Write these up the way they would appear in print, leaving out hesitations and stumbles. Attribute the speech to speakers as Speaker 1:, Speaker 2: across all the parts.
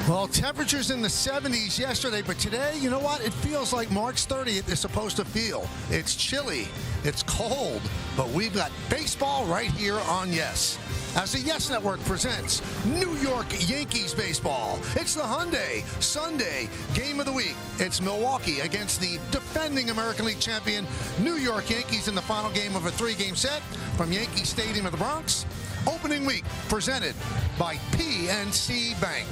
Speaker 1: Well, temperatures in the 70s yesterday, but today, you know what? It feels like March 30th is supposed to feel. It's chilly, it's cold, but we've got baseball right here on Yes. As the Yes Network presents New York Yankees baseball. It's the Hyundai Sunday game of the week. It's Milwaukee against the defending American League champion New York Yankees in the final game of a three-game set from Yankee Stadium in the Bronx. Opening week presented by PNC Bank.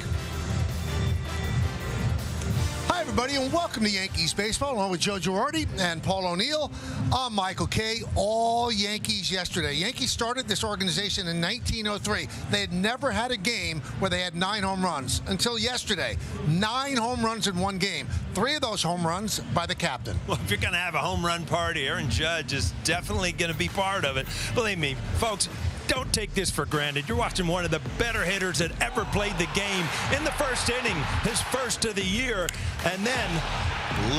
Speaker 1: Hi, everybody, and welcome to Yankees Baseball, along with Joe Girardi and Paul O'Neill. I'm Michael Kay. All Yankees yesterday. Yankees started this organization in 1903. They had never had a game where they had 9 home runs until yesterday. 9 home runs in one game. 3 of those home runs by the captain.
Speaker 2: Well, if you're going to have a home run party, Aaron Judge is definitely going to be part of it. Believe me, folks, don't take this for granted. You're watching one of the better hitters that ever played the game in the first inning, his first of the year. And then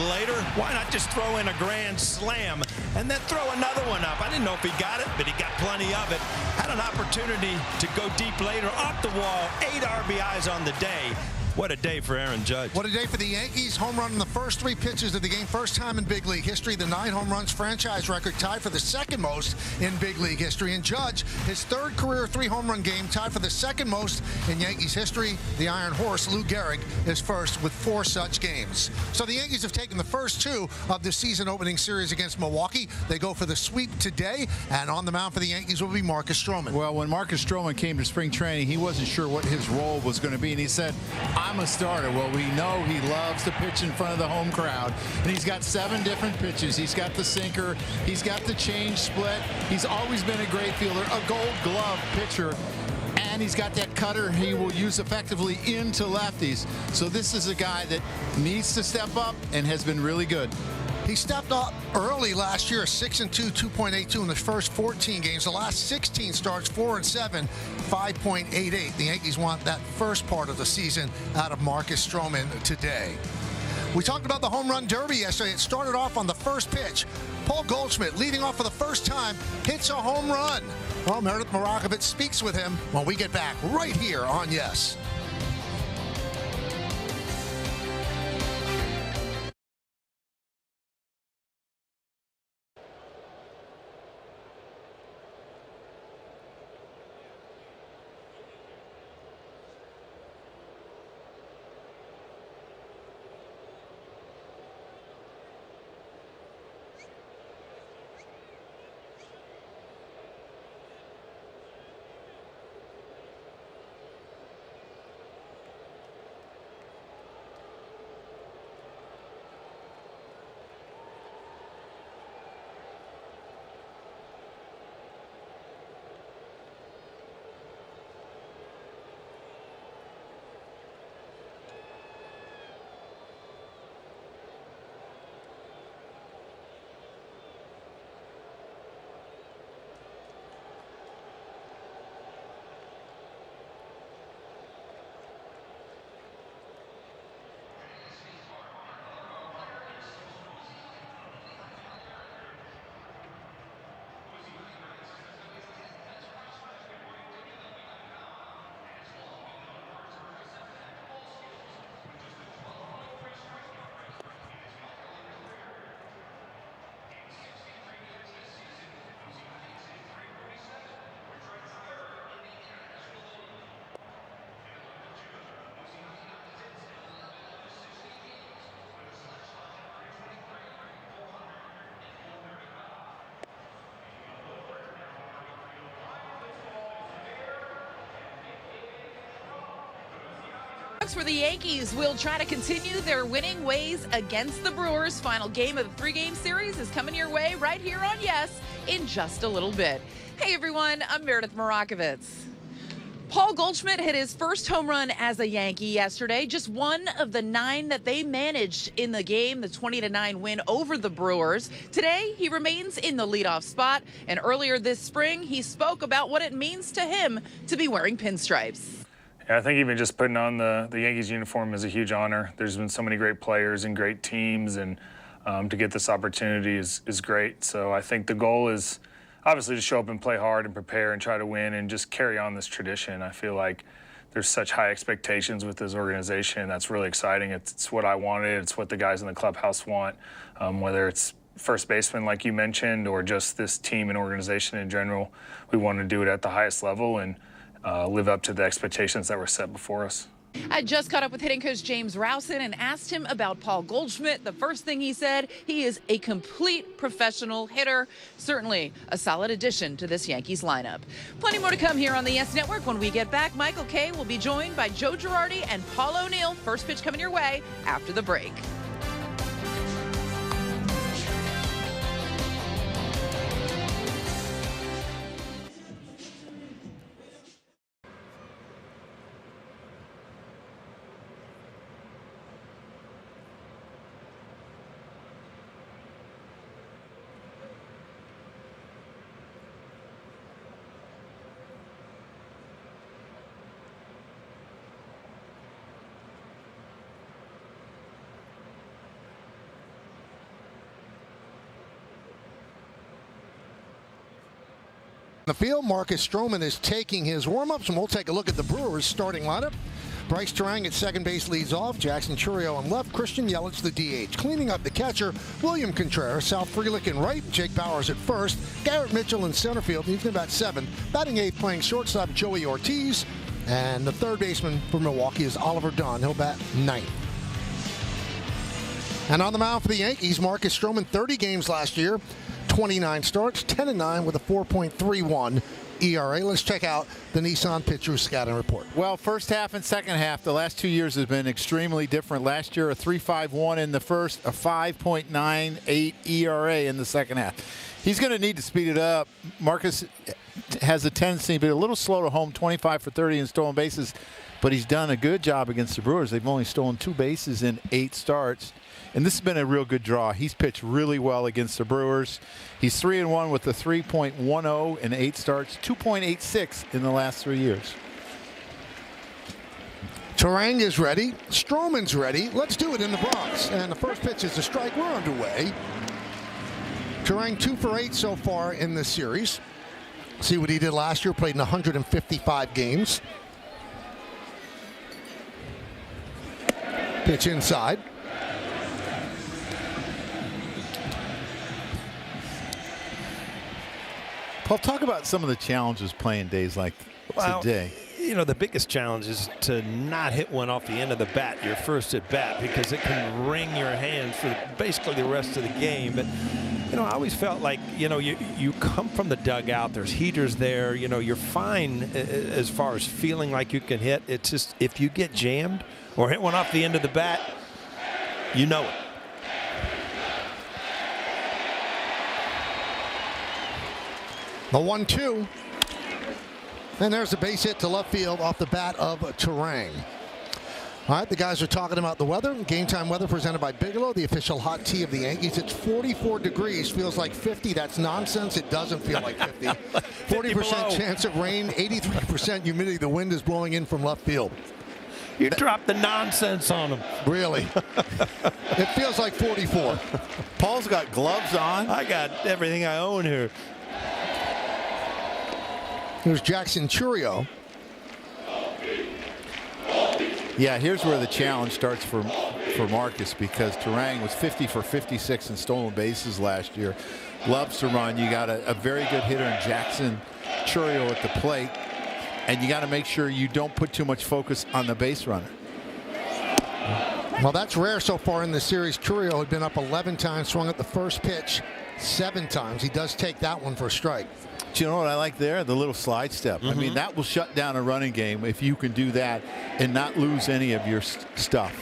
Speaker 2: later, why not just throw in a grand slam and then throw another one up? I didn't know if he got it, but he got plenty of it. Had an opportunity to go deep later, off the wall, 8 RBIs on the day. What a day for Aaron Judge.
Speaker 1: What a day for the Yankees. Home run in the first 3 pitches of the game. First time in big league history. The 9 home runs franchise record tied for the second most in big league history. And Judge, his 3rd career 3 home run game, tied for the second most in Yankees history. The Iron Horse, Lou Gehrig, is first with 4 such games. So the Yankees have taken the first 2 of the season opening series against Milwaukee. They go for the sweep today. And on the mound for the Yankees will be Marcus Stroman.
Speaker 3: Well, when Marcus Stroman came to spring training, he wasn't sure what his role was going to be. And he said, I'm a starter. Well, we know he loves to pitch in front of the home crowd. And he's got 7 different pitches. He's got the sinker. He's got the change split. He's always been a great fielder, a Gold Glove pitcher. And he's got that cutter he will use effectively into lefties. So this is a guy that needs to step up and has been really good.
Speaker 1: He stepped up early last year, 6-2, 2.82 in the first 14 games. The last 16 starts, 4-7, 5.88. The Yankees want that first part of the season out of Marcus Stroman today. We talked about the home run derby yesterday. It started off on the first pitch. Paul Goldschmidt, leading off for the first time, hits a home run. Well, Meredith Marakovitz speaks with him when we get back right here on Yes.
Speaker 4: For the Yankees will try to continue their winning ways against the Brewers. Final game of the 3-game series is coming your way right here on Yes in just a little bit. Hey everyone, I'm Meredith Marakovitz. Paul Goldschmidt hit his first home run as a Yankee yesterday, just one of the 9 that they managed in the game, the 20-9 win over the Brewers. Today, he remains in the leadoff spot, and earlier this spring, he spoke about what it means to him to be wearing pinstripes.
Speaker 5: Yeah, I think even just putting on the Yankees uniform is a huge honor. There's been so many great players and great teams, and to get this opportunity is great. So I think the goal is obviously to show up and play hard and prepare and try to win and just carry on this tradition. I feel like there's such high expectations with this organization, and that's really exciting. It's what I wanted. It's what the guys in the clubhouse want, whether it's first baseman, like you mentioned, or just this team and organization in general. We want to do it at the highest level and live up to the expectations that were set before us.
Speaker 4: I just caught up with hitting coach James Rowson and asked him about Paul Goldschmidt. The first thing he said, he is a complete professional hitter. Certainly a solid addition to this Yankees lineup. Plenty more to come here on the Yes Network. When we get back, Michael Kay will be joined by Joe Girardi and Paul O'Neill. First pitch coming your way after the break.
Speaker 1: The field, Marcus Stroman is taking his warm-ups, and we'll take a look at the Brewers starting lineup. Bryce Terang at second base leads off. Jackson Churio on left. Christian Yelich the DH. Cleaning up the catcher, William Contreras. Sal Frelick in right. Jake Bauers at first. Garrett Mitchell in center field. He's going to bat seventh. Batting eighth, playing shortstop, Joey Ortiz. And the third baseman for Milwaukee is Oliver Dunn. He'll bat ninth. And on the mound for the Yankees, Marcus Stroman, 30 games last year. 29 starts, 10-9 with a 4.31 ERA. Let's check out the Nissan pitcher scouting report.
Speaker 3: Well, first half and second half, the last 2 years have been extremely different. Last year, a 3.51 in the first, a 5.98 ERA in the second half. He's going to need to speed it up. Marcus has a tendency to be a little slow to home, 25 for 30 in stolen bases, but he's done a good job against the Brewers. They've only stolen 2 bases in 8 starts. And this has been a real good draw. He's pitched really well against the Brewers. He's 3-1 with a 3.10 in 8 starts, 2.86 in the last 3 years.
Speaker 1: Terang is ready. Stroman's ready. Let's do it in the Bronx. And the first pitch is a strike. We're underway. Terang 2 for 8 so far in this series. See what he did last year. Played in 155 games. Pitch inside.
Speaker 3: Paul, talk about some of the challenges playing days like today.
Speaker 2: You know, the biggest challenge is to not hit one off the end of the bat, your first at bat, because it can wring your hands for basically the rest of the game. But, you know, I always felt like, you know, you come from the dugout, there's heaters there, you know, you're fine as far as feeling like you can hit. It's just if you get jammed or hit one off the end of the bat, you know it.
Speaker 1: The 1-2. And there's a base hit to left field off the bat of Terang. All right, the guys are talking about the weather. Game time weather presented by Bigelow, the official hot tea of the Yankees. It's 44 degrees, feels like 50. That's nonsense. It doesn't feel like 50. 40% chance of rain, 83% humidity. The wind is blowing in from left field.
Speaker 2: You dropped the nonsense on them.
Speaker 1: Really? It feels like 44.
Speaker 3: Paul's got gloves on.
Speaker 2: I got everything I own here.
Speaker 1: Here's Jackson Churio.
Speaker 3: Yeah, here's where the challenge starts for Marcus, because Terang was 50 for 56 in stolen bases last year. Loves to run. You got a very good hitter in Jackson Churio at the plate, and you got to make sure you don't put too much focus on the base runner.
Speaker 1: Well, that's rare so far in the series. Churio had been up 11 times, swung at the first pitch 7 times. He does take that one for a strike.
Speaker 3: Do you know what I like there? The little slide step. I mean, that will shut down a running game if you can do that and not lose any of your stuff.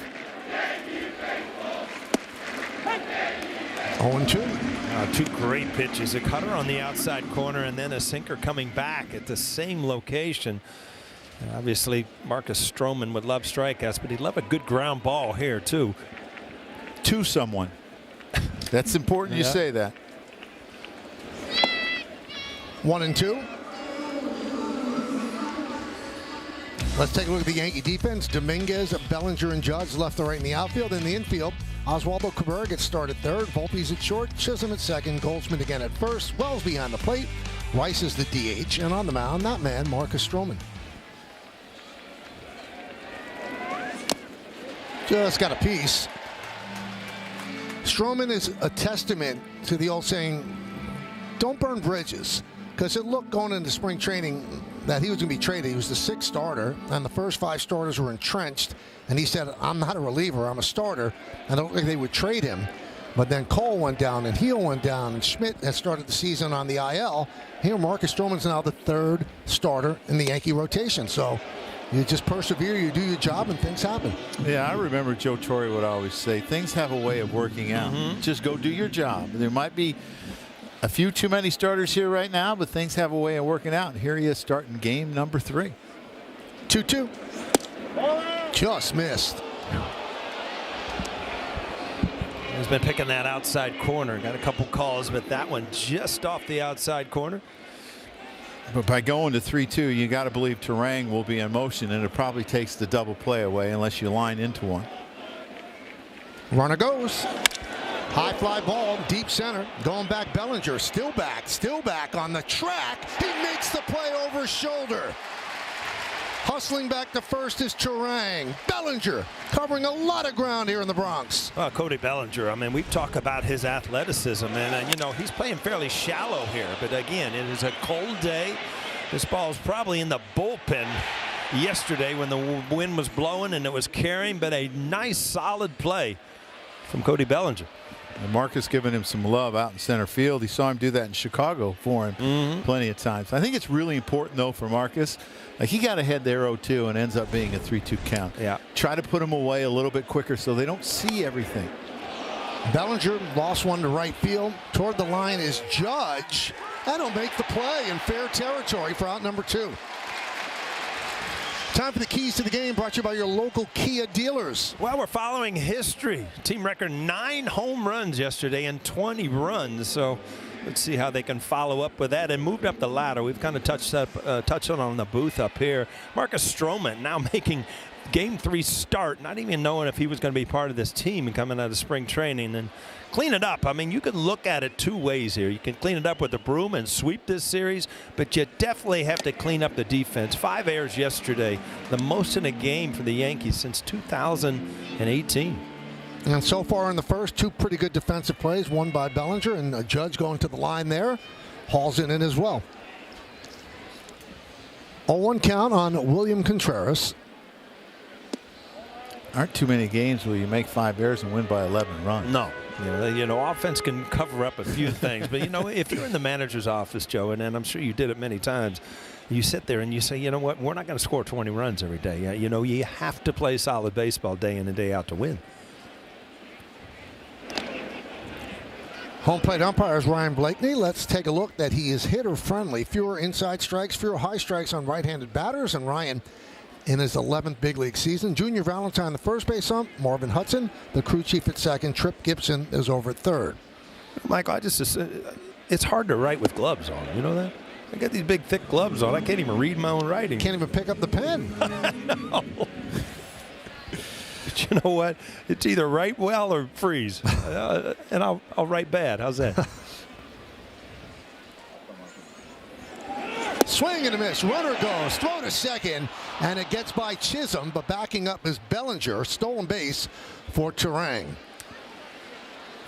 Speaker 1: 0-2.
Speaker 2: 2 great pitches. A cutter on the outside corner and then a sinker coming back at the same location. And obviously, Marcus Stroman would love strikeouts, but he'd love a good ground ball here, too.
Speaker 3: To someone. That's important you say that.
Speaker 1: 1-2. Let's take a look at the Yankee defense. Dominguez, Bellinger, and Judge left and right in the outfield. In the infield, Oswaldo Cabrera gets started third. Volpe's at short. Chisholm at second. Goldschmidt again at first. Wells behind the plate. Rice is the DH. And on the mound, that man, Marcus Stroman. Just got a piece. Stroman is a testament to the old saying, don't burn bridges, because it looked going into spring training that he was going to be traded. He was the 6th starter, and the first 5 starters were entrenched, and he said, I'm not a reliever, I'm a starter, and I don't think they would trade him. But then Cole went down, and Heel went down, and Schmidt has started the season on the IL. Here, Marcus Stroman's now the 3rd starter in the Yankee rotation. So you just persevere, you do your job, and things happen.
Speaker 3: Yeah, I remember Joe Torre would always say, things have a way of working out. Just go do your job. There might be a few too many starters here right now, but things have a way of working out. And here he is starting game number 3.
Speaker 1: 2-2. Just missed.
Speaker 2: He's been picking that outside corner. Got a couple calls, but that one just off the outside corner.
Speaker 3: But by going to 3-2, you got to believe Turang will be in motion, and it probably takes the double play away unless you line into one.
Speaker 1: Runner goes. High fly ball, deep center. Going back, Bellinger. Still back on the track. He makes the play over his shoulder. Hustling back to first is Turang. Bellinger covering a lot of ground here in the Bronx.
Speaker 2: Well, Cody Bellinger, I mean, we talk about his athleticism, and you know, he's playing fairly shallow here. But again, it is a cold day. This ball's probably in the bullpen yesterday when the wind was blowing and it was carrying, but a nice solid play from Cody Bellinger.
Speaker 3: And Marcus giving him some love out in center field. He saw him do that in Chicago for him plenty of times. I think it's really important, though, for Marcus. Like, he got ahead there 0-2 and ends up being a 3-2 count.
Speaker 2: Yeah.
Speaker 3: Try to put him away a little bit quicker so they don't see everything.
Speaker 1: Bellinger lost one to right field. Toward the line is Judge. That'll make the play in fair territory for out number 2. Time for the keys to the game, brought to you by your local Kia dealers.
Speaker 2: Well, we're following history. Team record 9 home runs yesterday and 20 runs. So let's see how they can follow up with that. And moved up the ladder. We've kind of touched on the booth up here. Marcus Stroman now making Game 3 start, not even knowing if he was going to be part of this team and coming out of spring training. And clean it up. I mean, you can look at it 2 ways here. You can clean it up with the broom and sweep this series, but you definitely have to clean up the defense. 5 errors yesterday, the most in a game for the Yankees since 2018.
Speaker 1: And so far in the first, 2 pretty good defensive plays, one by Bellinger, and a Judge going to the line there. Hauls it in as well. 0-1 count on William Contreras.
Speaker 3: Aren't too many games where you make 5 errors and win by 11 runs.
Speaker 2: No. You know, offense can cover up a few things. But, you know, if you're in the manager's office, Joe, and I'm sure you did it many times, you sit there and you say, you know what, we're not going to score 20 runs every day. You know, you have to play solid baseball day in and day out to win.
Speaker 1: Home plate umpire is Ryan Blakeney. Let's take a look that he is hitter friendly. Fewer inside strikes, fewer high strikes on right-handed batters, and Ryan in his 11th big league season. Junior Valentine, the first base ump. Marvin Hudson, the crew chief at second. Trip Gibson is over at third.
Speaker 2: Michael, it's hard to write with gloves on. You know that? I got these big, thick gloves on. I can't even read my own writing.
Speaker 1: Can't even pick up the pen.
Speaker 2: No. But you know what? It's either write well or freeze. And I'll write bad. How's that?
Speaker 1: Swing and a miss. Runner goes. Throw to second. And it gets by Chisholm. But backing up is Bellinger. Stolen base for Turang.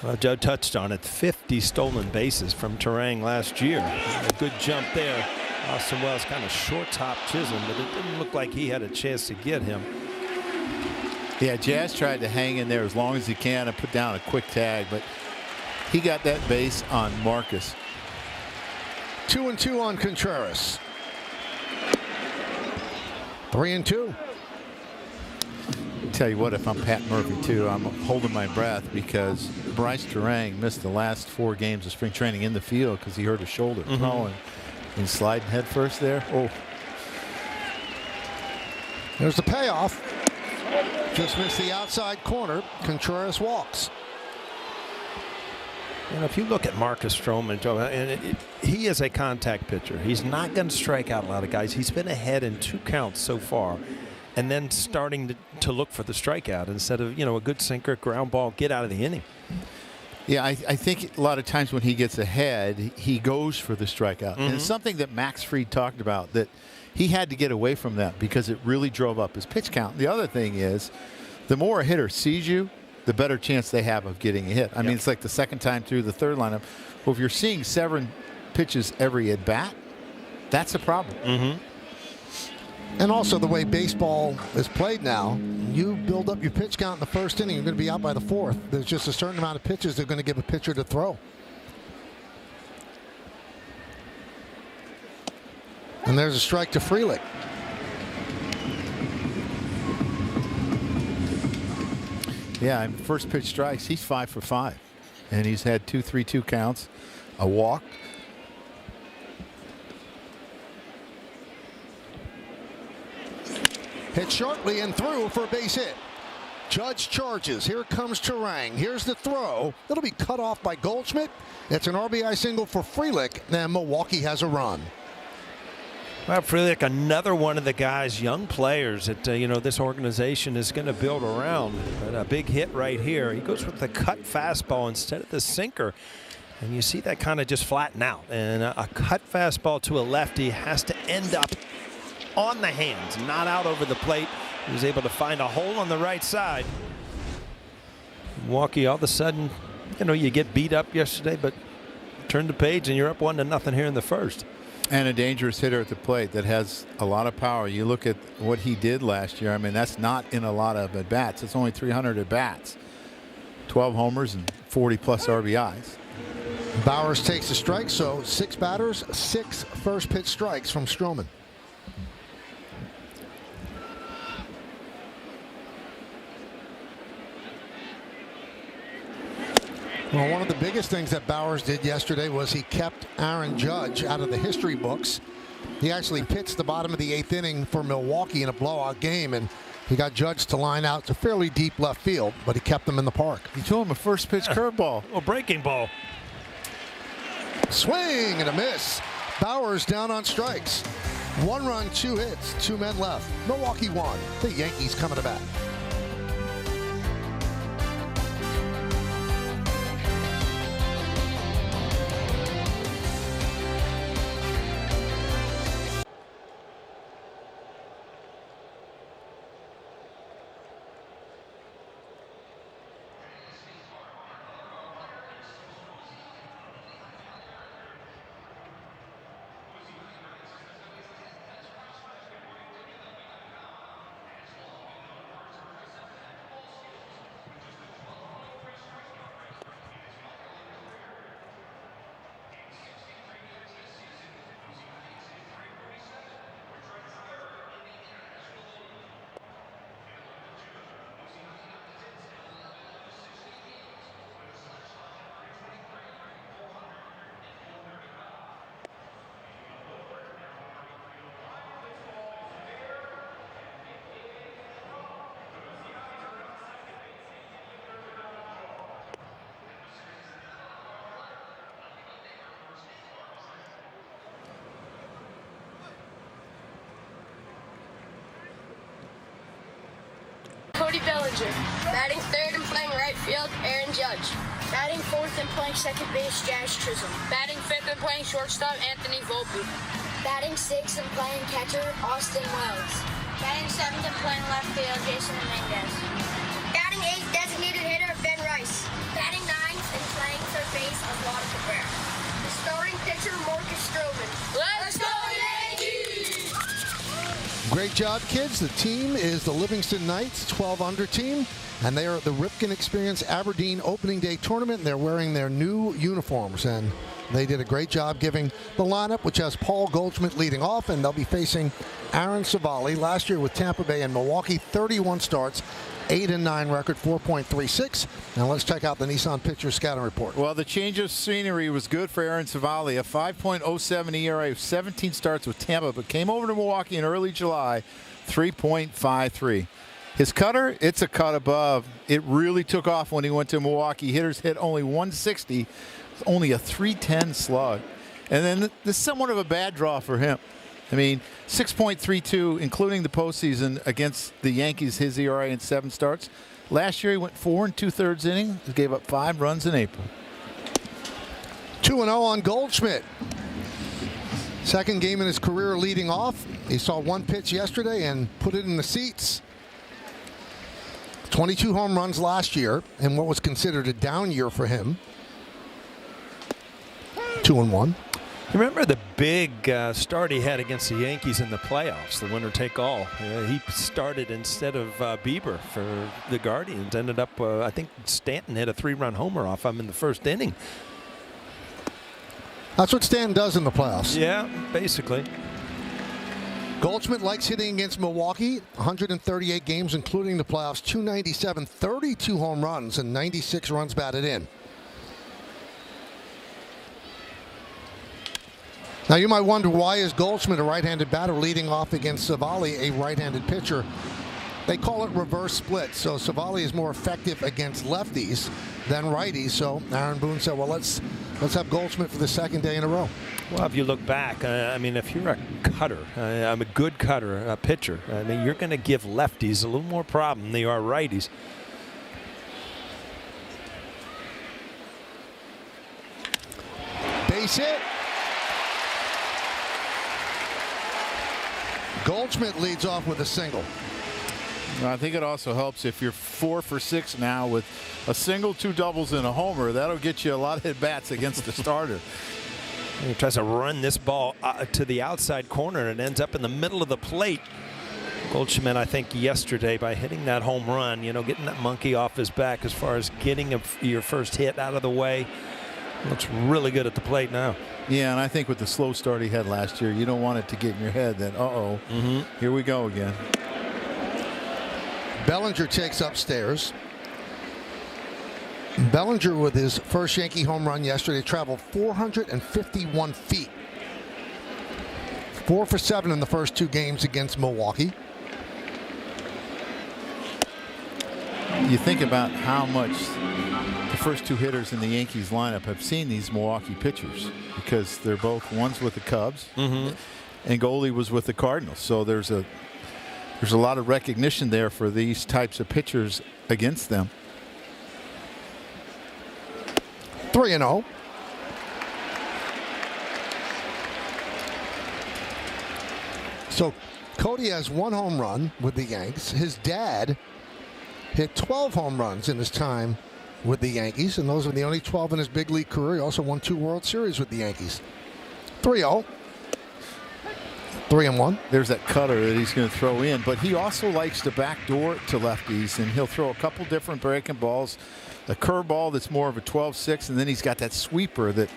Speaker 2: Well, Joe touched on it. 50 stolen bases from Turang last year. A good jump there. Austin Wells kind of short-top Chisholm, but it didn't look like he had a chance to get him.
Speaker 3: Yeah, Jazz tried to hang in there as long as he can and put down a quick tag, but he got that base on Marcus.
Speaker 1: 2-2 on Contreras. 3-2.
Speaker 3: Tell you what, if I'm Pat Murphy too, I'm holding my breath because Bryce Turang missed the last 4 games of spring training in the field because he hurt his shoulder. And sliding head first there. Oh,
Speaker 1: there's the payoff. Just missed the outside corner. Contreras walks.
Speaker 2: And if you look at Marcus Stroman, Joe, and he is a contact pitcher. He's not going to strike out a lot of guys. He's been ahead in 2 counts so far, and then starting to look for the strikeout instead of, you know, a good sinker, ground ball, get out of the inning.
Speaker 3: Yeah, I think a lot of times when he gets ahead, he goes for the strikeout. And it's something that Max Fried talked about, that he had to get away from that because it really drove up his pitch count. The other thing is the more a hitter sees you, the better chance they have of getting a hit. I mean, it's like the second time through the third lineup. Well, if you're seeing 7 pitches every at bat, that's a problem.
Speaker 1: And also the way baseball is played now, you build up your pitch count in the first inning, you're going to be out by the 4th. There's just a certain amount of pitches they're going to give a pitcher to throw. And there's a strike to Frelick.
Speaker 3: Yeah, first pitch strikes, he's 5 for 5. And he's had 2 3-2 counts, a walk.
Speaker 1: Hit sharply and through for a base hit. Judge charges. Here comes Turang. Here's the throw. It'll be cut off by Goldschmidt. It's an RBI single for Frelick. Then Milwaukee has a run.
Speaker 2: Well, Frelick, another one of the guys, young players that this organization is going to build around. But a big hit right here. He goes with the cut fastball instead of the sinker. And you see that kind of just flatten out. And a cut fastball to a lefty has to end up on the hands, not out over the plate. He was able to find a hole on the right side. Milwaukee, all of a sudden, you get beat up yesterday, but turn the page and you're up 1-0 here in the first.
Speaker 3: And a dangerous hitter at the plate that has a lot of power. You look at what he did last year. I mean, that's not in a lot of at-bats. It's only 300 at-bats. 12 homers and 40-plus RBIs.
Speaker 1: Bowers takes a strike, so 6 batters, 6 first-pitch strikes from Stroman. Well, one of the biggest things that Bowers did yesterday was he kept Aaron Judge out of the history books. He actually pitched the bottom of the 8th inning for Milwaukee in a blowout game, and he got Judge to line out to fairly deep left field, but he kept him in the park.
Speaker 3: He threw him a first pitch curveball.
Speaker 2: A breaking ball.
Speaker 1: Swing and a miss. Bowers down on strikes. 1 run, 2 hits, 2 men left. Milwaukee won. The Yankees coming to bat.
Speaker 6: Cody Bellinger. Batting 3rd and playing right field, Aaron Judge. Batting 4th and playing second base, Jazz Chisholm. Batting 5th and playing shortstop, Anthony Volpe. Batting 6th and playing catcher, Austin Wells. Batting 7th and playing left field, Jason Dominguez. Batting 8th, designated hitter, Ben Rice. Batting 9th and playing third base, Oswaldo Cabrera. The starting pitcher, Marcus Stroman. Let's go Yankees!
Speaker 1: Great job, kids. The team is the Livingston Knights 12-under team, and they are at the Ripken Experience Aberdeen Opening Day Tournament, and they're wearing their new uniforms, and they did a great job giving the lineup, which has Paul Goldschmidt leading off, and they'll be facing Aaron Savali. Last year with Tampa Bay and Milwaukee, 31 starts, 8-9 record, 4.36. Now let's check out the Nissan pitcher scouting report.
Speaker 3: Well, the change of scenery was good for Aaron Savali, a 5.07 ERA, 17 starts with Tampa, but came over to Milwaukee in early July, 3.53. His cutter, it's a cut above. It really took off when he went to Milwaukee. Hitters hit only 160, only a 310 slug. And then this is somewhat of a bad draw for him. I mean, 6.32, including the postseason against the Yankees, his ERA in 7 starts. Last year, he went 4 2/3 innings. He gave up 5 runs in April.
Speaker 1: 2-0 on Goldschmidt. Second game in his career leading off. He saw 1 pitch yesterday and put it in the seats. 22 home runs last year in what was considered a down year for him. 2-1.
Speaker 2: You remember the big start he had against the Yankees in the playoffs, the winner-take-all. He started instead of Bieber for the Guardians. Ended up, I think Stanton hit a 3-run homer off him in the first inning.
Speaker 1: That's what Stanton does in the playoffs.
Speaker 2: Yeah, basically.
Speaker 1: Goldschmidt likes hitting against Milwaukee. 138 games, including the playoffs. 297, 32 home runs, and 96 runs batted in. Now, you might wonder, why is Goldschmidt, a right-handed batter, leading off against Savali, a right-handed pitcher? They call it reverse split. So Savali is more effective against lefties than righties. So Aaron Boone said, well, let's have Goldschmidt for the second day in a row.
Speaker 2: Well, if you look back, I mean, if you're a cutter, I'm a good cutter, a pitcher, I mean, you're going to give lefties a little more problem than they are righties.
Speaker 1: Base hit. Goldschmidt leads off with a single.
Speaker 3: I think it also helps if you're 4 for 6 now with a single, 2 doubles, and a homer. That'll get you a lot of at-bats against the starter.
Speaker 2: He tries to run this ball to the outside corner and it ends up in the middle of the plate. Goldschmidt, I think yesterday, by hitting that home run, you know, getting that monkey off his back as far as getting your first hit out of the way, looks really good at the plate now.
Speaker 3: Yeah, and I think with the slow start he had last year, you don't want it to get in your head that, here we go again.
Speaker 1: Bellinger takes upstairs. Bellinger, with his first Yankee home run yesterday, traveled 451 feet. 4 for 7 in the first 2 games against Milwaukee.
Speaker 3: You think about how much the first 2 hitters in the Yankees lineup have seen these Milwaukee pitchers, because they're both, one's with the Cubs and Goldie was with the Cardinals. So there's a lot of recognition there for these types of pitchers against them.
Speaker 1: 3-0. So Cody has 1 home run with the Yanks. His dad hit 12 home runs in his time with the Yankees, and those are the only 12 in his big league career. He also won 2 World Series with the Yankees. 3-0. 3-1.
Speaker 3: There's that cutter that he's going to throw in, but he also likes to backdoor to lefties, and he'll throw a couple different breaking balls, a curveball that's more of a 12-6, and then he's got that sweeper that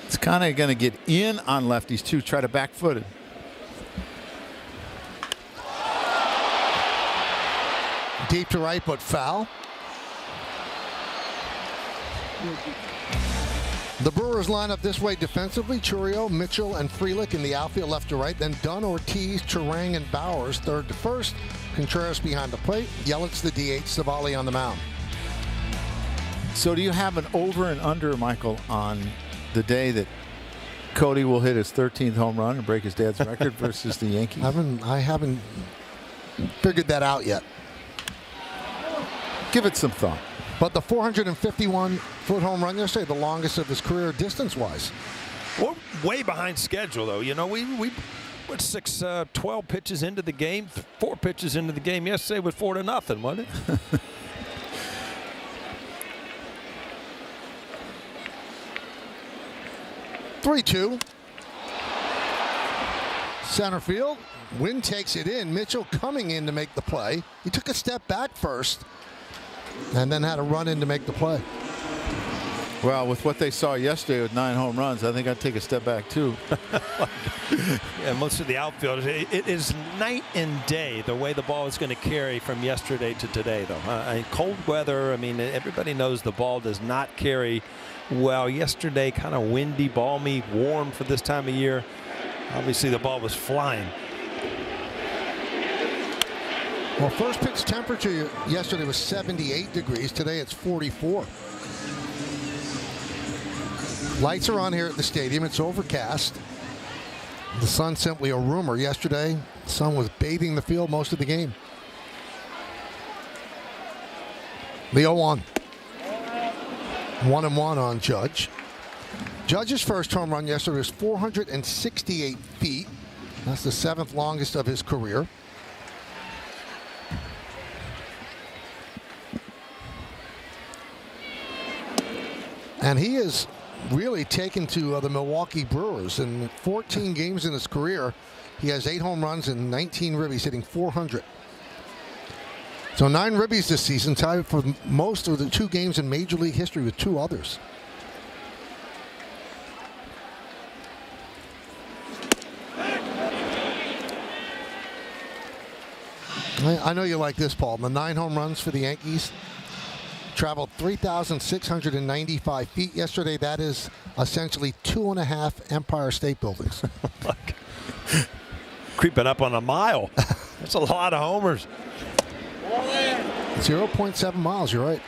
Speaker 3: it's kind of going to get in on lefties too, try to back foot it.
Speaker 1: Deep to right, but foul. The Brewers line up this way defensively: Churio, Mitchell, and Frelick in the outfield, left to right. Then Dunn, Ortiz, Turang, and Bowers third to first. Contreras behind the plate. Yelich the DH. Savali on the mound.
Speaker 3: So do you have an over and under, Michael, on the day that Cody will hit his 13th home run and break his dad's record versus the Yankees?
Speaker 1: I haven't figured that out yet.
Speaker 3: Give it some thought.
Speaker 1: But the 451-foot home run yesterday, the longest of his career distance-wise.
Speaker 2: We're way behind schedule, though. You know, we were 12 pitches into the game, 4 pitches into the game yesterday with 4-0, wasn't it?
Speaker 1: (3-2). Center field. Wynn takes it in. Mitchell coming in to make the play. He took a step back first and then had a run in to make the play.
Speaker 3: Well, with what they saw yesterday with 9 home runs, I think I'd take a step back too.
Speaker 2: Yeah, most of the outfield, it is night and day the way the ball is going to carry from yesterday to today, though. Cold weather, I mean, everybody knows the ball does not carry well. Yesterday, kind of windy, balmy, warm for this time of year. Obviously, the ball was flying.
Speaker 1: Well, first pitch temperature yesterday was 78 degrees. Today it's 44. Lights are on here at the stadium. It's overcast. The sun's simply a rumor. Yesterday, the sun was bathing the field most of the game. The 0-1. 1-1 on Judge. Judge's first home run yesterday was 468 feet. That's the 7th longest of his career. And he is really taken to the Milwaukee Brewers. In 14 games in his career, he has 8 home runs and 19 ribbies, hitting .400. So 9 ribbies this season, tied for most of the 2 games in Major League history with 2 others. I know you like this, Paul. The 9 home runs for the Yankees traveled 3,695 feet yesterday. That is essentially 2.5 Empire State Buildings.
Speaker 2: Creeping up on a mile. That's a lot of homers.
Speaker 1: 0.7 miles, you're right.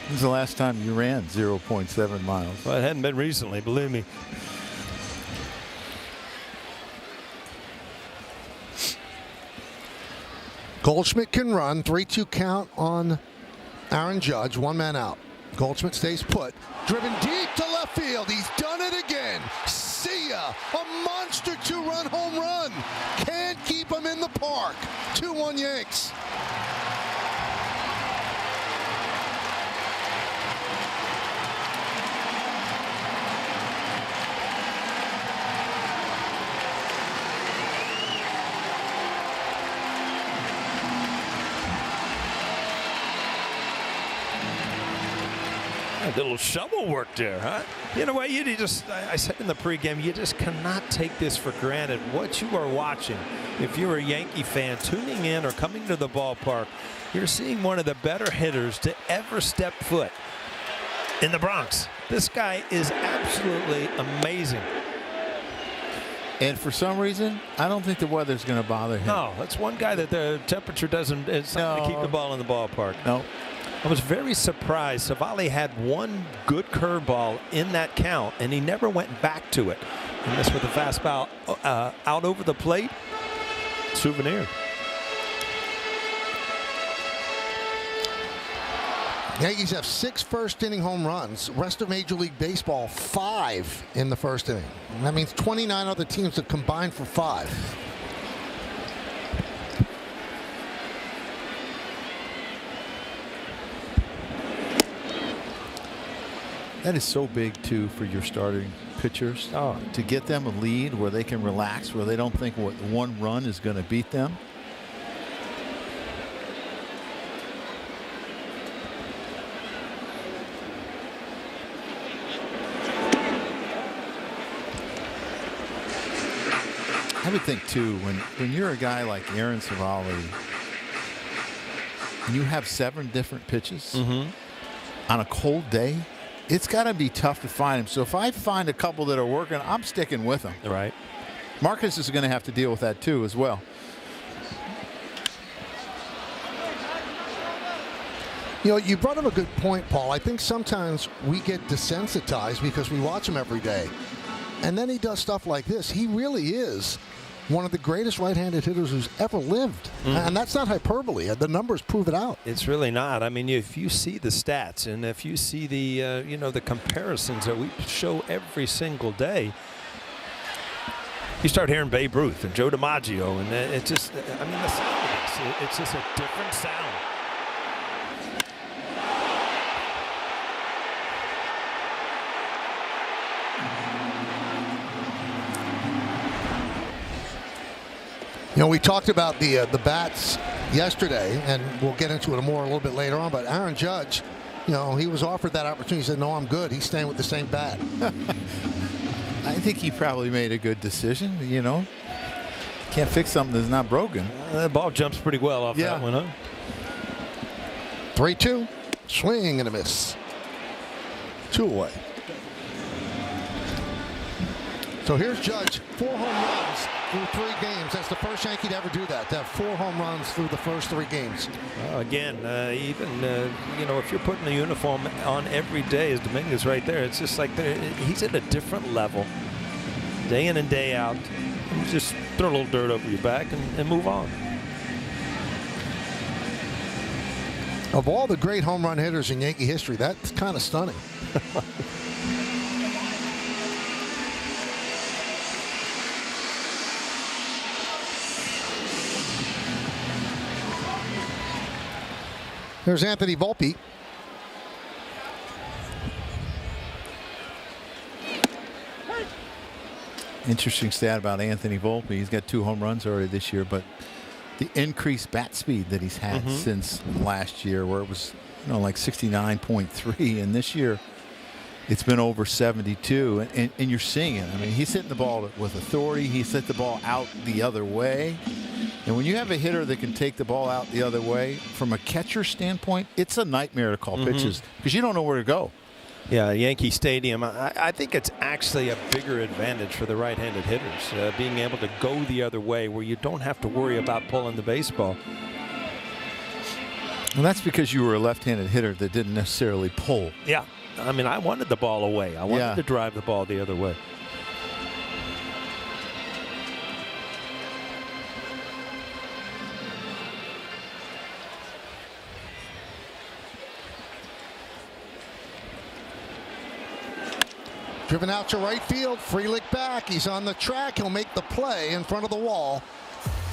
Speaker 3: When's the last time you ran 0.7 miles?
Speaker 2: Well, it hadn't been recently, believe me.
Speaker 1: Goldschmidt can run. 3-2 count on Aaron Judge. 1 man out. Goldschmidt stays put. Driven deep to left field. He's done it again. See ya. A monster 2-run home run. Can't keep him in the park. 2-1 Yanks.
Speaker 2: A little shovel work there, huh? You know what? I said in the pregame, you just cannot take this for granted. What you are watching, if you're a Yankee fan tuning in or coming to the ballpark, you're seeing one of the better hitters to ever step foot in the Bronx. This guy is absolutely amazing.
Speaker 3: And for some reason, I don't think the weather's going to bother him.
Speaker 2: No, that's one guy that the temperature doesn't. It's something to keep the ball in the ballpark.
Speaker 3: No.
Speaker 2: I was very surprised. Savali had one good curveball in that count, and he never went back to it. And this with a fastball out over the plate. Souvenir.
Speaker 1: Yankees have 6 first-inning home runs. Rest of Major League Baseball, 5 in the first inning. And that means 29 other teams have combined for 5.
Speaker 3: That is so big, too, for your starting pitchers.
Speaker 2: Oh.
Speaker 3: To get them a lead where they can relax, where they don't think what 1 run is going to beat them. I would think, too, when you're a guy like Aaron Savali, and you have 7 different pitches on a cold day, it's got to be tough to find him. So if I find a couple that are working, I'm sticking with them.
Speaker 2: Right.
Speaker 3: Marcus is going to have to deal with that too as well.
Speaker 1: You know, you brought up a good point, Paul. I think sometimes we get desensitized because we watch him every day. And then he does stuff like this. He really is one of the greatest right-handed hitters who's ever lived. And that's not hyperbole. The numbers prove it out.
Speaker 2: It's really not. I mean, if you see the stats and if you see the, the comparisons that we show every single day, you start hearing Babe Ruth and Joe DiMaggio, and it's just, I mean, the sound of this, it's just a different sound.
Speaker 1: You know, we talked about the bats yesterday, and we'll get into it more a little bit later on, but Aaron Judge, you know, he was offered that opportunity. He said, no, I'm good. He's staying with the same bat.
Speaker 3: I think he probably made a good decision, you know. Can't fix something that's not broken.
Speaker 2: That ball jumps pretty well off that one, huh?
Speaker 1: 3-2. Swing and a miss. 2 away. So here's Judge, 4 home runs through 3 games. That's the first Yankee to ever do that, to have 4 home runs through the first 3 games.
Speaker 2: Well, again, even, if you're putting the uniform on every day, as Dominguez right there, it's just like he's at a different level, day in and day out. You just throw a little dirt over your back and move on.
Speaker 1: Of all the great home run hitters in Yankee history, that's kind of stunning. There's Anthony Volpe.
Speaker 3: Interesting stat about Anthony Volpe. He's got 2 home runs already this year, but the increased bat speed that he's had since last year, where it was like 69.3, and this year it's been over 72, and you're seeing it. I mean, he's hitting the ball with authority. He's hit the ball out the other way. And when you have a hitter that can take the ball out the other way, from a catcher standpoint, it's a nightmare to call pitches because you don't know where to go.
Speaker 2: Yeah, Yankee Stadium, I think it's actually a bigger advantage for the right-handed hitters, being able to go the other way where you don't have to worry about pulling the baseball.
Speaker 3: Well, that's because you were a left-handed hitter that didn't necessarily pull.
Speaker 2: Yeah. I mean, I wanted the ball away. I wanted to drive the ball the other way.
Speaker 1: Driven out to right field. Frelick back. He's on the track. He'll make the play in front of the wall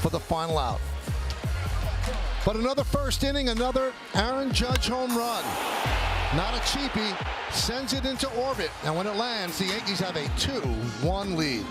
Speaker 1: for the final out. But another first inning, another Aaron Judge home run. Not a cheapie. Sends it into orbit. And when it lands, the Yankees have a 2-1 lead.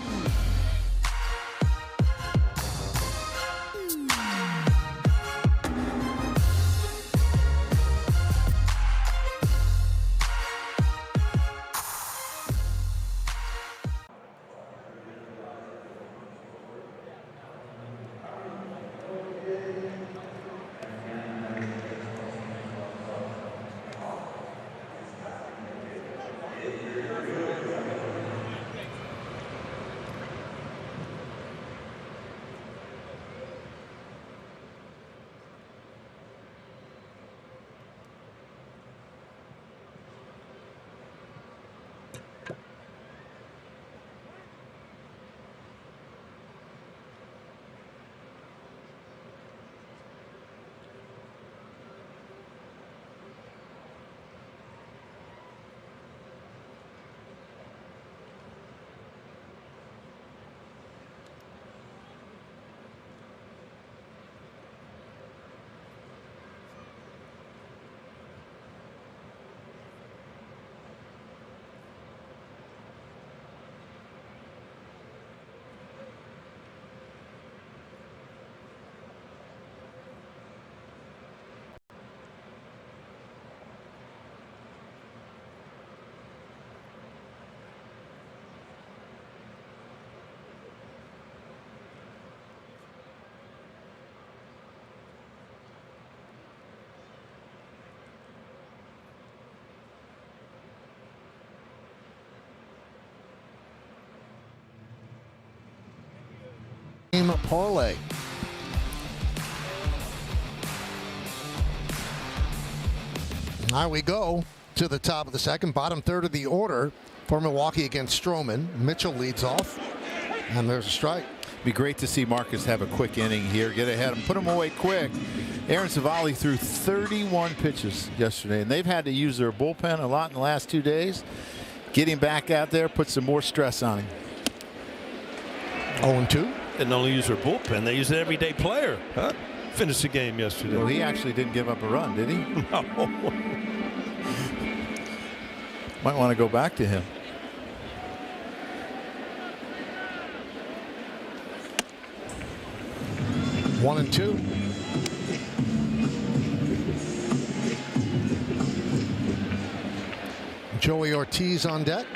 Speaker 1: Parlay. Now we go to the top of the second, bottom third of the order for Milwaukee against Stroman. Mitchell leads off, and there's a strike.
Speaker 3: Be great to see Marcus have a quick inning here, get ahead and put him away quick. Aaron Savali threw 31 pitches yesterday, and they've had to use their bullpen a lot in the last 2 days. Getting back out there, put some more stress on him.
Speaker 1: 0-2.
Speaker 2: And only use their bullpen. They use an everyday player. Huh? Finished the game yesterday.
Speaker 3: Well, he actually didn't give up a run, did he?
Speaker 2: No.
Speaker 3: Might want to go back to him.
Speaker 1: One and two. Joey Ortiz on deck.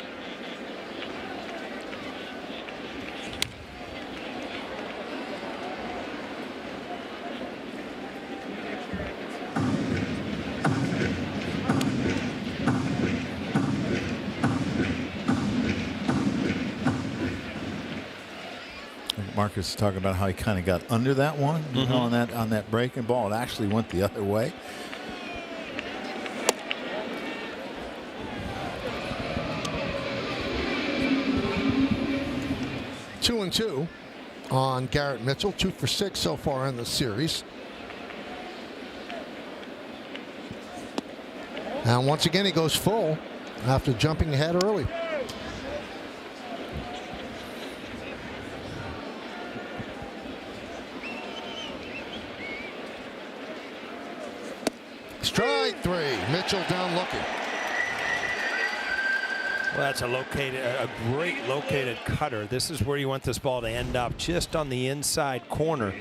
Speaker 3: Marcus is talking about how he kind of got under that one, you know, on that breaking ball. It actually went the other way.
Speaker 1: Two and two on Garrett Mitchell. 2 for 6 so far in the series. And once again, he goes full after jumping ahead early. Strike three. Mitchell down looking.
Speaker 2: Well, that's a great located cutter. This is where you want this ball to end up, just on the inside corner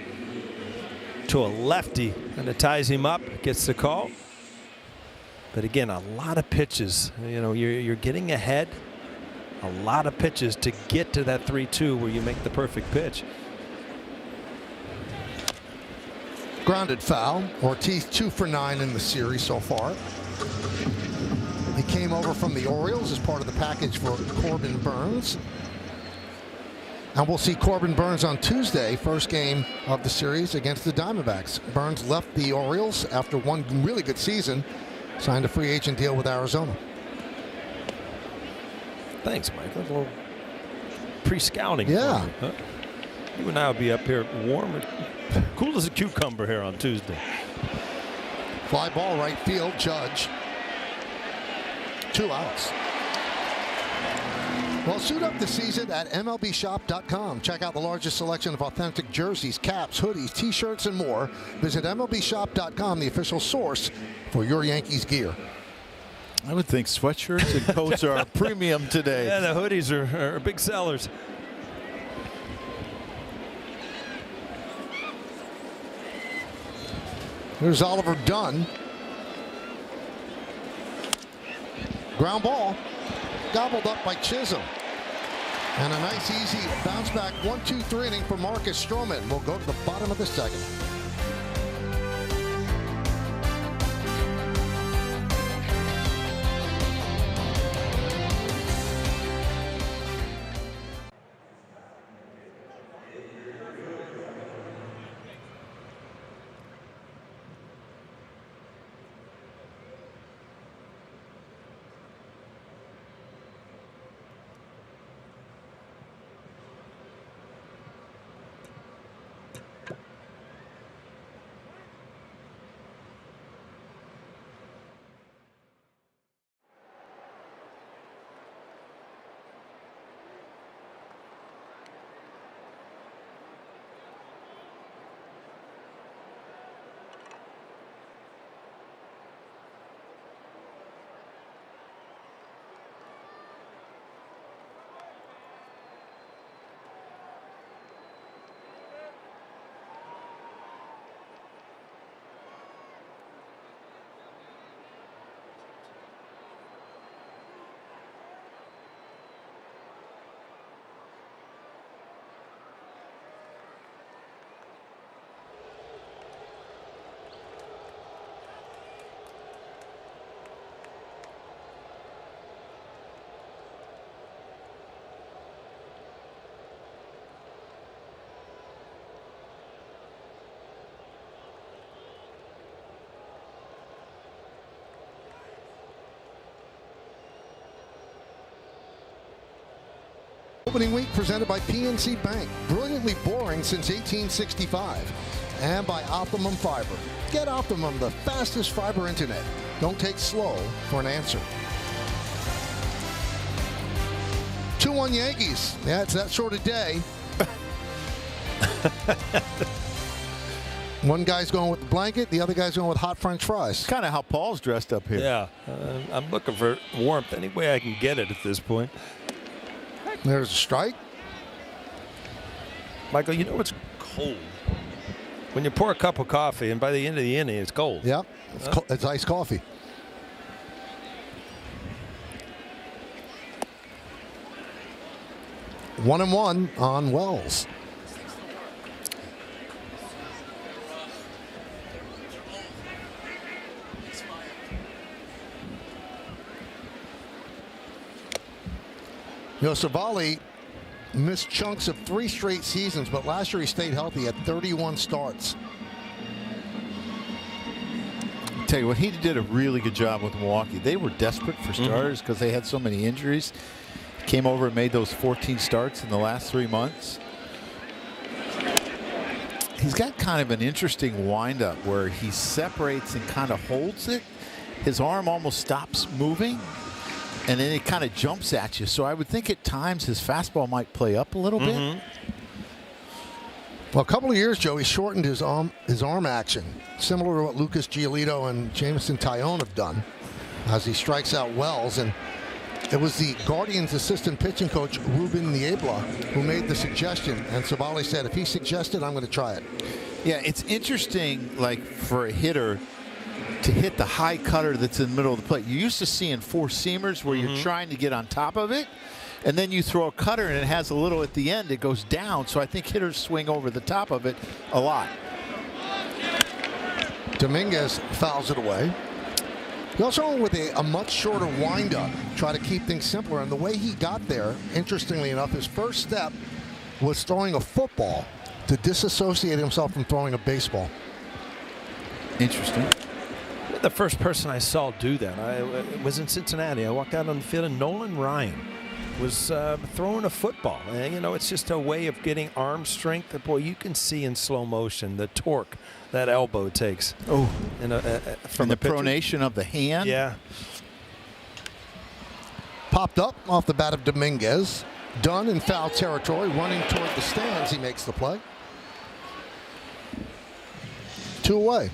Speaker 2: to a lefty, and it ties him up, gets the call. But again, a lot of pitches. You know, you're getting ahead. A lot of pitches to get to that 3-2 where you make the perfect pitch.
Speaker 1: Grounded foul. Ortiz 2 for 9 in the series so far. He came over from the Orioles as part of the package for Corbin Burns. And we'll see Corbin Burns on Tuesday, first game of the series against the Diamondbacks. Burns left the Orioles after one really good season, signed a free agent deal with Arizona.
Speaker 2: Thanks, Michael. A little pre-scouting.
Speaker 1: Yeah.
Speaker 2: Huh? You and I will be up here warm and cool as a cucumber here on Tuesday.
Speaker 1: Fly ball right field, Judge. 2 outs. Well, suit up the season at MLBshop.com. Check out the largest selection of authentic jerseys, caps, hoodies, T-shirts, and more. Visit MLBshop.com, the official source for your Yankees gear.
Speaker 3: I would think sweatshirts and coats are a premium today.
Speaker 2: Yeah, the hoodies are big sellers.
Speaker 1: Here's Oliver Dunn. Ground ball. Gobbled up by Chisholm. And a nice, easy bounce back 1-2-3 inning for Marcus Stroman. We'll go to the bottom of the second. Opening week presented by PNC Bank. Brilliantly boring since 1865. And by Optimum Fiber. Get Optimum, the fastest fiber internet. Don't take slow for an answer. 2-1 Yankees. Yeah, it's that sort of day. One guy's going with the blanket, the other guy's going with hot French fries.
Speaker 3: Kind of how Paul's dressed up here.
Speaker 2: Yeah, I'm looking for warmth any way I can get it at this point.
Speaker 1: There's a strike.
Speaker 2: Michael, you know it's cold when you pour a cup of coffee, and by the end of the inning, it's cold.
Speaker 1: Yep, it's iced coffee. One and one on Wells. Savali missed chunks of 3 straight seasons, but last year he stayed healthy at 31 starts.
Speaker 3: I'll tell you what, he did a really good job with Milwaukee. They were desperate for starters because they had so many injuries. He came over and made those 14 starts in the last 3 months. He's got kind of an interesting windup where he separates and kind of holds it. His arm almost stops moving, and then it kind of jumps at you. So I would think at times his fastball might play up a little bit.
Speaker 1: Well, a couple of years, Joe, he shortened his arm action, similar to what Lucas Giolito and Jameson Tyone have done, as he strikes out Wells. And It was the Guardians' assistant pitching coach, Ruben Niebla, who made the suggestion. And Savali said, if he suggested, I'm going to try it.
Speaker 3: Yeah, it's interesting, like, for a hitter to hit the high cutter that's in the middle of the plate. You're used to seeing four-seamers where you're trying to get on top of it, and then you throw a cutter and it has a little at the end. It goes down, so I think hitters swing over the top of it a lot.
Speaker 1: Dominguez fouls it away. He also went with a much shorter windup, try to keep things simpler. And the way he got there, interestingly enough, his first step was throwing a football to disassociate himself from throwing a baseball.
Speaker 3: Interesting.
Speaker 2: The first person I saw do that, it was in Cincinnati. I walked out on the field and Nolan Ryan was throwing a football. And, you know, it's just a way of getting arm strength. That, boy, you can see in slow motion the torque that elbow takes.
Speaker 3: Oh,
Speaker 2: from
Speaker 3: the pronation of the hand.
Speaker 2: Yeah.
Speaker 1: Popped up off the bat of Dominguez. Dunn in foul territory, running toward the stands. He makes the play. 2 away.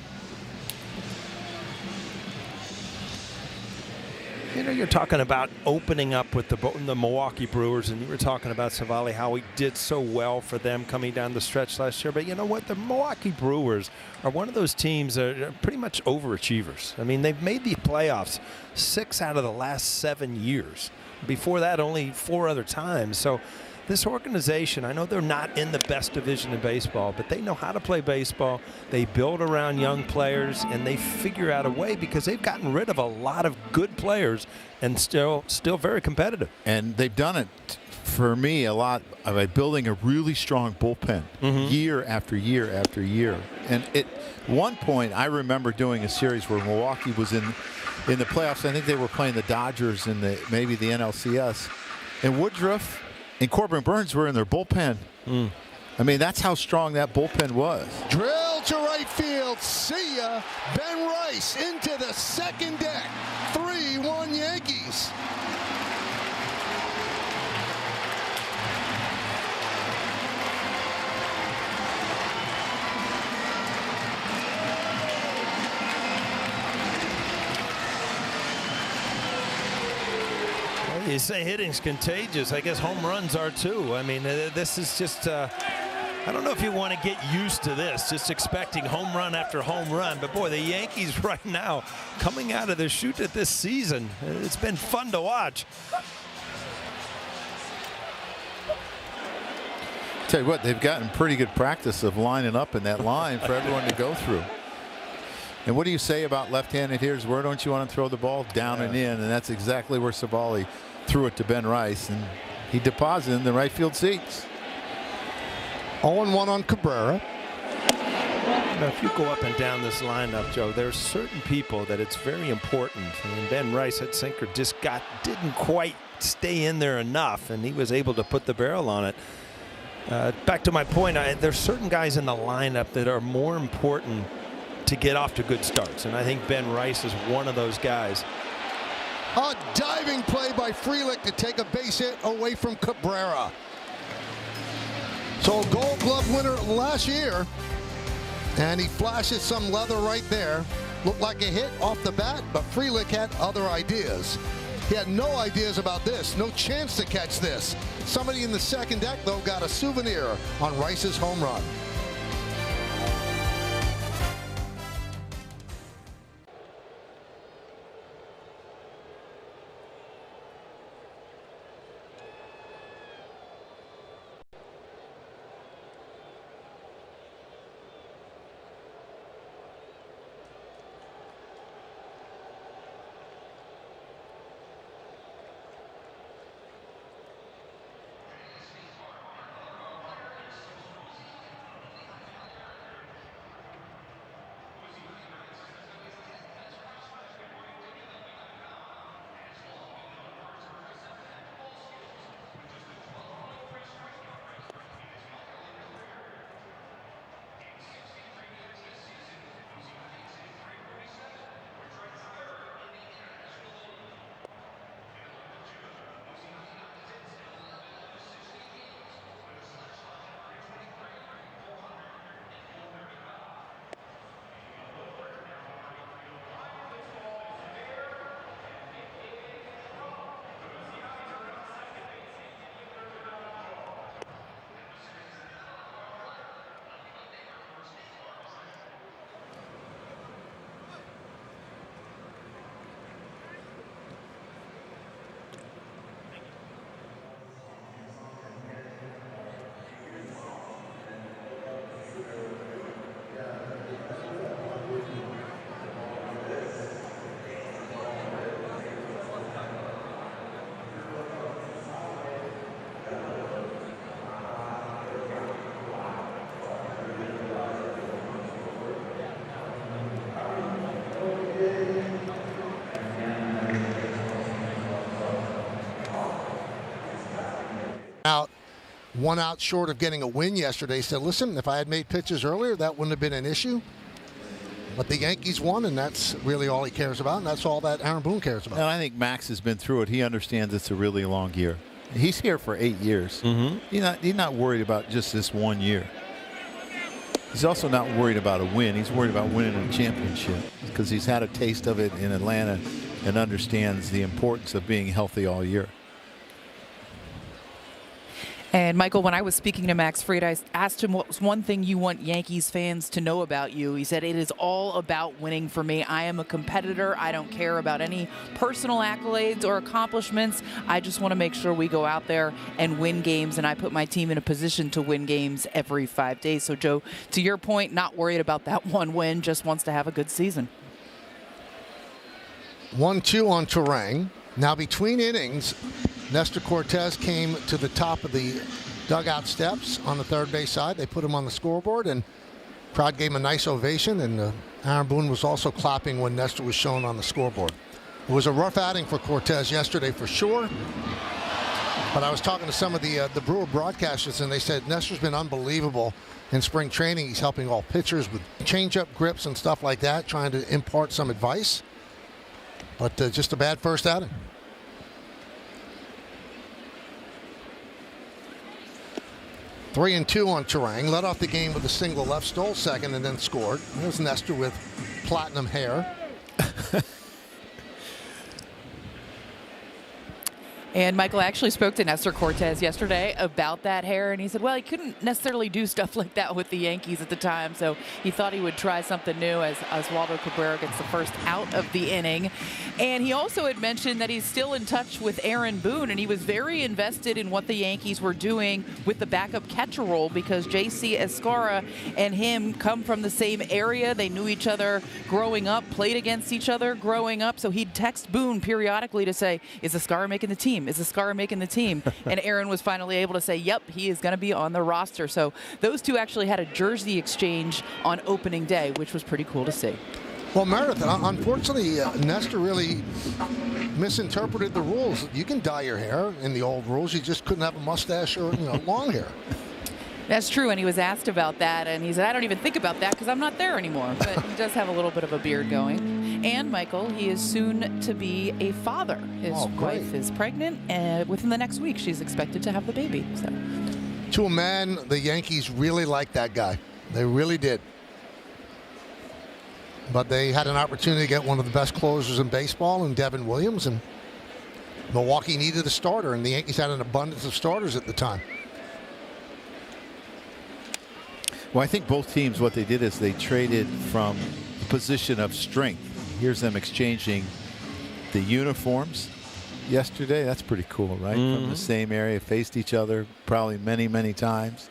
Speaker 2: You know, you're talking about opening up with the Milwaukee Brewers, and you were talking about Savali, how he did so well for them coming down the stretch last year. But you know what? The Milwaukee Brewers are one of those teams that are pretty much overachievers. I mean, they've made the playoffs 6 out of the last 7 years. Before that, only 4 other times. So this organization, I know they're not in the best division in baseball, but they know how to play baseball. They build around young players, and they figure out a way because they've gotten rid of a lot of good players and still very competitive.
Speaker 3: And they've done it, for me, a lot by building a really strong bullpen year after year after year. And at one point, I remember doing a series where Milwaukee was in the playoffs. I think they were playing the Dodgers in maybe the NLCS. And Woodruff and Corbin Burns were in their bullpen. I mean, that's how strong that bullpen was.
Speaker 1: Drill to right field. See ya. Ben Rice into the second deck. 3-1 Yankees.
Speaker 2: You say hitting's contagious. I guess home runs are too. I mean, this is just, I don't know if you want to get used to this, just expecting home run after home run. But boy, the Yankees right now coming out of the chute at this season, it's been fun to watch.
Speaker 3: Tell you what, they've gotten pretty good practice of lining up in that line for everyone to go through. And what do you say about left-handed hitters? Where don't you want to throw the ball? Down and in, and that's exactly where Savali threw it to Ben Rice, and he deposited in the right field seats.
Speaker 1: 0-1 on Cabrera.
Speaker 2: Now, if you go up and down this lineup, Joe, there's certain people that it's very important. And Ben Rice at sinker just didn't quite stay in there enough, and he was able to put the barrel on it. Back to my point, there's certain guys in the lineup that are more important to get off to good starts, and I think Ben Rice is one of those guys.
Speaker 1: A diving play by Frelick to take a base hit away from Cabrera. So a Gold Glove winner last year, and he flashes some leather right there. Looked like a hit off the bat, but Frelick had other ideas. He had no ideas about this, no chance to catch this. Somebody in the second deck, though, got a souvenir on Rice's home run. 1 out short of getting a win yesterday. He said, listen, if I had made pitches earlier, that wouldn't have been an issue. But the Yankees won, and that's really all he cares about, and that's all that Aaron Boone cares about.
Speaker 3: And I think Max has been through it. He understands it's a really long year. He's here for 8 years. He's not worried about just this 1 year. He's also not worried about a win. He's worried about winning a championship because he's had a taste of it in Atlanta and understands the importance of being healthy all year.
Speaker 4: And Michael, when I was speaking to Max Fried, I asked him what was one thing you want Yankees fans to know about you. He said, it is all about winning for me. I am a competitor. I don't care about any personal accolades or accomplishments. I just want to make sure we go out there and win games, and I put my team in a position to win games every 5 days. So, Joe, to your point, not worried about that one win, just wants to have a good season.
Speaker 1: 1-2 on Terang. Now, between innings, Nestor Cortez came to the top of the dugout steps on the third base side. They put him on the scoreboard, and crowd gave him a nice ovation, and Aaron Boone was also clapping when Nestor was shown on the scoreboard. It was a rough outing for Cortez yesterday for sure, but I was talking to some of the Brewer broadcasters, and they said Nestor's been unbelievable in spring training. He's helping all pitchers with changeup grips and stuff like that, trying to impart some advice, but just a bad first outing. 3-2 on Terang. Led off the game with a single left, stole second, and then scored. There's Nestor with platinum hair.
Speaker 4: And Michael actually spoke to Nestor Cortez yesterday about that hair, and he said, well, he couldn't necessarily do stuff like that with the Yankees at the time, so he thought he would try something new as Oswaldo Cabrera gets the first out of the inning. And he also had mentioned that he's still in touch with Aaron Boone, and he was very invested in what the Yankees were doing with the backup catcher role because J.C. Escarra and him come from the same area. They knew each other growing up, played against each other growing up, so he'd text Boone periodically to say, is Escarra making the team? Is Escarra making the team? And Aaron was finally able to say, yep, he is going to be on the roster. So those two actually had a jersey exchange on opening day, which was pretty cool to see.
Speaker 1: Well, Meredith, unfortunately, Nestor really misinterpreted the rules. You can dye your hair in the old rules. You just couldn't have a mustache or long hair.
Speaker 4: That's true, and he was asked about that, and he said, I don't even think about that because I'm not there anymore. But he does have a little bit of a beard going. And, Michael, he is soon to be a father. His wife is pregnant, and within the next week, she's expected to have the baby. So,
Speaker 1: to a man, the Yankees really liked that guy. They really did. But they had an opportunity to get one of the best closers in baseball in Devin Williams, and Milwaukee needed a starter, and the Yankees had an abundance of starters at the time.
Speaker 3: Well, I think both teams, what they did is they traded from a position of strength. Here's them exchanging the uniforms yesterday. That's pretty cool, right? From the same area, faced each other probably many, many times.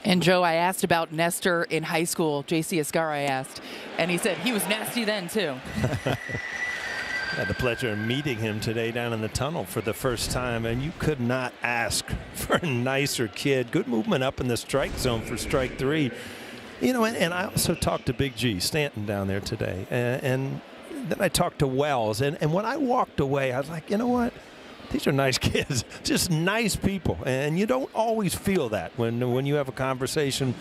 Speaker 4: And, Joe, I asked about Nestor in high school. J.C. Escarra I asked, and he said he was nasty then, too.
Speaker 2: I had the pleasure of meeting him today down in the tunnel for the first time, and you could not ask for a nicer kid. Good movement up in the strike zone for strike three. And I also talked to Big G Stanton down there today, and then I talked to Wells, and when I walked away, I was like, you know what? These are nice kids, just nice people, and you don't always feel that when you have a conversation,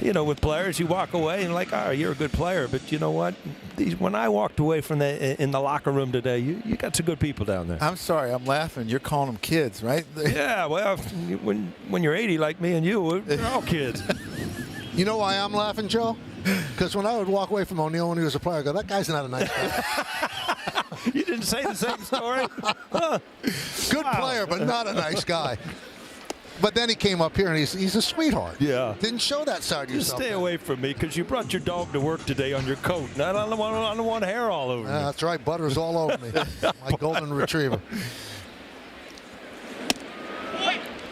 Speaker 2: with players. You walk away and like, oh, you're a good player, but you know what? When I walked away from in the locker room today, you got some good people down there.
Speaker 3: I'm sorry, I'm laughing. You're calling them kids, right?
Speaker 2: Yeah, well, when you're 80 like me and you, we're all kids.
Speaker 1: You know why I'm laughing, Joe? Because when I would walk away from O'Neill when he was a player, I go, that guy's not a nice guy.
Speaker 2: You didn't say the same story? Huh.
Speaker 1: Good player, but not a nice guy. But then he came up here, and he's a sweetheart.
Speaker 2: Yeah.
Speaker 1: Didn't show that side of yourself.
Speaker 2: Just stay away from me because you brought your dog to work today on your coat. And I don't want hair all over me.
Speaker 1: That's right. Butter's all over me. My golden retriever.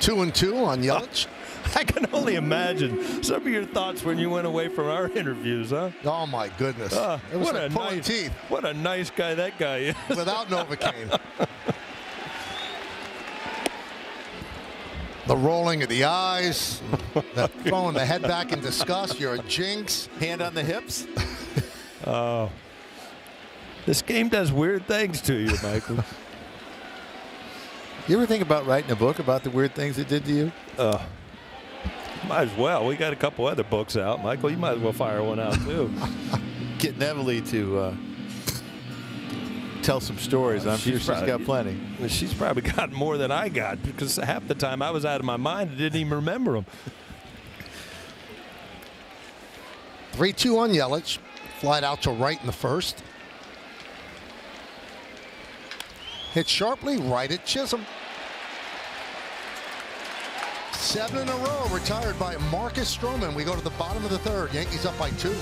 Speaker 1: 2-2 on Yelich.
Speaker 2: I can only imagine some of your thoughts when you went away from our interviews, huh?
Speaker 1: Oh, my goodness. It was like pulling teeth.
Speaker 2: What a nice guy that guy is.
Speaker 1: Without Novocaine. The rolling of the eyes, throwing the head back in disgust. You're a jinx.
Speaker 3: Hand on the hips.
Speaker 2: Oh. This game does weird things to you, Michael.
Speaker 3: You ever think about writing a book about the weird things it did to you?
Speaker 2: Might as well. We got a couple other books out. Michael, you might as well fire one out, too.
Speaker 3: Getting Emily to tell some stories. I'm sure she's got plenty.
Speaker 2: She's probably got more than I got because half the time I was out of my mind and didn't even remember them.
Speaker 1: 3-2 on Yelich. Flied out to right in the first. Hit sharply right at Chisholm. 7 in a row retired by Marcus Stroman. We go to the bottom of the third. Yankees up by 2.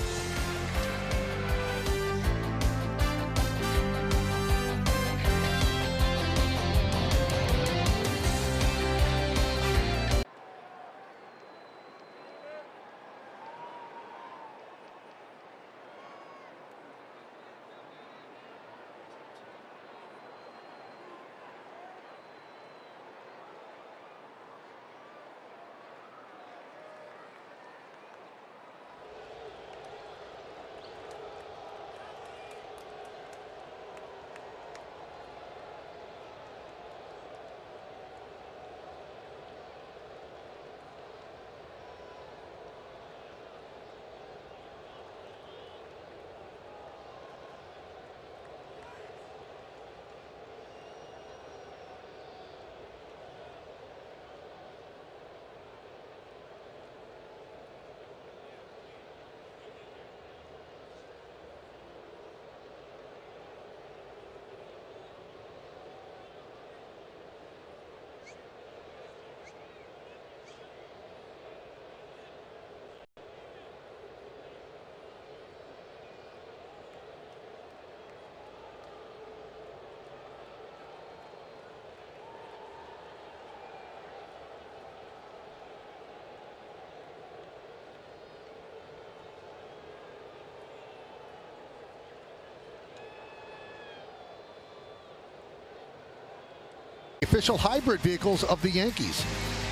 Speaker 1: Official hybrid vehicles of the Yankees.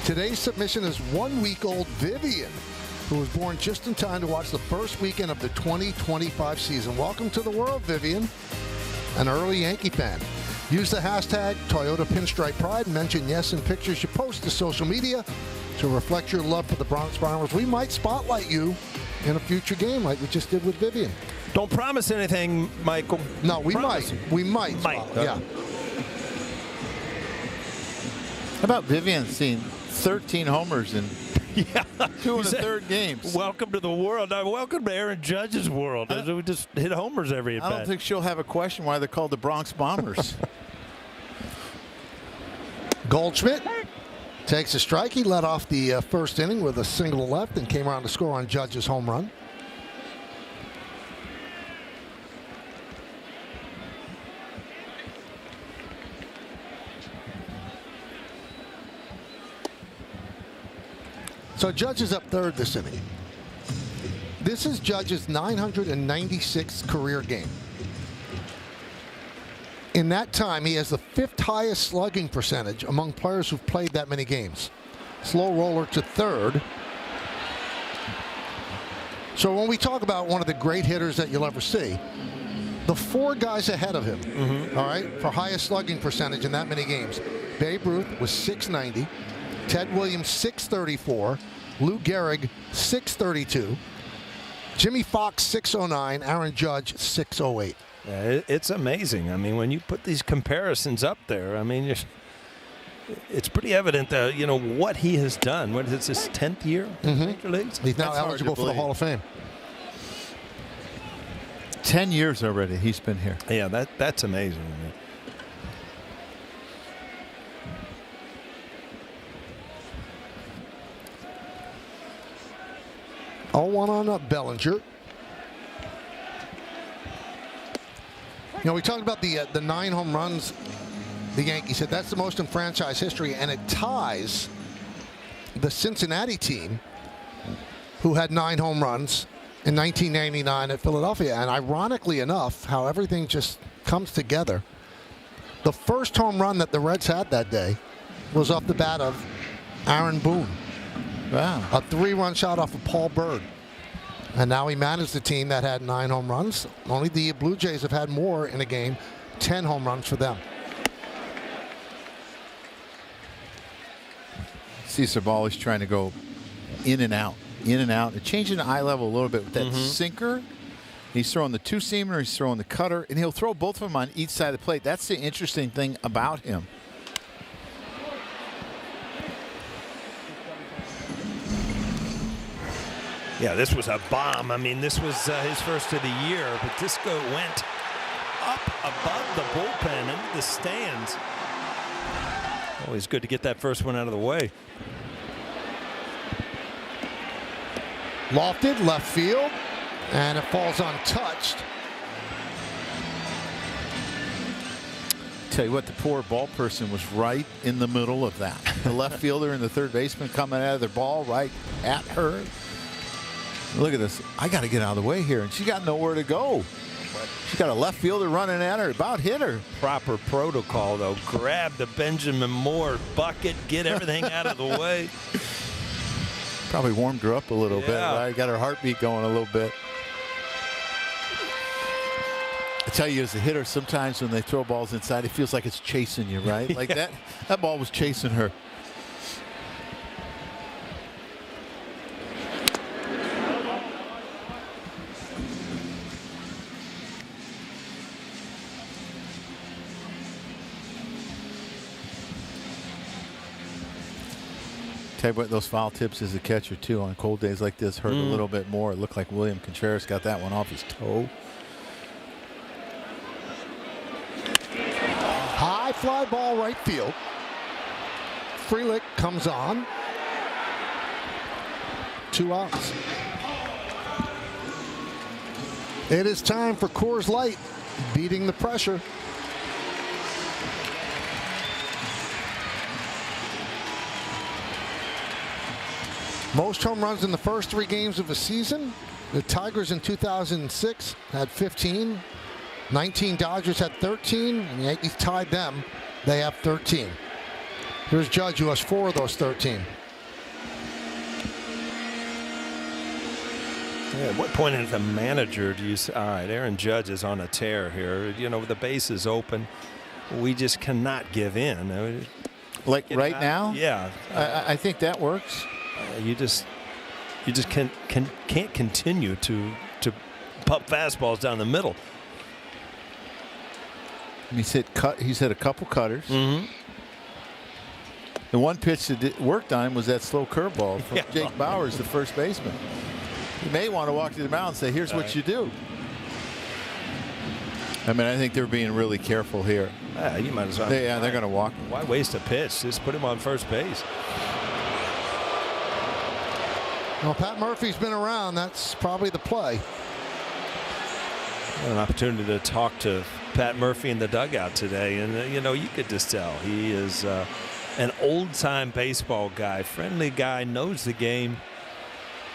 Speaker 1: Today's submission is 1-week-old Vivian, who was born just in time to watch the first weekend of the 2025 season. Welcome to the world, Vivian, an early Yankee fan. Use the hashtag Toyota Pinstripe Pride and mention yes in pictures you post to social media to reflect your love for the Bronx Bombers. We might spotlight you in a future game like we just did with Vivian.
Speaker 2: Don't promise anything, Michael.
Speaker 1: No, we
Speaker 2: Promise.
Speaker 1: might. We might. Yeah.
Speaker 3: How about Vivian seeing 13 homers in 2 1/3 games?
Speaker 2: Welcome to the world. Welcome to Aaron Judge's world. We just hit homers every at bat.
Speaker 3: I don't think she'll have a question why they're called the Bronx Bombers.
Speaker 1: Goldschmidt takes a strike. He led off the first inning with a single left and came around to score on Judge's home run. So Judge is up third this inning. This is Judge's 996th career game. In that time, he has the 5th highest slugging percentage among players who've played that many games. Slow roller to third. So when we talk about one of the great hitters that you'll ever see, the 4 guys ahead of him, all right, for highest slugging percentage in that many games. Babe Ruth was .690. Ted Williams, .634. Lou Gehrig, .632. Jimmy Fox, .609. Aaron Judge, .608.
Speaker 2: Yeah, it's amazing. I mean, when you put these comparisons up there, I mean, it's pretty evident that, you know, what he has done. What is his 10th year in the Major Leagues?
Speaker 1: He's now eligible for the Hall of Fame.
Speaker 3: 10 years already he's been here.
Speaker 2: Yeah, that's amazing. I mean,
Speaker 1: 0-1 on Bellinger. You know, we talked about the 9 home runs the Yankees hit. That's the most in franchise history, and it ties the Cincinnati team, who had 9 home runs in 1999 at Philadelphia. And ironically enough, how everything just comes together, the first home run that the Reds had that day was off the bat of Aaron Boone.
Speaker 3: Wow.
Speaker 1: A 3-run shot off of Paul Byrd. And now he managed the team that had 9 home runs. Only the Blue Jays have had more in a game, 10 home runs for them.
Speaker 3: See, the ball is trying to go in and out, and changing the eye level a little bit with that sinker. He's throwing the two-seamer, he's throwing the cutter, and he'll throw both of them on each side of the plate. That's the interesting thing about him.
Speaker 2: Yeah, this was a bomb. I mean, this was his first of the year, but this went up above the bullpen into the stands. Always good to get that first one out of the way.
Speaker 1: Lofted, left field, and it falls untouched.
Speaker 3: Tell you what, the poor ball person was right in the middle of that. The left fielder and the third baseman coming out of their ball right at her. Look at this. I got to get out of the way here, and she got nowhere to go. She got a left fielder running at her, about hit her.
Speaker 2: Proper protocol, though. Grab the Benjamin Moore bucket, get everything out of the way.
Speaker 3: Probably warmed her up a little bit, right? Got her heartbeat going a little bit. I tell you, as a hitter, sometimes when they throw balls inside, it feels like it's chasing you, right? Like that ball was chasing her. Tell you what, those foul tips as a catcher, too, on cold days like this hurt a little bit more. It looked like William Contreras got that one off his toe.
Speaker 1: High fly ball right field. Frelick comes on. 2 outs. It is time for Coors Light, beating the pressure. Most home runs in the first 3 games of the season. The Tigers in 2006 had 15. 19 Dodgers had 13, and the Yankees tied them. They have 13. Here's Judge, who has 4 of those 13.
Speaker 2: Yeah, at what point as a manager do you say, all right, Aaron Judge is on a tear here. You know, the base is open. We just cannot give in.
Speaker 3: Like right now?
Speaker 2: Yeah.
Speaker 3: I think that works.
Speaker 2: You just can't continue to pump fastballs down the middle.
Speaker 3: He's hit a couple cutters. The one pitch that worked on him was that slow curveball from Jake Bowers, the first baseman. You may want to walk to the mound and say, here's what you do. I mean, I think they're being really careful here.
Speaker 2: You might as well.
Speaker 3: They're going to walk him.
Speaker 2: Why waste a pitch? Just put him on first base.
Speaker 1: Well, Pat Murphy's been around. That's probably the play.
Speaker 2: An opportunity to talk to Pat Murphy in the dugout today, and you know, you could just tell he is an old-time baseball guy, friendly guy, knows the game.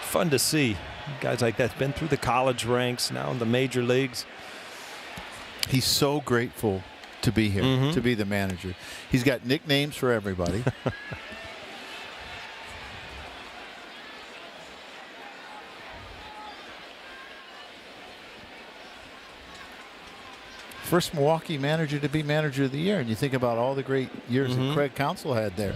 Speaker 2: Fun to see. Guys like that's been through the college ranks, now in the major leagues.
Speaker 3: He's so grateful to be here, to be the manager. He's got nicknames for everybody. First Milwaukee manager to be manager of the year, and you think about all the great years that Craig Counsell had there.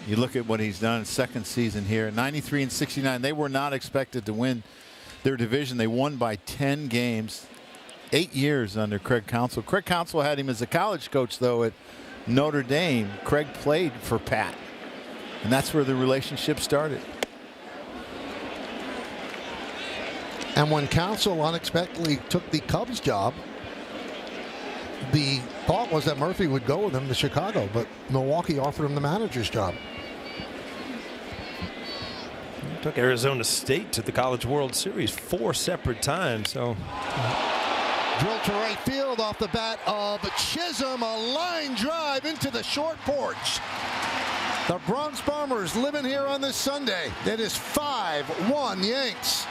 Speaker 3: You look at what he's done in second season here, 93 and 69. They were not expected to win their division. They won by 10 games. 8 years under Craig Counsell. Craig Counsell had him as a college coach, though, at Notre Dame. Craig played for Pat, and that's where the relationship started.
Speaker 1: And when Counsell unexpectedly took the Cubs job, the thought was that Murphy would go with him to Chicago, but Milwaukee offered him the manager's job.
Speaker 2: Took Arizona State to the College World Series 4 separate times. So.
Speaker 1: Drilled to right field off the bat of Chisholm. A line drive into the short porch. The Bronx Bombers living here on this Sunday. It is 5-1 Yanks.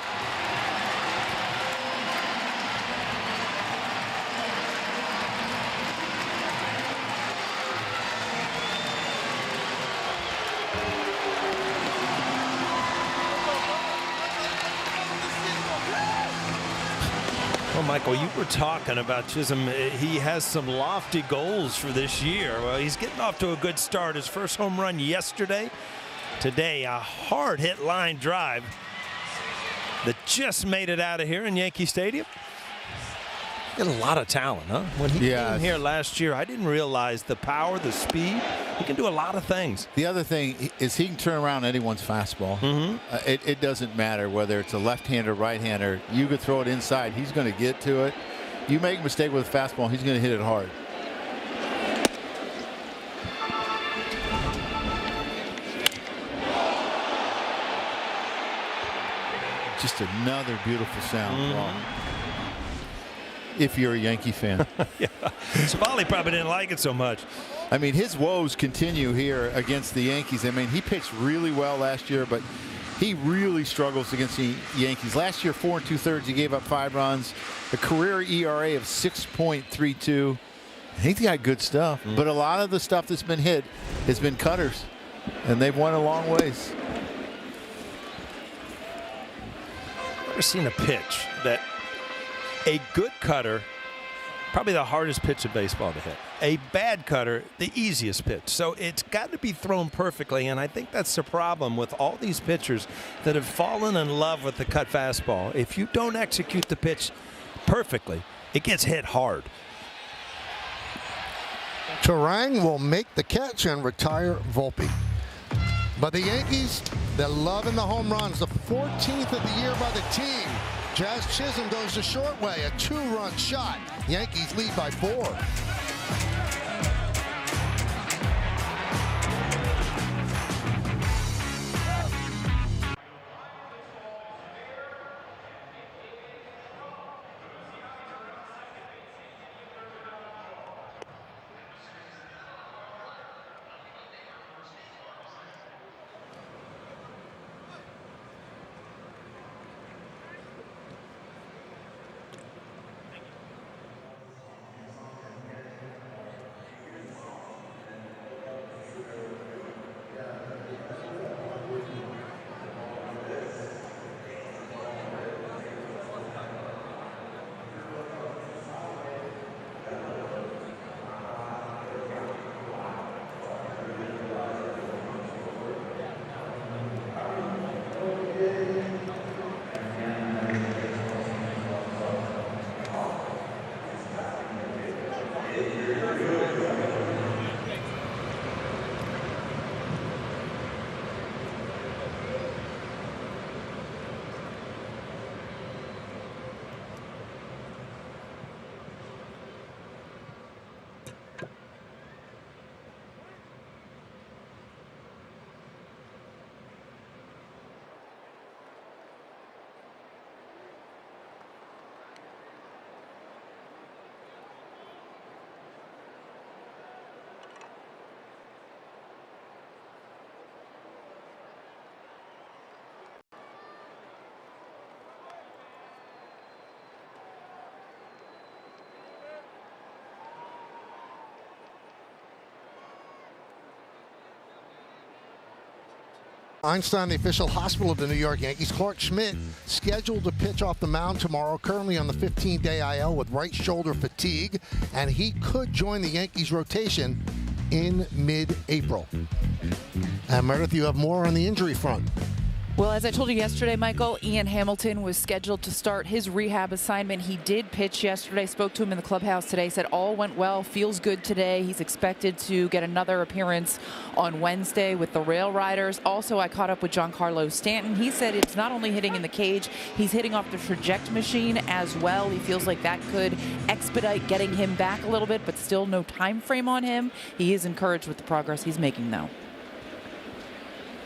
Speaker 2: Well, Michael, you were talking about Chisholm. He has some lofty goals for this year. Well, he's getting off to a good start. His first home run yesterday. Today, a hard hit line drive that just made it out of here in Yankee Stadium. Got a lot of talent, huh? When he came here last year, I didn't realize the power, the speed. He can do a lot of things.
Speaker 3: The other thing is he can turn around anyone's fastball. It doesn't matter whether it's a left-hander or right-hander. You could throw it inside. He's going to get to it. You make a mistake with a fastball, he's going to hit it hard. Just another beautiful sound. If you're a Yankee fan.
Speaker 2: Yeah. Savali probably didn't like it so much.
Speaker 3: I mean, his woes continue here against the Yankees. I mean, he pitched really well last year, but he really struggles against the Yankees. Last year, 4 2/3, he gave up 5 runs, a career ERA of 6.32. He's got good stuff, but a lot of the stuff that's been hit has been cutters, and they've won a long ways.
Speaker 2: Never seen a pitch that a good cutter, probably the hardest pitch in baseball to hit. A bad cutter, the easiest pitch. So it's got to be thrown perfectly, and I think that's the problem with all these pitchers that have fallen in love with the cut fastball. If you don't execute the pitch perfectly, it gets hit hard.
Speaker 1: Turang will make the catch and retire Volpe. But the Yankees, they're loving the home runs. The 14th of the year by the team. Jazz Chisholm goes the short way, a 2-run shot. Yankees lead by 4. Einstein, the official hospital of the New York Yankees. Clark Schmidt scheduled to pitch off the mound tomorrow, currently on the 15-day IL with right shoulder fatigue, and he could join the Yankees rotation in mid-April. And Meredith, you have more on the injury front.
Speaker 4: Well, as I told you yesterday, Michael, Ian Hamilton was scheduled to start his rehab assignment. He did pitch yesterday, spoke to him in the clubhouse today, said all went well, feels good today. He's expected to get another appearance on Wednesday with the Rail Riders. Also, I caught up with Giancarlo Stanton. He said it's not only hitting in the cage, he's hitting off the traject machine as well. He feels like that could expedite getting him back a little bit, but still no time frame on him. He is encouraged with the progress he's making, though.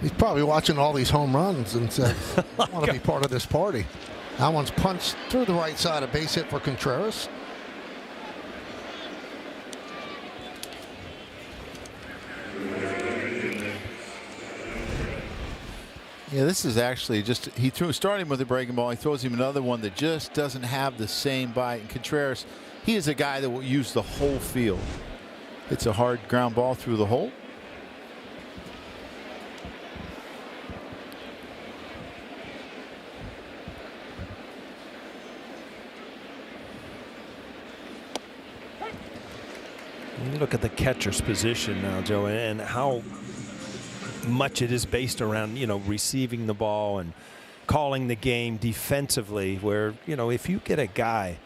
Speaker 1: He's probably watching all these home runs and said, I want to be part of this party. That one's punched through the right side, a base hit for Contreras.
Speaker 3: Yeah, this is actually just, he threw, starting with a breaking ball, he throws him another one that just doesn't have the same bite. And Contreras, he is a guy that will use the whole field. It's a hard ground ball through the hole.
Speaker 2: You look at the catcher's position now, Joe, and how much it is based around, receiving the ball and calling the game defensively, where, if you get a guy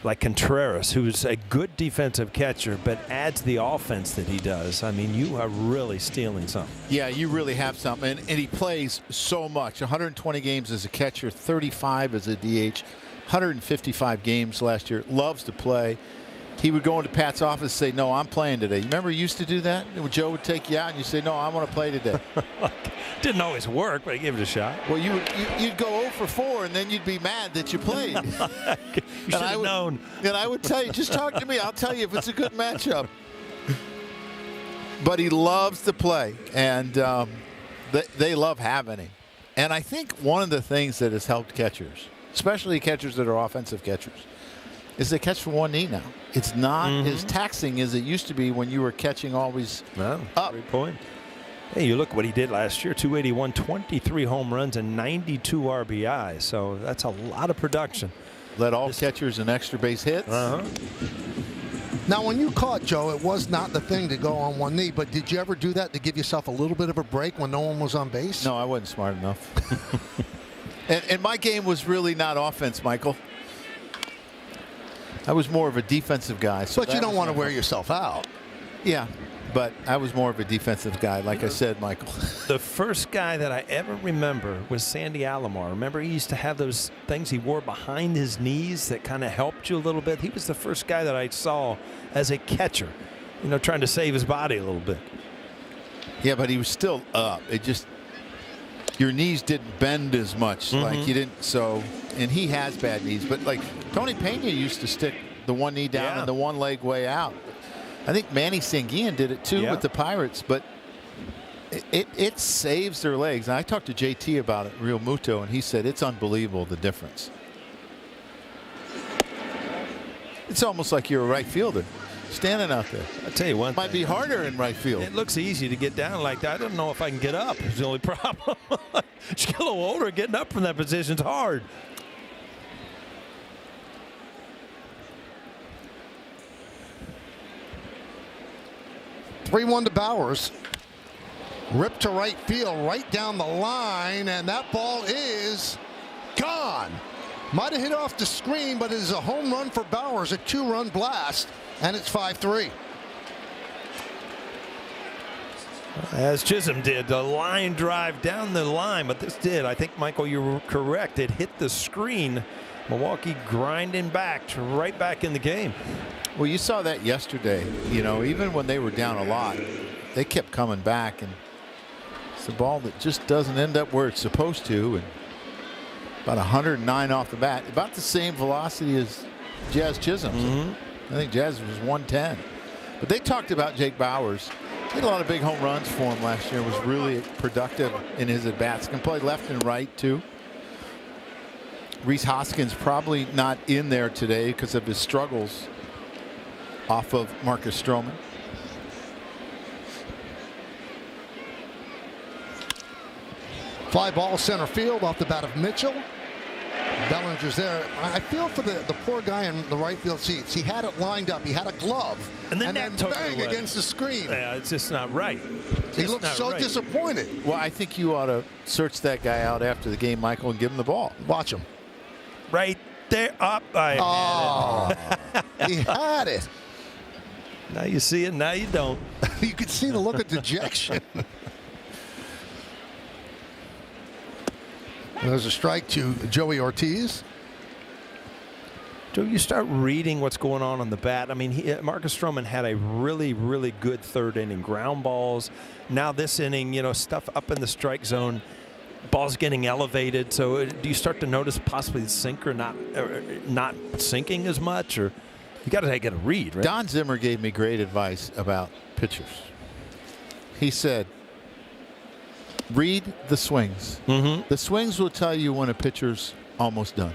Speaker 2: like Contreras, who's a good defensive catcher, but adds the offense that he does, I mean, you are really stealing something.
Speaker 3: Yeah, you really have something. And he plays so much. 120 games as a catcher, 35 as a DH, 155 games last year. Loves to play. He would go into Pat's office and say, no, I'm playing today. You remember he used to do that? Joe would take you out and you say, no, I want to play today.
Speaker 2: Didn't always work, but he gave it a shot.
Speaker 3: Well, you'd go 0 for 4, and then you'd be mad that you played.
Speaker 2: You should have known.
Speaker 3: And I would tell you, just talk to me. I'll tell you if it's a good matchup. But he loves to play, and they love having him. And I think one of the things that has helped catchers, especially catchers that are offensive catchers, is they catch from one knee now. It's not as taxing as it used to be when you were catching always up.
Speaker 2: Great point. Hey, you look what he did last year, 281, 23 home runs, and 92 RBIs. So that's a lot of production.
Speaker 3: Led all catchers in extra base hits.
Speaker 1: Now, when you caught, Joe, it was not the thing to go on one knee, but did you ever do that to give yourself a little bit of a break when no one was on base?
Speaker 3: No, I wasn't smart enough. and my game was really not offense, Michael. I was more of a defensive guy. So
Speaker 1: but you don't want to wear yourself out.
Speaker 3: Yeah, but I was more of a defensive guy, like I said, Michael.
Speaker 2: The first guy that I ever remember was Sandy Alomar. Remember, he used to have those things he wore behind his knees that kind of helped you a little bit. He was the first guy that I saw as a catcher, trying to save his body a little bit.
Speaker 3: Yeah, but he was still up. It just, your knees didn't bend as much. Like you didn't, and he has bad knees, but like Tony Pena used to stick the one knee down and the one leg way out. I think Manny Sanguillen did it too with the Pirates, but it saves their legs. And I talked to JT about it, Real Muto, and he said it's unbelievable the difference. It's almost like you're a right fielder standing out there.
Speaker 2: I'll tell you one
Speaker 3: Might be harder in right field.
Speaker 2: It looks easy to get down like that. I don't know if I can get up. It's the only problem. Just get a little older, getting up from that position's hard.
Speaker 1: Three-1 to Bowers. Ripped to right field, right down the line, and that ball is gone. Might have hit off the screen, but it is a home run for Bowers, a 2-run blast, and it's 5-3.
Speaker 2: As Chisholm did, the line drive down the line, but this did. I think, Michael, you were correct. It hit the screen. Milwaukee grinding back, right back in the game.
Speaker 3: Well, you saw that yesterday. Even when they were down a lot, they kept coming back, and it's a ball that just doesn't end up where it's supposed to. And about 109 off the bat, about the same velocity as Jazz Chisholm. I think Jazz was 110. But they talked about Jake Bowers. He had a lot of big home runs for him last year. Was really productive in his at bats. Can play left and right too. Rhys Hoskins probably not in there today because of his struggles off of Marcus Stroman.
Speaker 1: Fly ball center field off the bat of Mitchell. Bellinger's there. I feel for the poor guy in the right field seats. He had it lined up. He had a glove.
Speaker 2: And then
Speaker 1: bang against the screen.
Speaker 2: Yeah, it's just not right.
Speaker 1: He looked so disappointed.
Speaker 3: Well, I think you ought to search that guy out after the game, Michael, and give him the ball.
Speaker 1: Watch him.
Speaker 2: Right there. Up.
Speaker 1: He had it.
Speaker 2: Now you see it. Now you don't.
Speaker 1: You could see the look of dejection. There's a strike to Joey Ortiz.
Speaker 2: Joe, you start reading what's going on the bat. I mean, Marcus Stroman had a really, really good third inning. Ground balls. Now this inning, stuff up in the strike zone. Ball's getting elevated. So do you start to notice possibly the sinker not sinking as much? Or you got to get a read, right?
Speaker 3: Don Zimmer gave me great advice about pitchers. He said, read the swings. The swings will tell you when a pitcher's almost done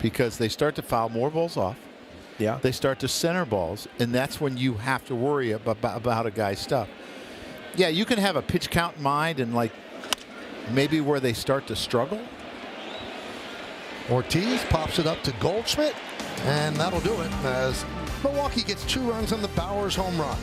Speaker 3: because they start to foul more balls off.
Speaker 2: Yeah.
Speaker 3: They start to center balls, and that's when you have to worry about a guy's stuff. Yeah, you can have a pitch count in mind and like maybe where they start to struggle.
Speaker 1: Ortiz pops it up to Goldschmidt, and that'll do it as Milwaukee gets 2 runs on the Bowers home run.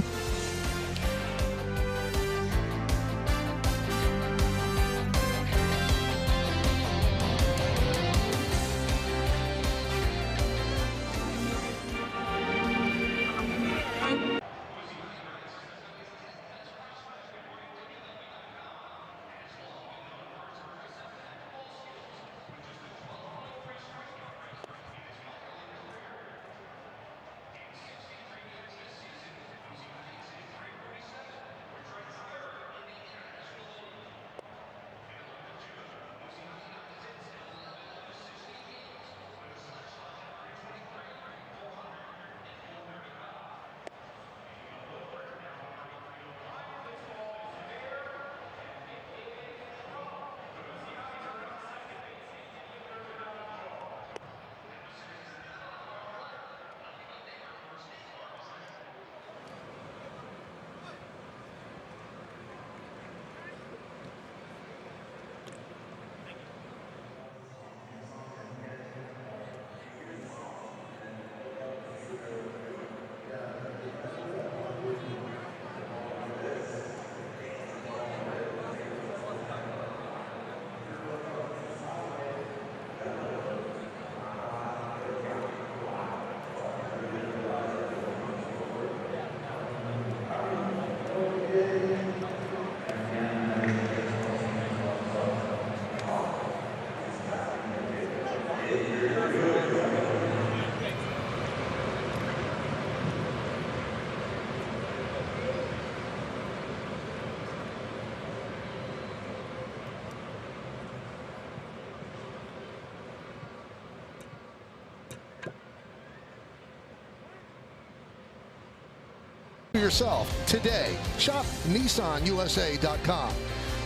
Speaker 1: Yourself today. Shop NissanUSA.com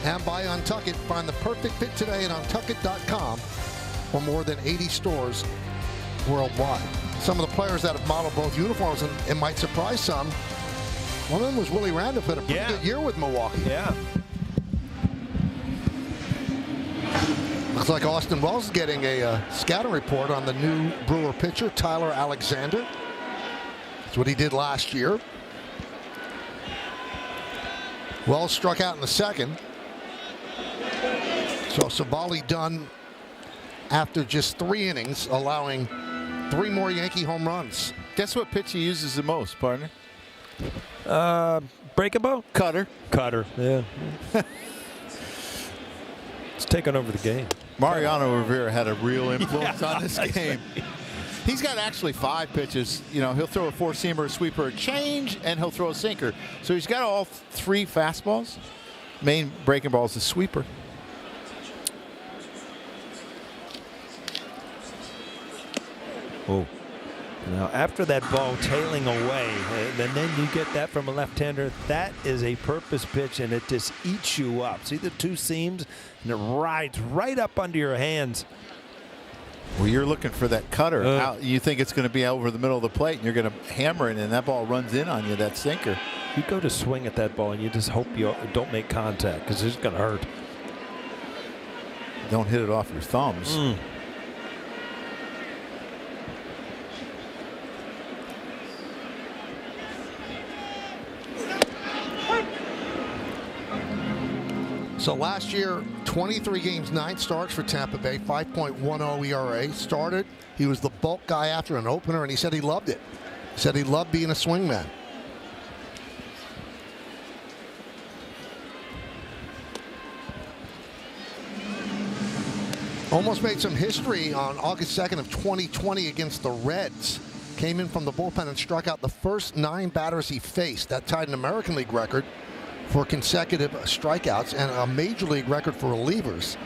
Speaker 1: and buy Untuckit. Find the perfect fit today at Untuckit.com or more than 80 stores worldwide. Some of the players that have modeled both uniforms and might surprise some. One of them was Willie Randolph, had a pretty good year with Milwaukee.
Speaker 2: Yeah.
Speaker 1: Looks like Austin Wells is getting a scouting report on the new Brewer pitcher, Tyler Alexander. That's what he did last year. Wells struck out in the second. So Savali done after just 3 innings, allowing 3 more Yankee home runs.
Speaker 3: Guess what pitch he uses the most, partner?
Speaker 2: Breakable?
Speaker 3: Cutter.
Speaker 2: Cutter, yeah. It's taking over the game.
Speaker 3: Mariano Rivera had a real influence on this game. He's got actually 5 pitches. You know, he'll throw a 4-seamer, a sweeper, a change, and he'll throw a sinker. So he's got all 3 fastballs. Main breaking ball is the sweeper.
Speaker 2: Oh. Now, after that ball tailing away, and then you get that from a left-hander, that is a purpose pitch, and it just eats you up. See the 2 seams, and it rides right up under your hands.
Speaker 3: Well, you're looking for that cutter. You think it's going to be over the middle of the plate, and you're going to hammer it, and that ball runs in on you, that sinker.
Speaker 2: You go to swing at that ball, and you just hope you don't make contact, because it's going to hurt.
Speaker 3: Don't hit it off your thumbs.
Speaker 1: So last year, 23 games, 9 starts for Tampa Bay, 5.10 ERA. Started, he was the bulk guy after an opener, and he said he loved it. He said he loved being a swingman. Almost made some history on August 2nd of 2020 against the Reds. Came in from the bullpen and struck out the first 9 batters he faced. That tied an American League record for consecutive strikeouts and a major league record for relievers.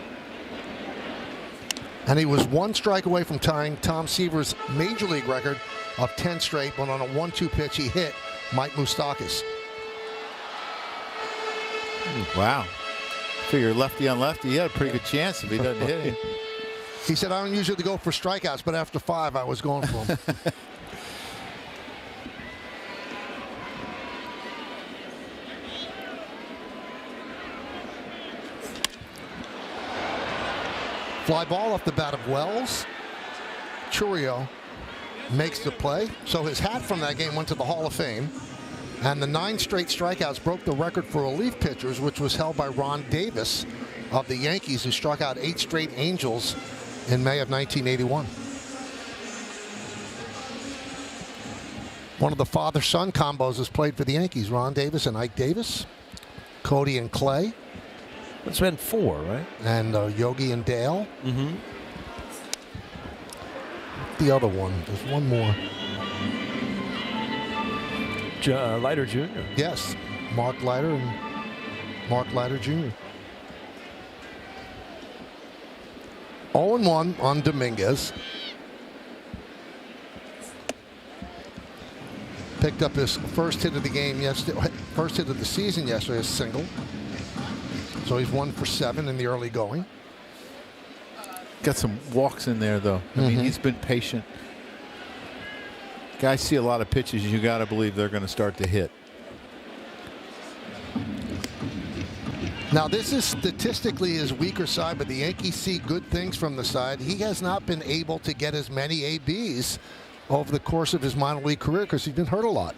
Speaker 1: And he was 1 strike away from tying Tom Seaver's major league record of 10 straight, but on a 1-2 pitch he hit Mike Moustakas.
Speaker 3: Wow. Figure lefty on lefty, he had a pretty good chance if he doesn't hit him.
Speaker 1: He said, I don't usually go for strikeouts, but after 5 I was going for them. Fly ball off the bat of Wells. Churio makes the play. So his hat from that game went to the Hall of Fame. And the 9 straight strikeouts broke the record for relief pitchers, which was held by Ron Davis of the Yankees, who struck out 8 straight Angels in May of 1981. One of the father-son combos has played for the Yankees, Ron Davis and Ike Davis, Cody and Clay.
Speaker 2: It's been 4, right?
Speaker 1: And Yogi and Dale.
Speaker 2: Mm-hmm.
Speaker 1: The other one, there's one more.
Speaker 2: Leiter Jr.
Speaker 1: Yes, Mark Leiter and Mark Leiter Jr. 0-1 on Dominguez. Picked up his first hit of the game yesterday, first hit of the season yesterday, a single. So he's 1 for 7 in the early going.
Speaker 3: Got some walks in there, though. I mean, he's been patient. Guys see a lot of pitches. You got to believe they're going to start to hit.
Speaker 1: Now, this is statistically his weaker side, but the Yankees see good things from the side. He has not been able to get as many ABs over the course of his minor league career because he's been hurt a lot.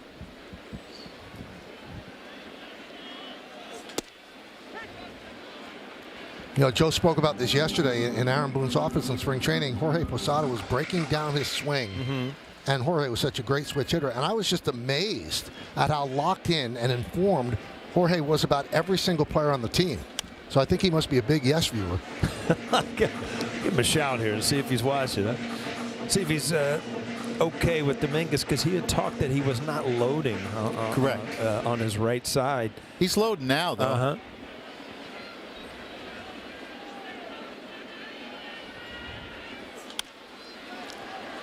Speaker 1: You know, Joe spoke about this yesterday in Aaron Boone's office in spring training. Jorge Posada was breaking down his swing. And Jorge was such a great switch hitter. And I was just amazed at how locked in and informed Jorge was about every single player on the team. So I think he must be a big Yes viewer.
Speaker 2: Give him a shout here and see if he's watching. Huh? See if he's okay with Dominguez, because he had talked that he was not loading
Speaker 3: Correct.
Speaker 2: On his right side.
Speaker 3: He's loading now, though.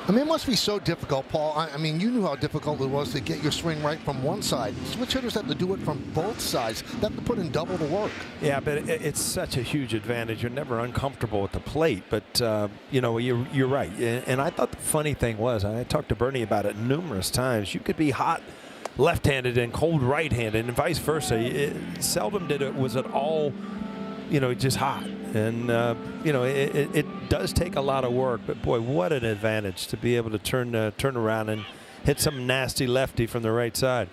Speaker 1: I mean, it must be so difficult, Paul. I mean, you knew how difficult it was to get your swing right from one side. Switch hitters have to do it from both sides. They have to put in double the work.
Speaker 2: Yeah, but it's such a huge advantage. You're never uncomfortable at the plate. But, you know, you're right. And I thought the funny thing was, I talked to Bernie about it numerous times, you could be hot left-handed and cold right-handed and vice versa. Seldom was it all, you know, just hot. And, you know, it does take a lot of work. But, boy, what an advantage to be able to turn around and hit some nasty lefty from the right side.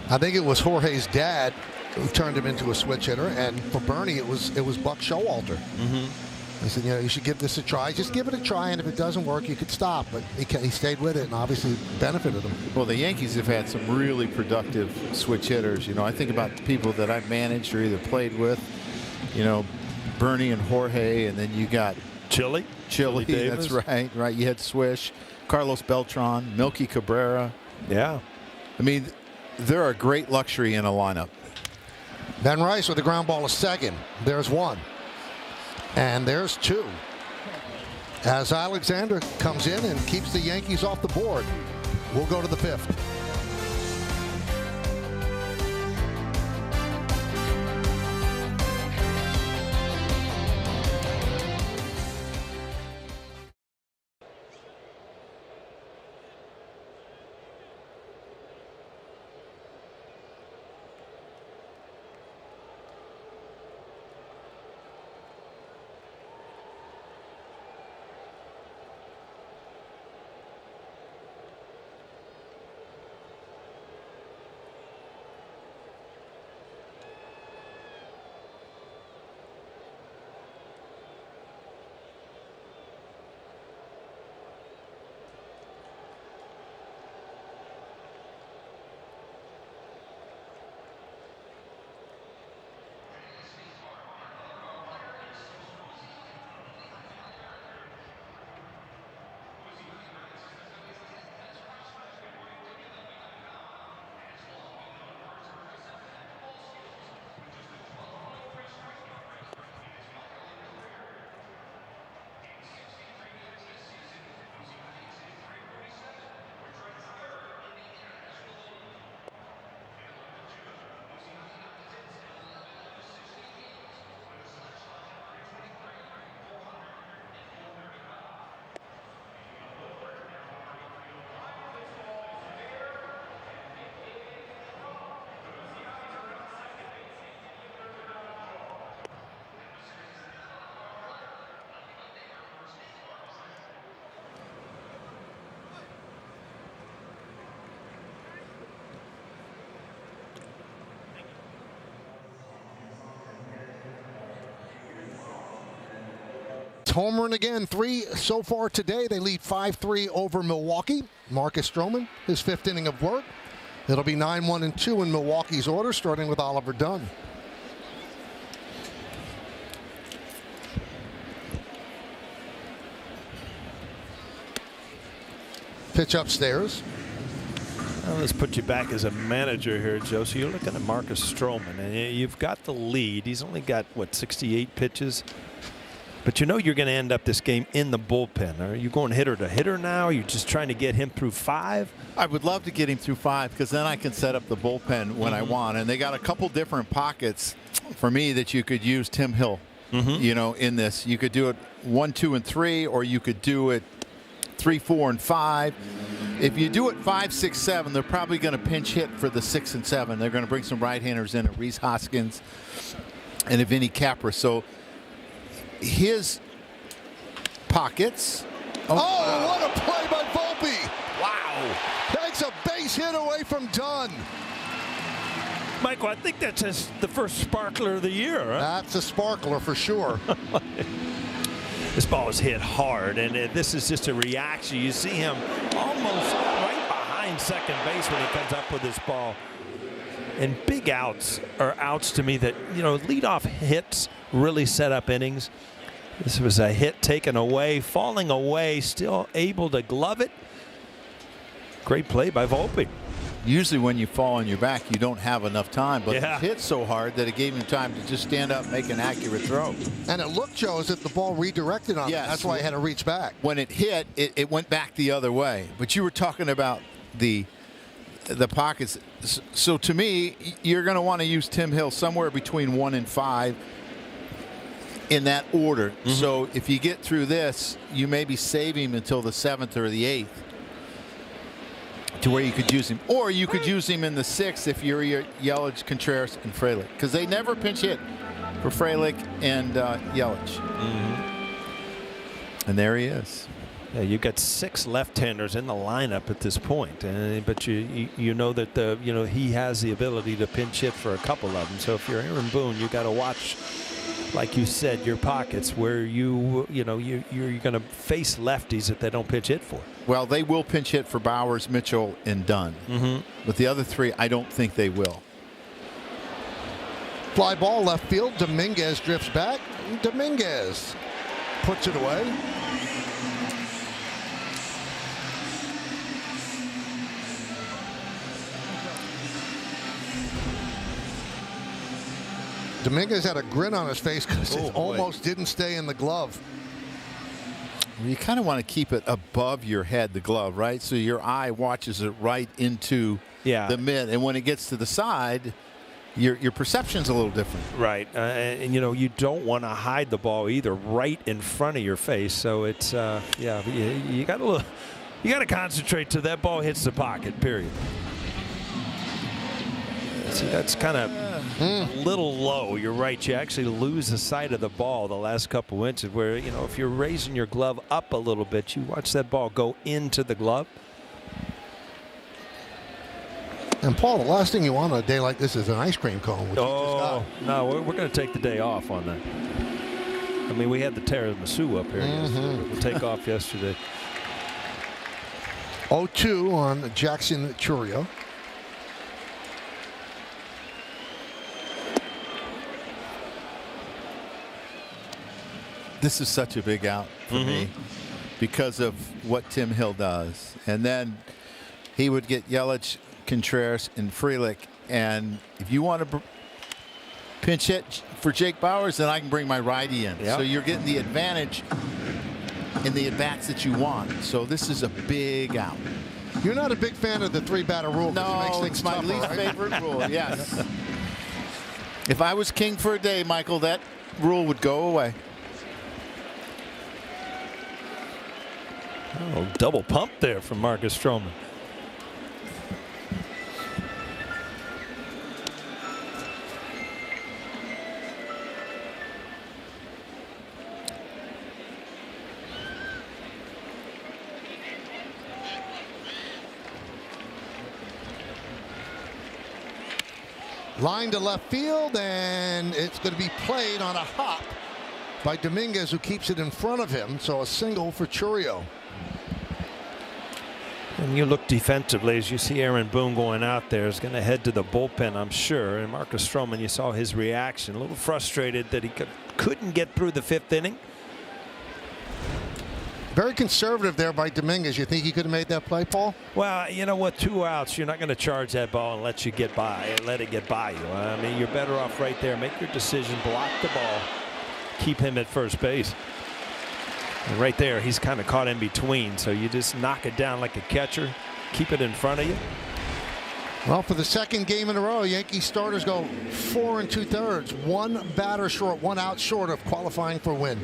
Speaker 1: I think it was Jorge's dad who turned him into a switch hitter. And for Bernie, it was Buck Showalter. He said, you know, you should give this a try. Just give it a try, and if it doesn't work, you could stop. But he stayed with it and obviously benefited him.
Speaker 3: Well, the Yankees have had some really productive switch hitters. You know, I think about the people that I've managed or either played with. You know, Bernie and Jorge, and then you got
Speaker 2: Chili.
Speaker 3: That's right. You had Swish, Carlos Beltran, Milky Cabrera.
Speaker 2: Yeah.
Speaker 3: I mean, they're a great luxury in a lineup.
Speaker 1: Ben Rice with the ground ball to second. There's one. And there's two. As Alexander comes in and keeps the Yankees off the board. We'll go to the 5th. homering again. 3 so far today. They lead 5-3 over Milwaukee. Marcus Stroman, his 5th inning of work. It'll be 9-1-2 in Milwaukee's order, starting with Oliver Dunn. Pitch upstairs.
Speaker 2: Well, let's put you back as a manager here, Joe. So you're looking at Marcus Stroman, and you've got the lead. He's only got, what, 68 pitches? But you know you're going to end up this game in the bullpen. Are you going hitter to hitter now? Are you just trying to get him through 5?
Speaker 3: I would love to get him through 5 because then I can set up the bullpen when I want. And they got a couple different pockets for me that you could use Tim Hill, you know, in this. You could do it 1, 2, and 3, or you could do it 3, 4, and 5. If you do it 5, 6, 7, they're probably going to pinch hit for the 6 and 7. They're going to bring some right-handers in, Reese Hoskins and a Vinny Capra. So his pockets.
Speaker 1: Oh, what a play by Volpe.
Speaker 2: Wow.
Speaker 1: Takes a base hit away from Dunn.
Speaker 2: Michael, I think that's the first sparkler of the year, right?
Speaker 1: That's a sparkler for sure.
Speaker 2: This ball is hit hard, and this is just a reaction. You see him almost right behind second base when he comes up with this ball. And big outs are outs to me that, you know, leadoff hits really set up innings. This was a hit taken away, falling away, still able to glove it. Great play by Volpe.
Speaker 3: Usually when you fall on your back, you don't have enough time, but
Speaker 2: Yeah.
Speaker 3: it hit so hard that it gave him time to just stand up and make an accurate throw.
Speaker 1: And it looked, Joe, as if the ball redirected on him.
Speaker 3: Yes.
Speaker 1: That's why he had to reach back.
Speaker 3: When it hit, it went back the other way. But you were talking about the pockets. So to me, you're going to want to use Tim Hill somewhere between 1 and 5 in that order. So if you get through this, you maybe save him until the 7th or the 8th to where you could use him. Or you could use him in the 6th if you're Yelich, Contreras, and Frelick. Because they never pinch hit for Frelick and Yelich. And there he is.
Speaker 2: Yeah, you've got 6 left-handers in the lineup at this point, but you know that he has the ability to pinch hit for a couple of them. So if you're Aaron Boone, you got to watch, like you said, your pockets where you're going to face lefties that they don't pinch hit for.
Speaker 3: Well, they will pinch hit for Bowers, Mitchell, and Dunn. But the other 3, I don't think they will.
Speaker 1: Fly ball left field. Dominguez drifts back. Dominguez puts it away. Dominguez had a grin on his face because it almost didn't stay in the glove.
Speaker 3: You kind of want to keep it above your head, the glove, right? So your eye watches it right into the mid. And when it gets to the side, your perception's a little different.
Speaker 2: Right. And you don't want to hide the ball either right in front of your face. So it's, you got to concentrate till that ball hits the pocket, period. See, that's kind of a little low. You're right. You actually lose the sight of the ball the last couple inches where, if you're raising your glove up a little bit, you watch that ball go into the glove.
Speaker 1: And, Paul, the last thing you want on a day like this is an ice cream cone. Which
Speaker 2: no, we're going to take the day off on that. I mean, we had the tiramisu up here yesterday. We'll take off yesterday.
Speaker 1: 0-2 on Jackson Chourio.
Speaker 3: This is such a big out for me because of what Tim Hill does. And then he would get Yelich, Contreras, and Frelick. And if you want to pinch hit for Jake Bowers, then I can bring my righty in.
Speaker 2: Yep.
Speaker 3: So you're getting the advantage in the at-bats that you want. So this is a big out.
Speaker 1: You're not a big fan of the 3-batter rule.
Speaker 3: No,
Speaker 1: it makes things
Speaker 3: it's my
Speaker 1: tougher,
Speaker 3: least
Speaker 1: right?
Speaker 3: favorite rule, yes. If I was king for a day, Michael, that rule would go away.
Speaker 2: Oh, double pump there from Marcus Stroman.
Speaker 1: Line to left field, and it's going to be played on a hop by Dominguez, who keeps it in front of him. So a single for Churio.
Speaker 2: And you look defensively as you see Aaron Boone going out there is going to head to the bullpen, I'm sure. And Marcus Stroman, you saw his reaction, a little frustrated that he couldn't get through the 5th inning.
Speaker 1: Very conservative there by Dominguez. You think he could have made that play, Paul?
Speaker 2: Well, you know what? 2 outs, you're not going to charge that ball and let it get by you. I mean, you're better off right there. Make your decision, block the ball, keep him at first base. And right there, he's kind of caught in between. So you just knock it down like a catcher, keep it in front of you.
Speaker 1: Well, for the 2nd game in a row, Yankee starters go 4 2/3, 1 batter short, 1 out short of qualifying for a win.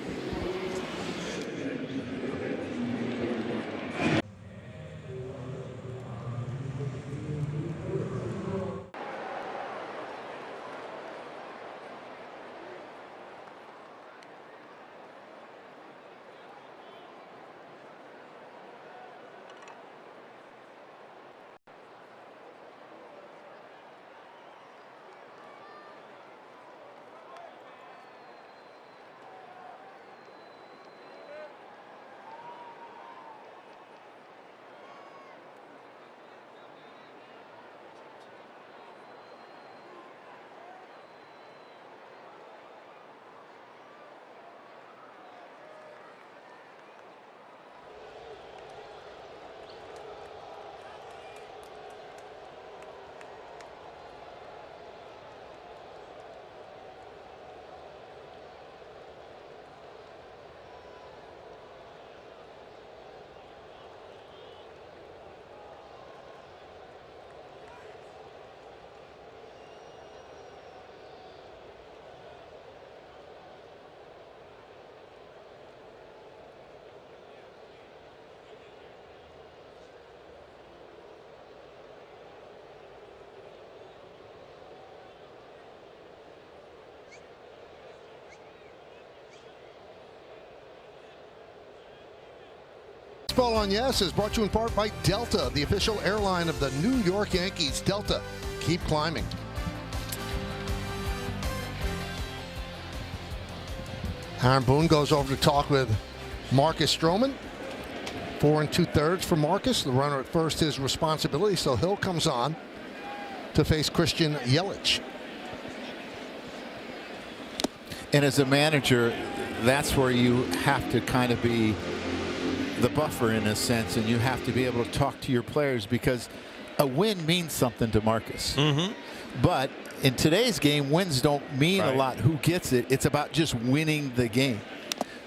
Speaker 1: Baseball on Yes is brought to you in part by Delta, the official airline of the New York Yankees. Delta, keep climbing. Aaron Boone goes over to talk with Marcus Stroman. 4 2/3 for Marcus. The runner at first, his responsibility. So Hill comes on to face Christian Yelich.
Speaker 3: And as a manager, that's where you have to kind of be the buffer in a sense, and you have to be able to talk to your players because a win means something to Marcus. But in today's game, wins don't mean a lot who gets it. It's about just winning the game.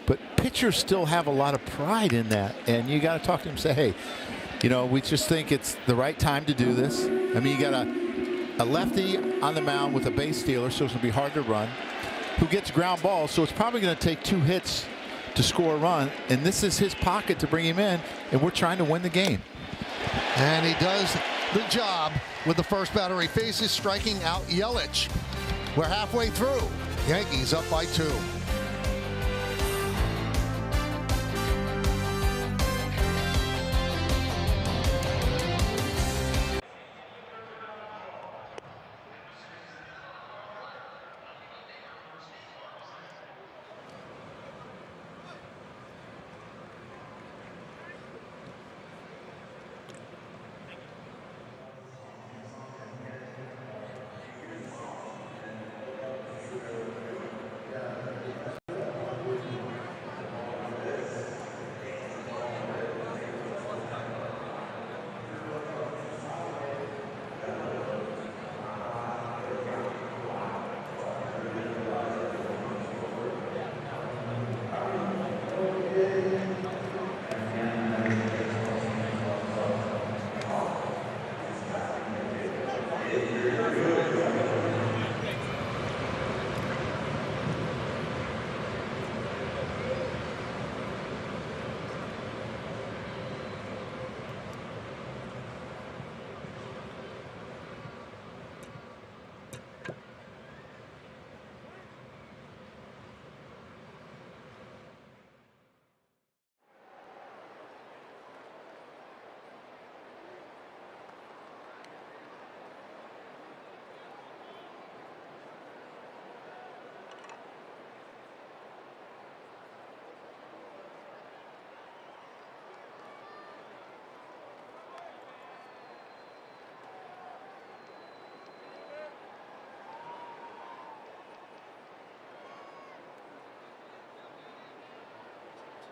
Speaker 3: But pitchers still have a lot of pride in that, and you got to talk to them and say, hey, you know, we just think it's the right time to do this. I mean, you got a lefty on the mound with a base stealer, so it's going to be hard to run, who gets ground balls, so it's probably going to take 2 hits to score a run, and this is his pocket to bring him in, and we're trying to win the game.
Speaker 1: And he does the job with the first batter he faces, striking out Yelich. We're halfway through. Yankees up by 2.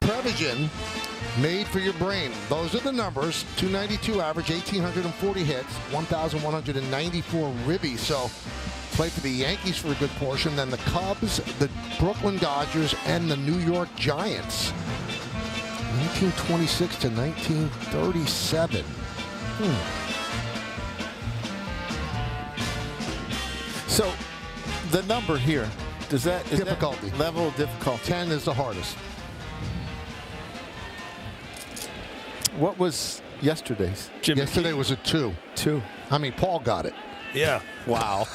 Speaker 1: Prevagen, made for your brain. Those are the numbers. 292 average, 1,840 hits, 1,194 ribbies. So played for the Yankees for a good portion, then the Cubs, the Brooklyn Dodgers, and the New York Giants. 1926 to 1937.
Speaker 3: So the number here, is
Speaker 1: Difficulty.
Speaker 3: that level of difficulty?
Speaker 1: 10 is the hardest.
Speaker 3: What was yesterday's?
Speaker 1: Yesterday was a 2.
Speaker 3: 2.
Speaker 1: I mean, Paul got it.
Speaker 2: Yeah.
Speaker 3: Wow.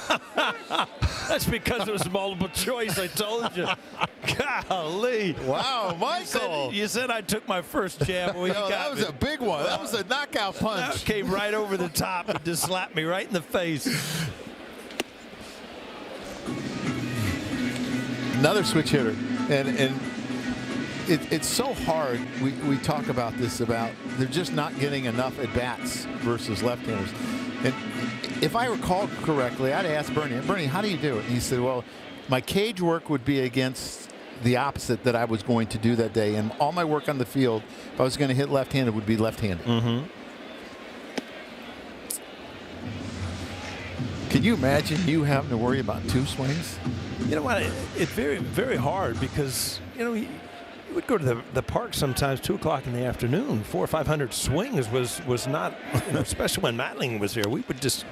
Speaker 2: That's because it was multiple choice. I told you. Golly.
Speaker 3: Wow, Michael.
Speaker 2: You said I took my first jab. Well,
Speaker 3: No, that was a big one. That was a knockout punch.
Speaker 2: That came right over the top and just slapped me right in the face.
Speaker 3: Another switch hitter. And it's so hard. We talk about this, about they're just not getting enough at-bats versus left-handers. And if I recall correctly, I'd asked Bernie, how do you do it? And he said, well, my cage work would be against the opposite that I was going to do that day. And all my work on the field, if I was going to hit left-handed, would be left-handed.
Speaker 2: Mm-hmm.
Speaker 3: Can you imagine you having to worry about 2 swings?
Speaker 2: You know what? It's very, very hard because, you would go to the park sometimes 2 o'clock in the afternoon. 400 or 500 swings was not, especially when Matling was here. We would just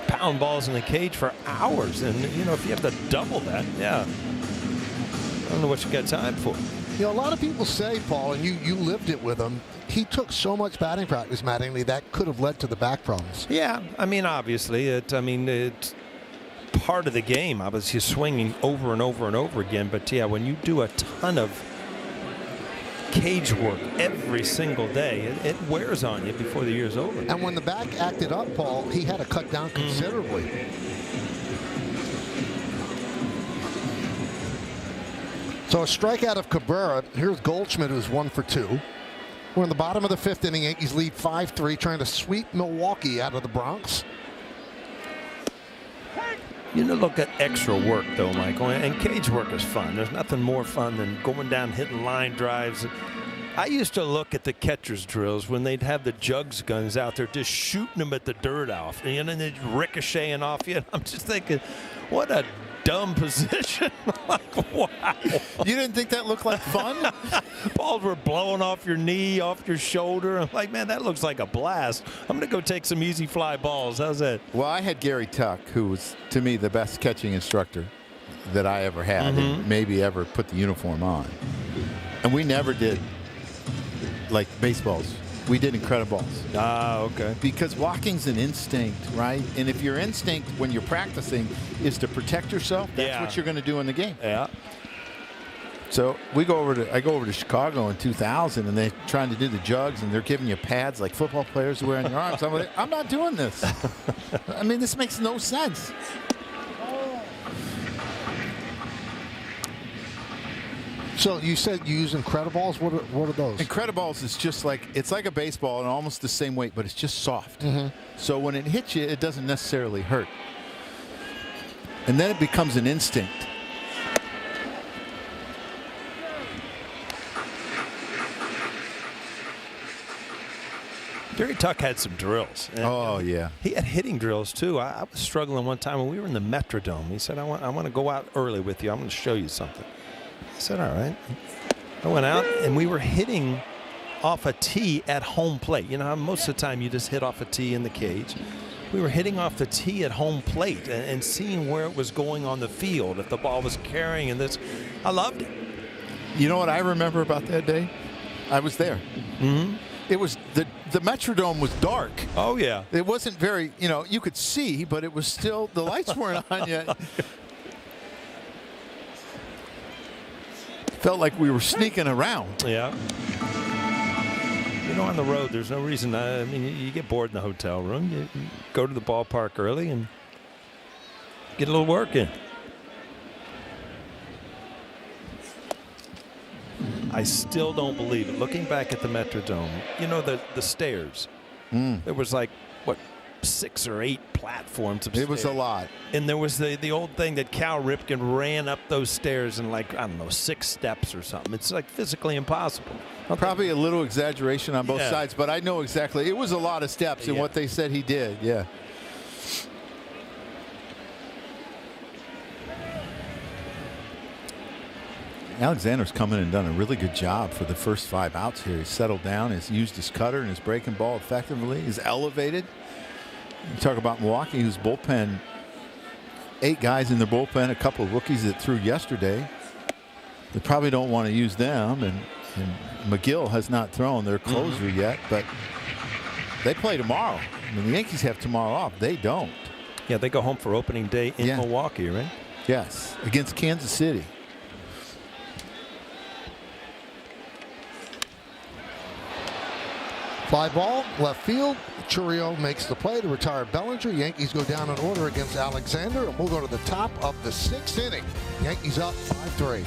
Speaker 2: pound balls in the cage for hours. And, if you have to double that, yeah. I don't know what you got time for.
Speaker 1: A lot of people say, Paul, and you lived it with him, he took so much batting practice, Mattingly, that could have led to the back problems.
Speaker 2: Yeah, obviously, it's part of the game. Obviously, swinging over and over and over again. But, yeah, when you do a ton of cage work every single day, it wears on you before the year's over.
Speaker 1: And when the back acted up, Paul, he had to cut down considerably. So a strikeout of Cabrera. Here's Goldschmidt, who's 1 for 2. We're in the bottom of the 5th inning. Yankees lead 5-3, trying to sweep Milwaukee out of the Bronx.
Speaker 2: Look at extra work, though, Michael, and cage work is fun. There's nothing more fun than going down hitting line drives. I used to look at the catcher's drills when they'd have the jugs guns out there just shooting them at the dirt off, and then they'd ricocheting off you. I'm just thinking, what a dumb position. Like, wow.
Speaker 3: You didn't think that looked like fun?
Speaker 2: Balls were blowing off your knee, off your shoulder. I'm like, man, that looks like a blast. I'm going to go take some easy fly balls. How's that?
Speaker 3: Well, I had Gary Tuck, who was, to me, the best catching instructor that I ever had, and maybe ever put the uniform on. And we never did, like, baseballs. We did Incrediballs.
Speaker 2: Ah, okay.
Speaker 3: Because walking's an instinct, right? And if your instinct when you're practicing is to protect yourself, that's what you're going to do in the game.
Speaker 2: Yeah.
Speaker 3: So I go over to Chicago in 2000, and they're trying to do the jugs, and they're giving you pads like football players wear on your arms. I'm like, I'm not doing this. This makes no sense.
Speaker 1: So you said you use Incrediballs. What are those?
Speaker 3: Incrediballs is just like, it's like a baseball and almost the same weight, but it's just soft. So when it hits you, it doesn't necessarily hurt. And then it becomes an instinct.
Speaker 2: Gary Tuck had some drills.
Speaker 3: Oh, yeah.
Speaker 2: He had hitting drills, too. I was struggling one time when we were in the Metrodome. He said, I want to go out early with you. I'm going to show you something. I said, all right. I went out, and we were hitting off a tee at home plate. You know how most of the time you just hit off a tee in the cage. We were hitting off the tee at home plate and seeing where it was going on the field, if the ball was carrying and this. I loved it.
Speaker 3: You know what I remember about that day? I was there. It was the Metrodome was dark.
Speaker 2: Oh, yeah.
Speaker 3: It wasn't very, you could see, but it was still, the lights weren't on yet. Felt like we were sneaking around.
Speaker 2: Yeah. On the road, there's no reason. You get bored in the hotel room. You go to the ballpark early and get a little work in. I still don't believe it. Looking back at the Metrodome, the stairs. There was like, what, 6 or 8 platforms upstairs.
Speaker 3: It was a lot.
Speaker 2: And there was the old thing that Cal Ripken ran up those stairs in, like, I don't know, 6 steps or something. It's like physically impossible. Okay.
Speaker 3: Probably a little exaggeration on both sides, but I know exactly. It was a lot of steps in what they said he did. Yeah. Alexander's come in and done a really good job for the first 5 outs here. He's settled down. He's used his cutter and his breaking ball effectively. He's elevated. You talk about Milwaukee, whose bullpen, 8 guys in their bullpen, a couple of rookies that threw yesterday. They probably don't want to use them, and McGill has not thrown their closer yet, but they play tomorrow. I mean, the Yankees have tomorrow off. They don't.
Speaker 2: Yeah, they go home for opening day in Milwaukee, right?
Speaker 3: Yes, against Kansas City.
Speaker 1: Fly ball, left field. Churio makes the play to retire Bellinger. Yankees go down in order against Alexander, and we'll go to the top of the 6th inning. Yankees up 5-3.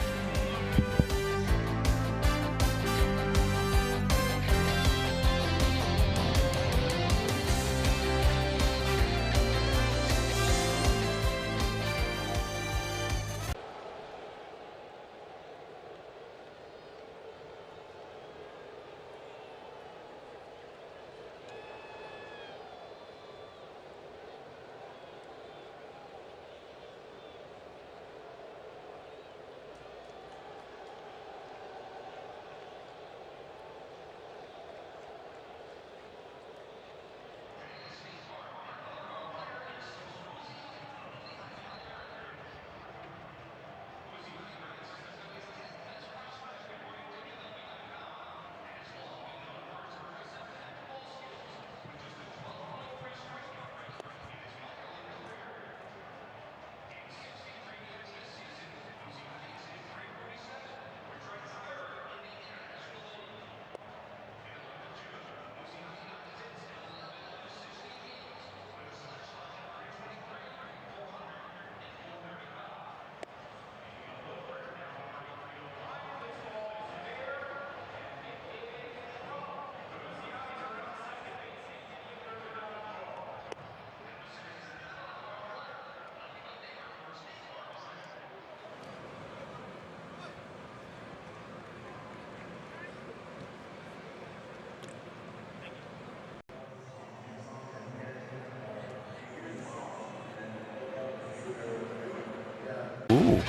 Speaker 1: Ooh.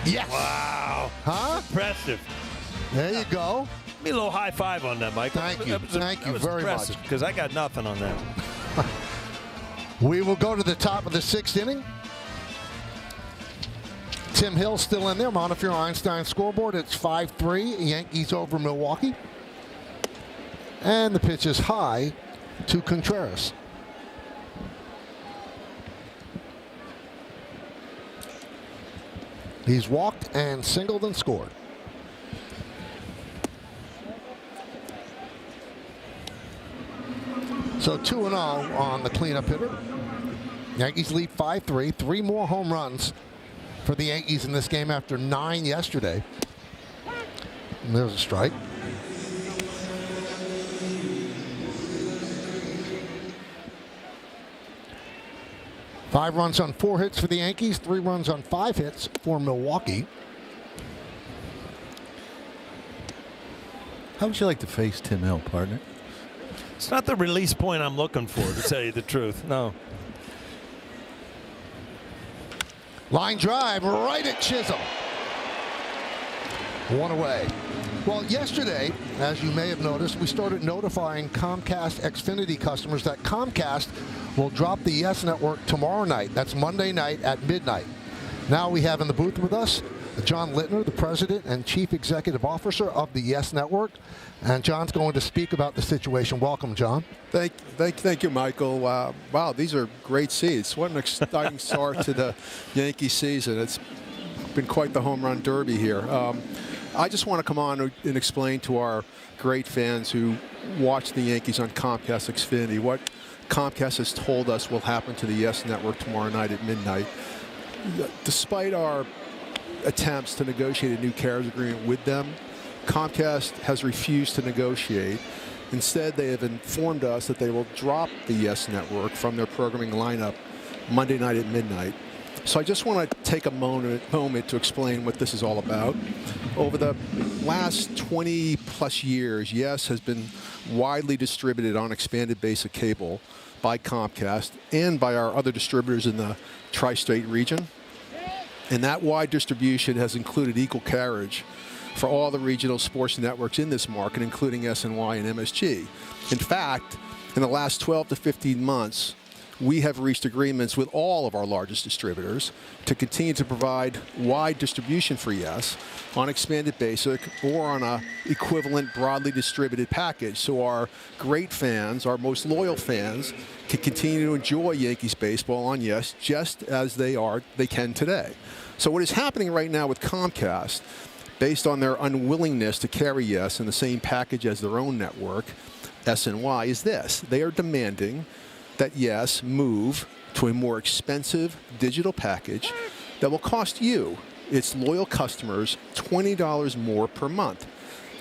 Speaker 1: Yes.
Speaker 2: Wow.
Speaker 1: Huh?
Speaker 2: Impressive.
Speaker 1: There you go.
Speaker 2: Give me a little high five on that, Michael.
Speaker 1: Thank you. Thank you very much.
Speaker 2: Because I got nothing on that.
Speaker 1: We will go to the top of the 6th inning. Tim Hill still in there. Montefiore Einstein scoreboard. It's 5-3. Yankees over Milwaukee. And the pitch is high to Contreras. He's walked and singled and scored. So 2-0 on the cleanup hitter. Yankees lead 5-3. 3 more home runs for the Yankees in this game after 9 yesterday. And there's a strike. Five runs on 4 hits for the Yankees, 3 runs on 5 hits for Milwaukee.
Speaker 3: How would you like to face Tim Hill, partner?
Speaker 2: It's not the release point I'm looking for, to tell you the truth. No.
Speaker 1: Line drive right at Chisholm. 1 away. Well, yesterday, as you may have noticed, we started notifying Comcast Xfinity customers that Comcast will drop the Yes Network tomorrow night. That's Monday night at midnight. Now we have in the booth with us John Littner, the President and Chief Executive Officer of the Yes Network. And John's going to speak about the situation. Welcome, John.
Speaker 7: Thank you, Michael. Wow, these are great seats. What an exciting start to the Yankee season. It's been quite the home run derby here. I just want to come on and explain to our great fans who watch the Yankees on Comcast Xfinity what Comcast has told us will happen to the Yes Network tomorrow night at midnight. Despite our attempts to negotiate a new carriage agreement with them, Comcast has refused to negotiate. Instead, they have informed us that they will drop the Yes Network from their programming lineup Monday night at midnight. So I just want to take a moment to explain what this is all about. Over the last 20-plus years, Yes has been widely distributed on expanded basic cable by Comcast and by our other distributors in the tri-state region. And that wide distribution has included equal carriage for all the regional sports networks in this market, including SNY and MSG. In fact, in the last 12 to 15 months, we have reached agreements with all of our largest distributors to continue to provide wide distribution for Yes on expanded basic or on a equivalent broadly distributed package, so our great fans, our most loyal fans, can continue to enjoy Yankees baseball on Yes just as they can today. So what is happening right now with Comcast, based on their unwillingness to carry Yes in the same package as their own network, SNY, is this: they are demanding that Yes move to a more expensive digital package that will cost you, its loyal customers, $20 more per month.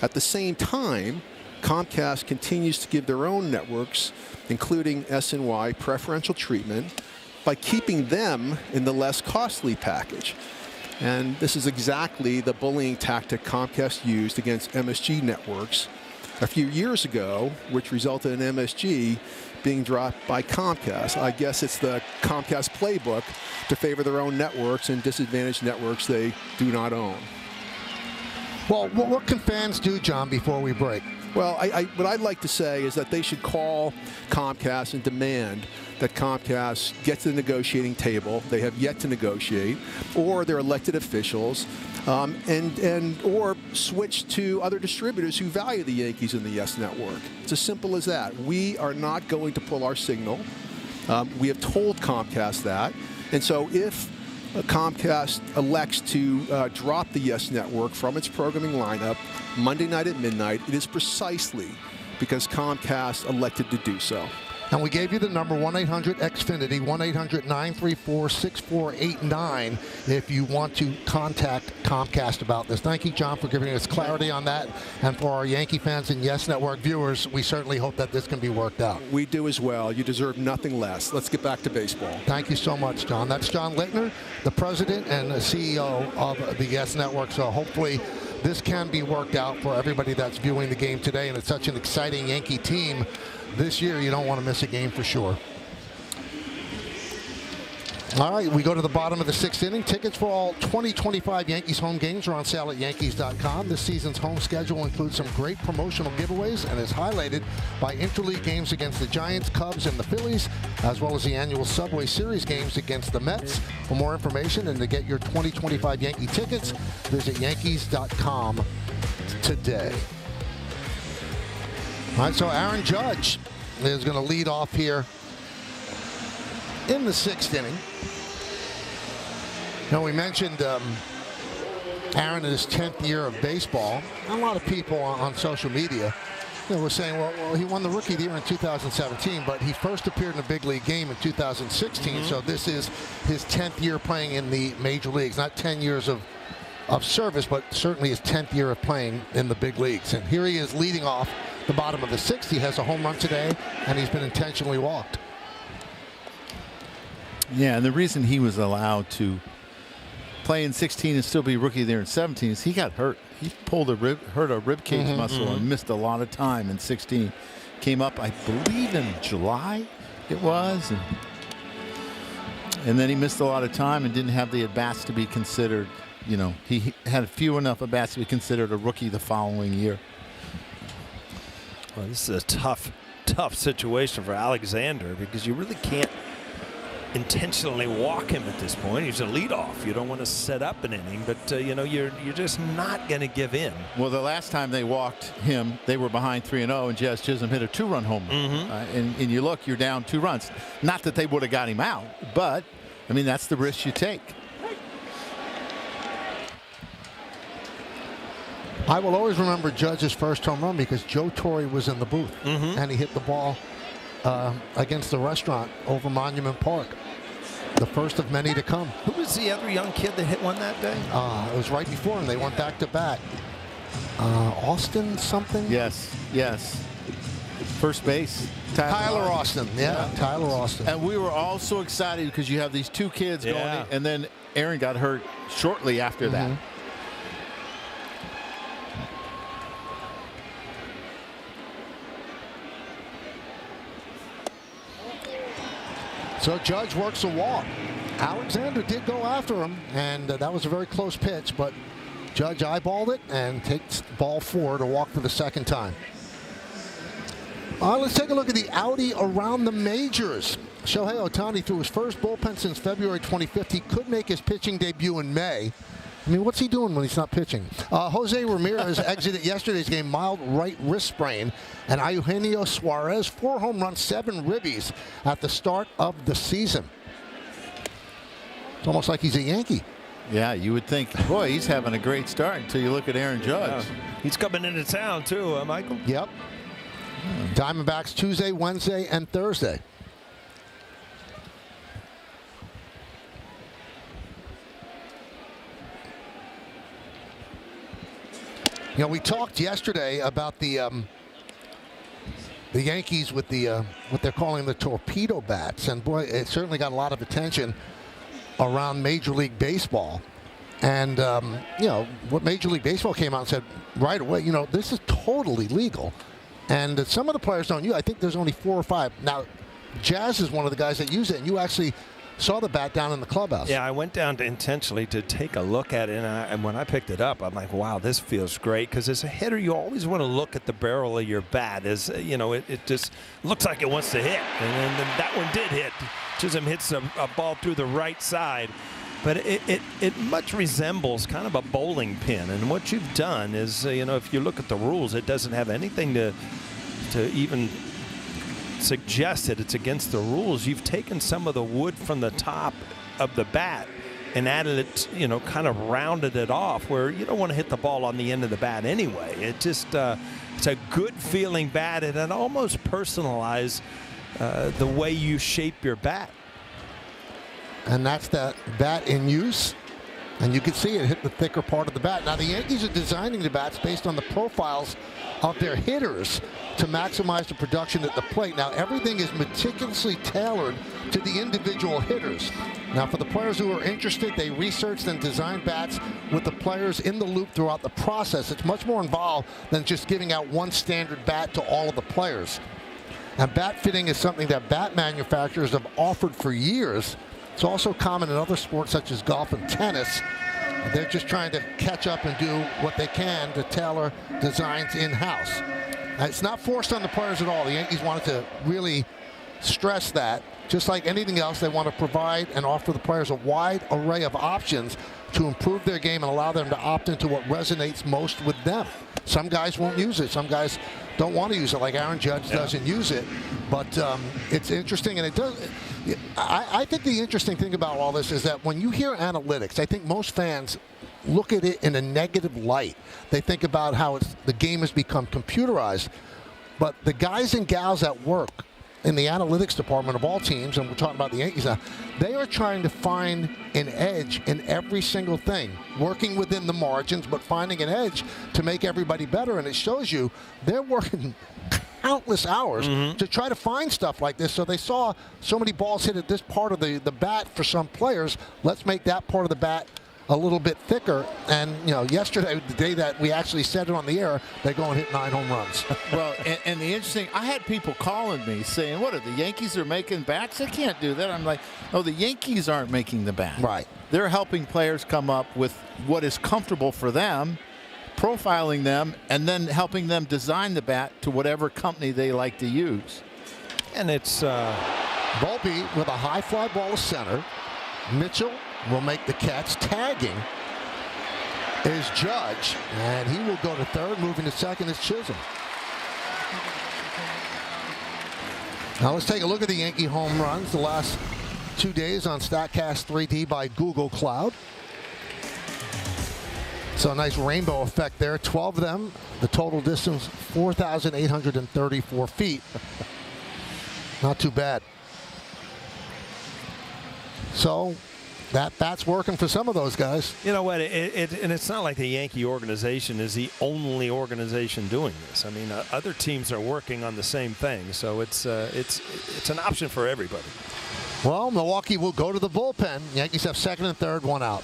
Speaker 7: At the same time, Comcast continues to give their own networks, including SNY, preferential treatment by keeping them in the less costly package. And this is exactly the bullying tactic Comcast used against MSG networks a few years ago, which resulted in MSG being dropped by Comcast. I guess it's the Comcast playbook to favor their own networks and disadvantage networks they do not own.
Speaker 8: Well, what can fans do, John, before we break?
Speaker 7: Well, what I'd like to say is that they should call Comcast and demand that Comcast get to the negotiating table. They have yet to negotiate, or their elected officials, or switch to other distributors who value the Yankees and the Yes Network. It's as simple as that. We are not going to pull our signal. We have told Comcast that. And so if Comcast elects to drop the Yes Network from its programming lineup Monday night at midnight, it is precisely because Comcast elected to do so.
Speaker 8: And we gave you the number, 1-800-XFINITY, 1-800-934-6489, if you want to contact Comcast about this. Thank you, John, for giving us clarity on that. And for our Yankee fans and Yes Network viewers, we certainly hope that this can be worked out.
Speaker 7: We do as well. You deserve nothing less. Let's get back to baseball.
Speaker 8: Thank you so much, John. That's John Littner, the president and the CEO of the Yes Network. So hopefully this can be worked out for everybody that's viewing the game today. And it's such an exciting Yankee team this year, you don't want to miss a game for sure. All right, we go to the bottom of the sixth inning. Tickets for all 2025 Yankees home games are on sale at Yankees.com. This season's home schedule includes some great promotional giveaways and is highlighted by interleague games against the Giants, Cubs, and the Phillies, as well as the annual Subway Series games against the Mets. For more information and to get your 2025 Yankee tickets, visit Yankees.com today. All right, so Aaron Judge is going to lead off here in the sixth inning. Now, we mentioned Aaron in his 10th year of baseball. A lot of people on social media were saying, well, he won the Rookie of the Year in 2017, but he first appeared in a big league game in 2016. So this is his 10th year playing in the major leagues. Not 10 years of service, but certainly his 10th year of playing in the big leagues. And here he is leading off the bottom of the sixth. He has a home run today, and he's been intentionally walked.
Speaker 3: Yeah, and the reason he was allowed to play in 16 and still be Rookie of the Year in 17 is he got hurt. He hurt a rib cage muscle and missed a lot of time in 16. Came up, I believe, in July it was. And then he missed a lot of time and didn't have the at-bats to be considered. You know, he had few enough at-bats to be considered a rookie the following year.
Speaker 2: Well, this is a tough situation for Alexander because you really can't intentionally walk him at this point. He's a leadoff. You don't want to set up an inning, but you're just not going to give in.
Speaker 3: Well, the last time they walked him, they were behind 3-0, and Jazz Chisholm hit a 2-run home run. And you look, you're down 2 runs. Not that they would have got him out, but I mean that's the risk you take.
Speaker 8: I will always remember Judge's first home run because Joe Torre was in the booth, and he hit the ball against the restaurant over Monument Park. The first of many to come.
Speaker 2: Who was the other young kid that hit one that day?
Speaker 8: It was right before him. They went back to back. Austin something?
Speaker 3: Yes. First base.
Speaker 8: Tyler Austin. Yeah, Tyler Austin.
Speaker 3: And we were all so excited because you have these two kids going in, and then Aaron got hurt shortly after that.
Speaker 8: So Judge works a walk. Alexander did go after him, and that was a very close pitch, but Judge eyeballed it and takes ball 4 to walk for the second time. Let's take a look at the Audi around the majors. Shohei Ohtani threw his first bullpen since February 25th. He could make his pitching debut in May. I mean, what's he doing when he's not pitching? Jose Ramirez exited yesterday's game, mild right wrist sprain. And Eugenio Suarez, 4 home runs, 7 ribbies at the start of the season. It's almost like he's a Yankee.
Speaker 3: Yeah, you would think, boy, he's having a great start until you look at Aaron Judge.
Speaker 2: He's coming into town, too, Michael?
Speaker 8: Yep. Diamondbacks Tuesday, Wednesday, and Thursday. You know, we talked yesterday about the Yankees with the what they're calling the torpedo bats, and boy, it certainly got a lot of attention around Major League Baseball. And you know, what Major League Baseball came out and said right away, you know, this is totally legal. And some of the players don't use it. I think there's only 4 or 5 now. Jazz is one of the guys that use it, and you actually saw the bat down in the clubhouse.
Speaker 2: Yeah, I went down intentionally to take a look at it, and when I picked it up, I'm like, wow, this feels great. Because as a hitter, you always want to look at the barrel of your bat. As you know, it just looks like it wants to hit, and then that one did hit. Chisholm hits a ball through the right side, but it much resembles kind of a bowling pin. And what you've done is, you know, if you look at the rules, it doesn't have anything to even suggest that it's against the rules. You've taken some of the wood from the top of the bat and added it, you know, kind of rounded it off where you don't want to hit the ball on the end of the bat anyway. It just it's a good feeling bat, and it almost personalized the way you shape your bat.
Speaker 8: And that's that bat in use. And you can see it hit the thicker part of the bat. Now, the Yankees are designing the bats based on the profiles of their hitters to maximize the production at the plate. Now, everything is meticulously tailored to the individual hitters. Now, for the players who are interested, they researched and designed bats with the players in the loop throughout the process. It's much more involved than just giving out one standard bat to all of the players. And bat fitting is something that bat manufacturers have offered for years. It's also common in other sports such as golf and tennis. They're just trying to catch up and do what they can to tailor designs in-house. It's not forced on the players at all. The Yankees wanted to really stress that. Just like anything else, they want to provide and offer the players a wide array of options to improve their game and allow them to opt into what resonates most with them. Some guys won't use it. Some guys don't want to use it, like Aaron Judge doesn't use it. But it's interesting, and it does. I think the interesting thing about all this is that when you hear analytics, I think most fans look at it in a negative light. They think about how the game has become computerized. But the guys and gals at work in the analytics department of all teams, and we're talking about the Yankees now, they are trying to find an edge in every single thing, working within the margins, but finding an edge to make everybody better. And it shows you they're working countless hours to try to find stuff like this. So they saw so many balls hit at this part of the bat for some players. Let's make that part of the bat a little bit thicker. And, you know, yesterday, the day that we actually said it on the air, they go and hit 9 home runs.
Speaker 3: Well, and the interesting, I had people calling me saying, what, are the Yankees are making bats? They can't do that. I'm like, no, the Yankees aren't making the bat.
Speaker 8: Right.
Speaker 3: They're helping players come up with what is comfortable for them, profiling them, and then helping them design the bat to whatever company they like to use.
Speaker 2: And it's
Speaker 8: Volpe with a high fly ball to center. Mitchell will make the catch. Tagging is Judge, and he will go to third. Moving to second is Chisholm. Now let's take a look at the Yankee home runs the last 2 days on StatCast 3D by Google Cloud. So a nice rainbow effect there. 12 of them. The total distance, 4,834 feet. Not too bad. So That's working for some of those guys.
Speaker 2: You know what? And it's not like the Yankee organization is the only organization doing this. I mean, other teams are working on the same thing, so it's an option for everybody.
Speaker 8: Well, Milwaukee will go to the bullpen. Yankees have second and third, one out.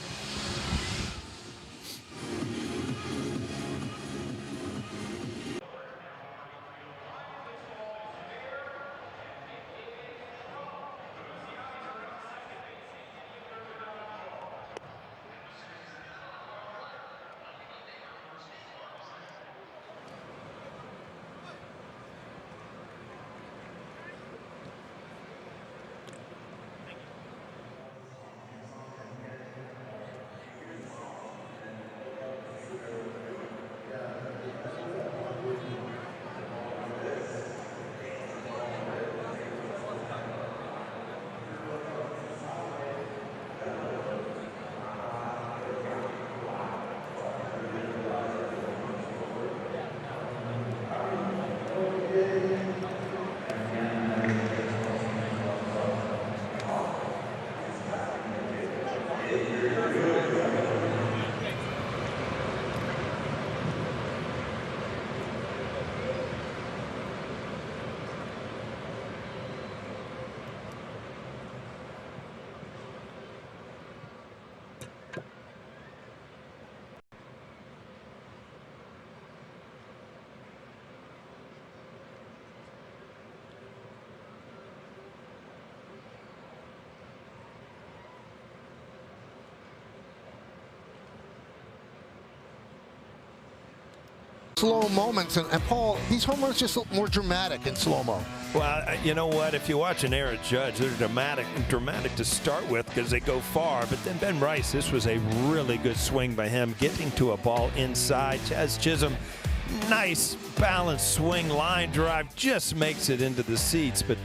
Speaker 8: Slow moments, and Paul, these home runs just look more dramatic in slow-mo.
Speaker 2: Well, you know what? If you watch an Aaron Judge, they're dramatic to start with because they go far. But then Ben Rice, this was a really good swing by him, getting to a ball inside. Jazz Chisholm, nice balanced swing, line drive, just makes it into the seats. But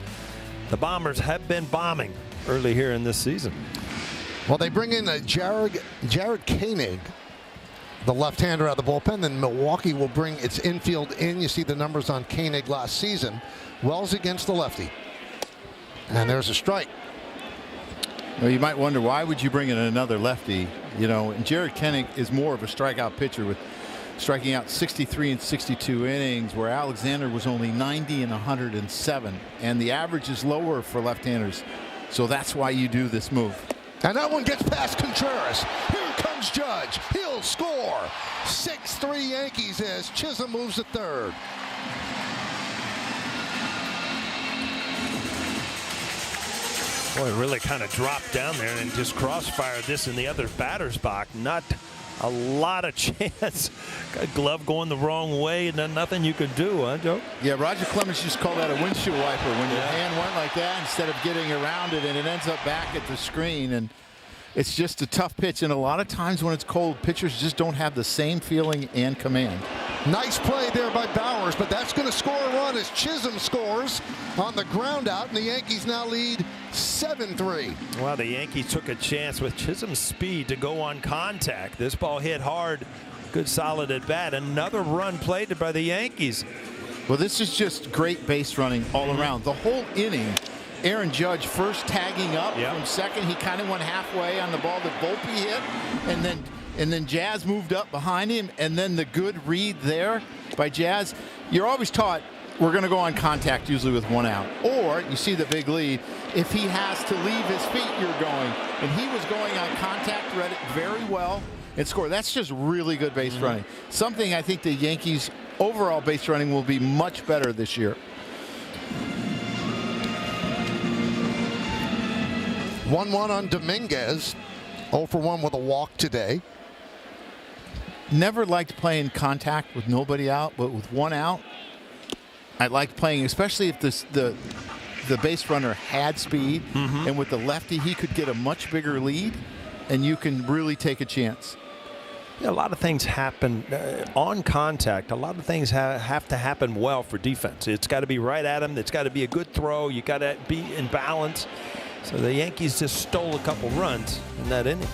Speaker 2: the Bombers have been bombing early here in this season.
Speaker 8: Well, they bring in Jared Koenig, the left-hander out of the bullpen. Then Milwaukee will bring its infield in. You see the numbers on Koenig last season. Wells against the lefty. And there's a strike.
Speaker 3: Well, you might wonder, why would you bring in another lefty? You know, and Jared Koenig is more of a strikeout pitcher, with striking out 63 and 62 innings, where Alexander was only 90 and 107. And the average is lower for left-handers. So that's why you do this move.
Speaker 8: And that one gets past Contreras. Here comes Judge. He'll score. 6-3 Yankees as Chisholm moves to third.
Speaker 2: Boy, really kind of dropped down there and just crossfired this in the other batter's box. Not a lot of chance. Got a glove going the wrong way, and then nothing you could do, huh, Joe?
Speaker 3: Yeah, Roger Clemens just called that a windshield wiper when your hand went like that instead of getting around it, and it ends up back at the screen. And it's just a tough pitch, and a lot of times when it's cold, pitchers just don't have the same feeling and command.
Speaker 8: Nice play there by Bowers, but that's going to score a run as Chisholm scores on the ground out, and the Yankees now lead 7-3.
Speaker 2: Well, the Yankees took a chance with Chisholm's speed to go on contact. This ball hit hard. Good solid at bat. Another run played by the Yankees.
Speaker 3: Well, this is just great base running all around. The whole inning, Aaron Judge first tagging up from second. He kind of went halfway on the ball that Volpe hit, and then Jazz moved up behind him, and then the good read there by Jazz. You're always taught we're going to go on contact usually with one out, or you see the big lead. If he has to leave his feet, you're going, and he was going on contact, read it very well, and scored. That's just really good base running. Something I think the Yankees' overall base running will be much better this year.
Speaker 8: 1-1 on Dominguez. 0 for 1 with a walk today.
Speaker 3: Never liked playing contact with nobody out, but with one out, I liked playing, especially if the base runner had speed, and with the lefty, he could get a much bigger lead, and you can really take a chance.
Speaker 2: Yeah, a lot of things happen on contact. A lot of things have to happen well for defense. It's got to be right at him. It's got to be a good throw. You got to be in balance. So the Yankees just stole a couple runs in that inning.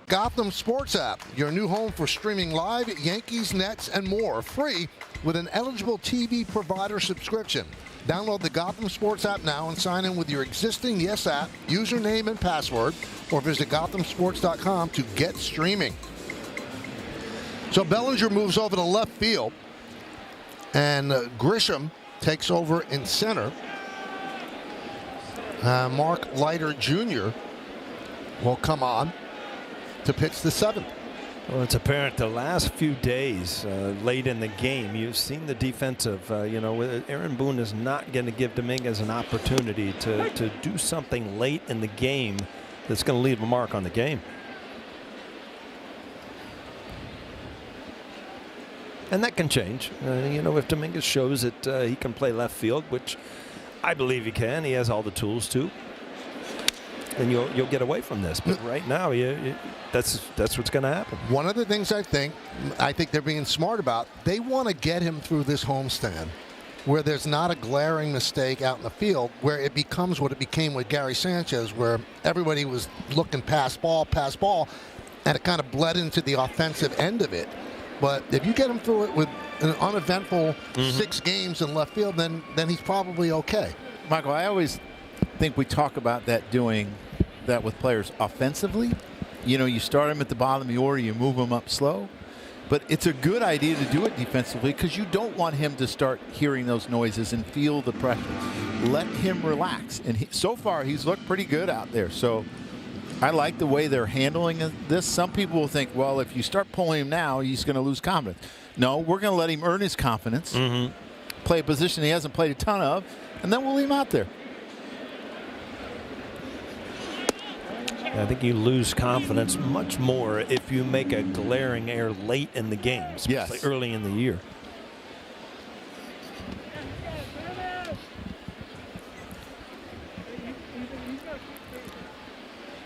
Speaker 8: Gotham Sports app, your new home for streaming live Yankees, Nets, and more, free with an eligible TV provider subscription. Download the Gotham Sports app now and sign in with your existing Yes app, username and password, or visit gothamsports.com to get streaming. So Bellinger moves over to left field, and Grisham takes over in center. Mark Leiter Jr. will come on to pitch the seventh.
Speaker 2: Well, it's apparent the last few days late in the game, you've seen the defensive, Aaron Boone is not going to give Dominguez an opportunity to do something late in the game that's going to leave a mark on the game. And that can change. If Dominguez shows that he can play left field, which I believe he can, he has all the tools to, then you'll get away from this. But right now, that's what's going to happen.
Speaker 8: One of the things I think they're being smart about, they want to get him through this homestand where there's not a glaring mistake out in the field, where it becomes what it became with Gary Sanchez, where everybody was looking pass ball, and it kind of bled into the offensive end of it. But if you get him through it with an uneventful 6 games in left field, then he's probably okay.
Speaker 3: Michael, I always think we talk about doing that with players offensively. You start them at the bottom of the order, you move them up slow. But it's a good idea to do it defensively because you don't want him to start hearing those noises and feel the pressure. Let him relax. And so far, he's looked pretty good out there. So I like the way they're handling this. Some people will think, well, if you start pulling him now, he's going to lose confidence. No, we're going to let him earn his confidence, play a position he hasn't played a ton of, and then we'll leave him out there.
Speaker 2: I think you lose confidence much more if you make a glaring error late in the game, especially early in the year.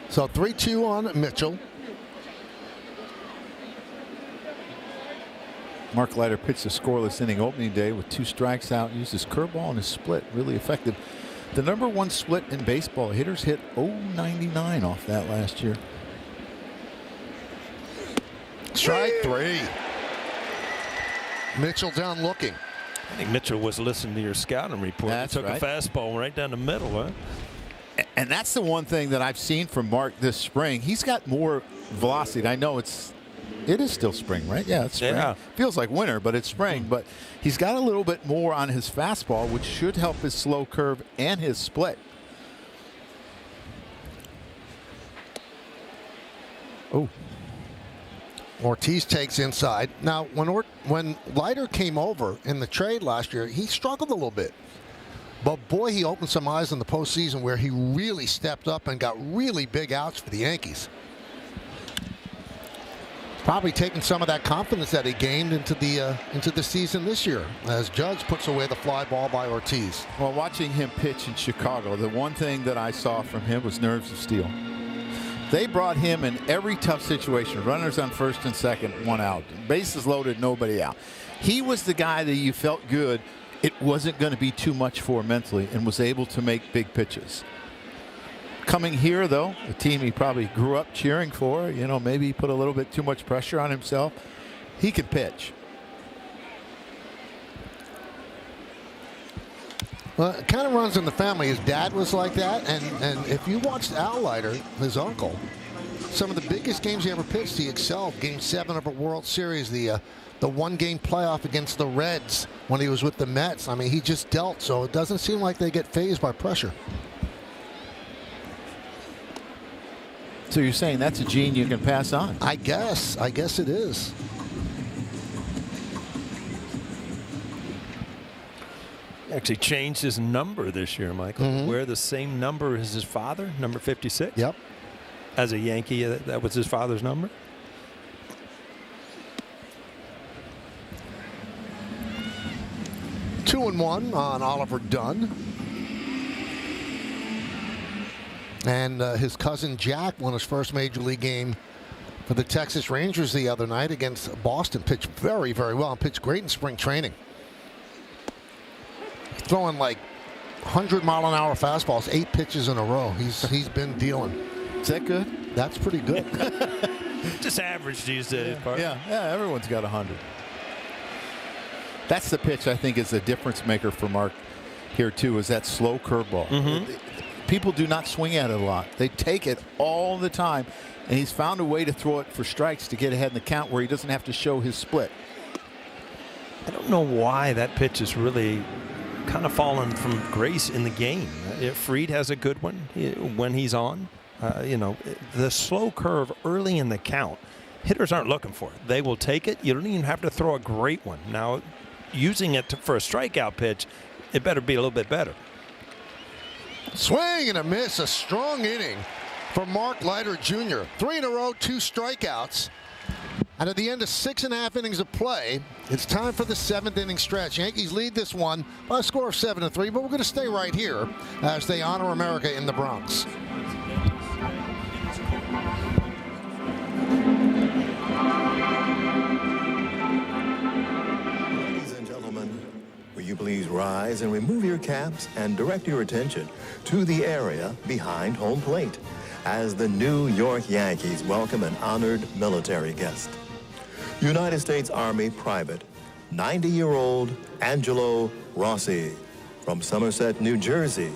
Speaker 8: So 3-2 on Mitchell.
Speaker 3: Mark Leiter pitched a scoreless inning opening day with 2 strikes out, used his curveball and his split, really effective. The #1 split in baseball. Hitters hit .099 off that last year.
Speaker 8: Strike 3. Mitchell down looking.
Speaker 2: I think Mitchell was listening to your scouting report.
Speaker 3: That's
Speaker 2: he took
Speaker 3: right.
Speaker 2: a fastball right down the middle, huh?
Speaker 3: And that's the one thing that I've seen from Mark this spring. He's got more velocity. I know it is still spring, right? Yeah, it's spring.
Speaker 2: Yeah.
Speaker 3: Feels like winter, but it's spring. But he's got a little bit more on his fastball, which should help his slow curve and his split.
Speaker 8: Oh. Ortiz takes inside. Now, when Leiter came over in the trade last year, he struggled a little bit. But, boy, he opened some eyes in the postseason where he really stepped up and got really big outs for the Yankees. Probably taking some of that confidence that he gained into the season this year as Judge puts away the fly ball by Ortiz.
Speaker 3: Well, watching him pitch in Chicago, the one thing that I saw from him was nerves of steel. They brought him in every tough situation. Runners on first and second, 1 out. Bases loaded, nobody out. He was the guy that you felt good. It wasn't going to be too much for mentally and was able to make big pitches. Coming here, though, a team he probably grew up cheering for, maybe he put a little bit too much pressure on himself. He can pitch.
Speaker 8: Well, it kind of runs in the family. His dad was like that, and if you watched Al Leiter, his uncle, some of the biggest games he ever pitched, he excelled. Game 7 of a World Series, the 1-game playoff against the Reds when he was with the Mets. I mean, he just dealt, so it doesn't seem like they get fazed by pressure.
Speaker 3: So you're saying that's a gene you can pass on?
Speaker 8: I guess it is.
Speaker 2: Actually changed his number this year, Michael. Wear the same number as his father, number 56.
Speaker 8: Yep.
Speaker 2: As a Yankee, that was his father's number.
Speaker 8: Two and 1 on Oliver Dunn. And his cousin Jack won his first major league game for the Texas Rangers the other night against Boston. Pitched very, very well and pitched great in spring training. Throwing like 100-mile-an-hour fastballs, 8 pitches in a row. He's been dealing.
Speaker 3: Is that good?
Speaker 8: That's pretty good.
Speaker 2: Just average these days, partner.
Speaker 3: Yeah, everyone's got 100. That's the pitch I think is the difference maker for Mark here too, is that slow curveball. People do not swing at it a lot. They take it all the time, and he's found a way to throw it for strikes to get ahead in the count where he doesn't have to show his split.
Speaker 2: I don't know why that pitch is really kind of fallen from grace in the game. Fried has a good one when he's on. You know, the slow curve early in the count, hitters aren't looking for it. They will take it. You don't even have to throw a great one. Now, using it for a strikeout pitch, it better be a little bit better.
Speaker 8: Swing and a miss, a strong inning for Mark Leiter Jr. 3 in a row, 2 strikeouts. And at the end of 6.5 innings of play, it's time for the 7th inning stretch. Yankees lead this one by a score of 7-3, but we're going to stay right here as they honor America in the Bronx.
Speaker 9: Ladies and gentlemen, will you please rise and remove your caps and direct your attention to the area behind home plate as the New York Yankees welcome an honored military guest. United States Army Private, 90-year-old Angelo Rossi from Somerset, New Jersey,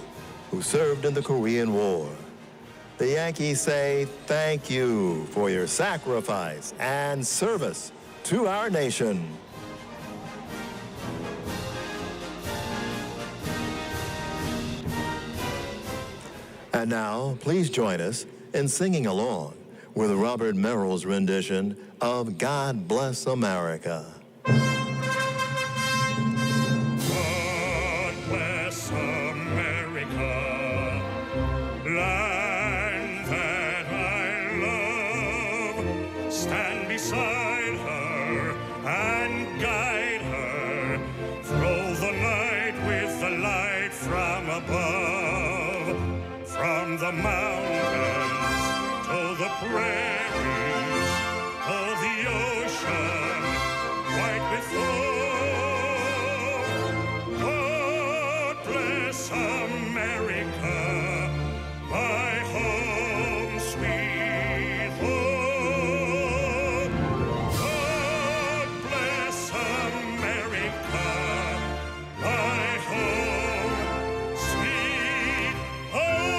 Speaker 9: who served in the Korean War. The Yankees say thank you for your sacrifice and service to our nation. And now, please join us in singing along with Robert Merrill's rendition of God Bless America.
Speaker 10: God bless America, land that I love. Stand beside her and guide her through the night with the light from above, from the mountains to the prairies, to the ocean, white with foam. God bless America, my home, sweet home. God bless America, my home, sweet home.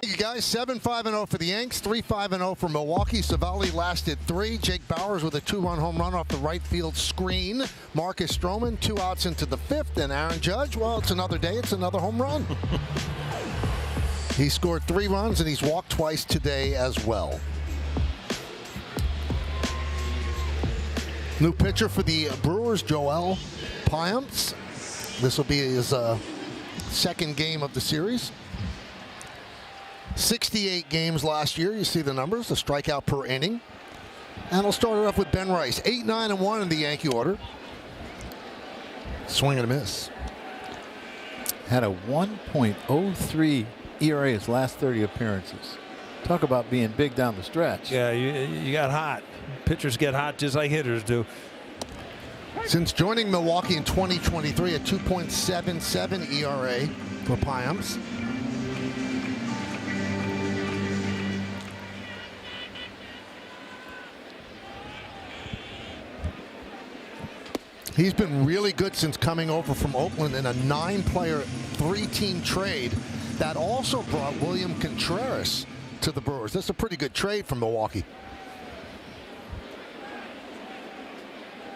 Speaker 8: You guys, 7-5-0 for the Yanks, 3-5-0 for Milwaukee. Savali lasted 3. Jake Bauers with a 2-run home run off the right field screen. Marcus Stroman, 2 outs into the 5th. And Aaron Judge, well, it's another day. It's another home run. He scored 3 runs, and he's walked twice today as well. New pitcher for the Brewers, Joel Payamps. This will be his second game of the series. 68 games last year. You see the numbers, the strikeout per inning. And we'll start it off with Ben Rice. 8-9-1 in the Yankee order. Swing and a miss.
Speaker 3: Had a 1.03 ERA his last 30 appearances. Talk about being big down the stretch.
Speaker 2: Yeah, you got hot. Pitchers get hot just like hitters do.
Speaker 8: Since joining Milwaukee in 2023, a 2.77 ERA for Payamps. He's been really good since coming over from Oakland in a 9-player, 3-team trade that also brought William Contreras to the Brewers. That's a pretty good trade from Milwaukee.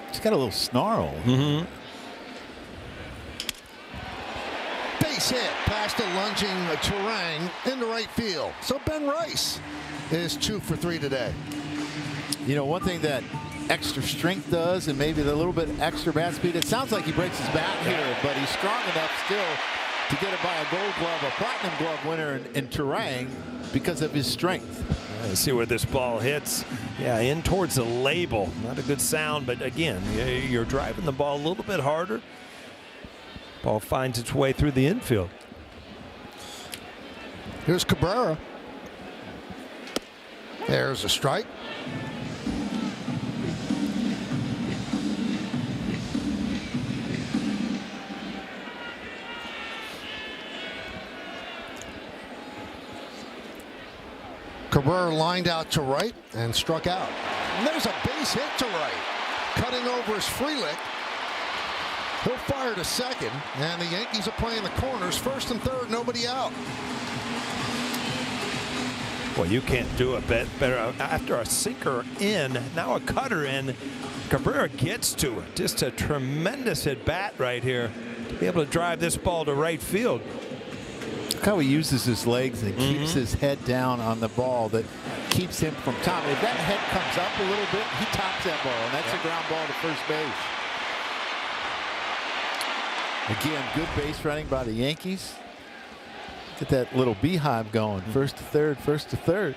Speaker 3: He's got a little snarl.
Speaker 2: Mm-hmm.
Speaker 8: Base hit past a lunging Turang into right field. So Ben Rice is 2 for 3 today.
Speaker 3: You know, one thing that extra strength does, and maybe the little bit extra bat speed, it sounds like he breaks his bat here, but he's strong enough still to get it by a Gold Glove, a Platinum Glove winner in Turang because of his strength.
Speaker 2: Let's see where this ball hits. Yeah, in towards the label. Not a good sound, but again, you're driving the ball a little bit harder. Ball finds its way through the infield.
Speaker 8: Here's Cabrera. There's a strike. Cabrera lined out to right and struck out. And there's a base hit to right. Cutting over is Frelick. He'll fire to second, and the Yankees are playing the corners. First and third, nobody out.
Speaker 2: Well, you can't do it better. After a sinker in, now a cutter in, Cabrera gets to it. Just a tremendous at bat right here to be able to drive this ball to right field.
Speaker 3: Look how he uses his legs and keeps his head down on the ball that keeps him from top. If that head comes up a little bit, he tops that ball, and that's a ground ball to first base. Again, good base running by the Yankees. Get that little beehive going. First to third, first to third.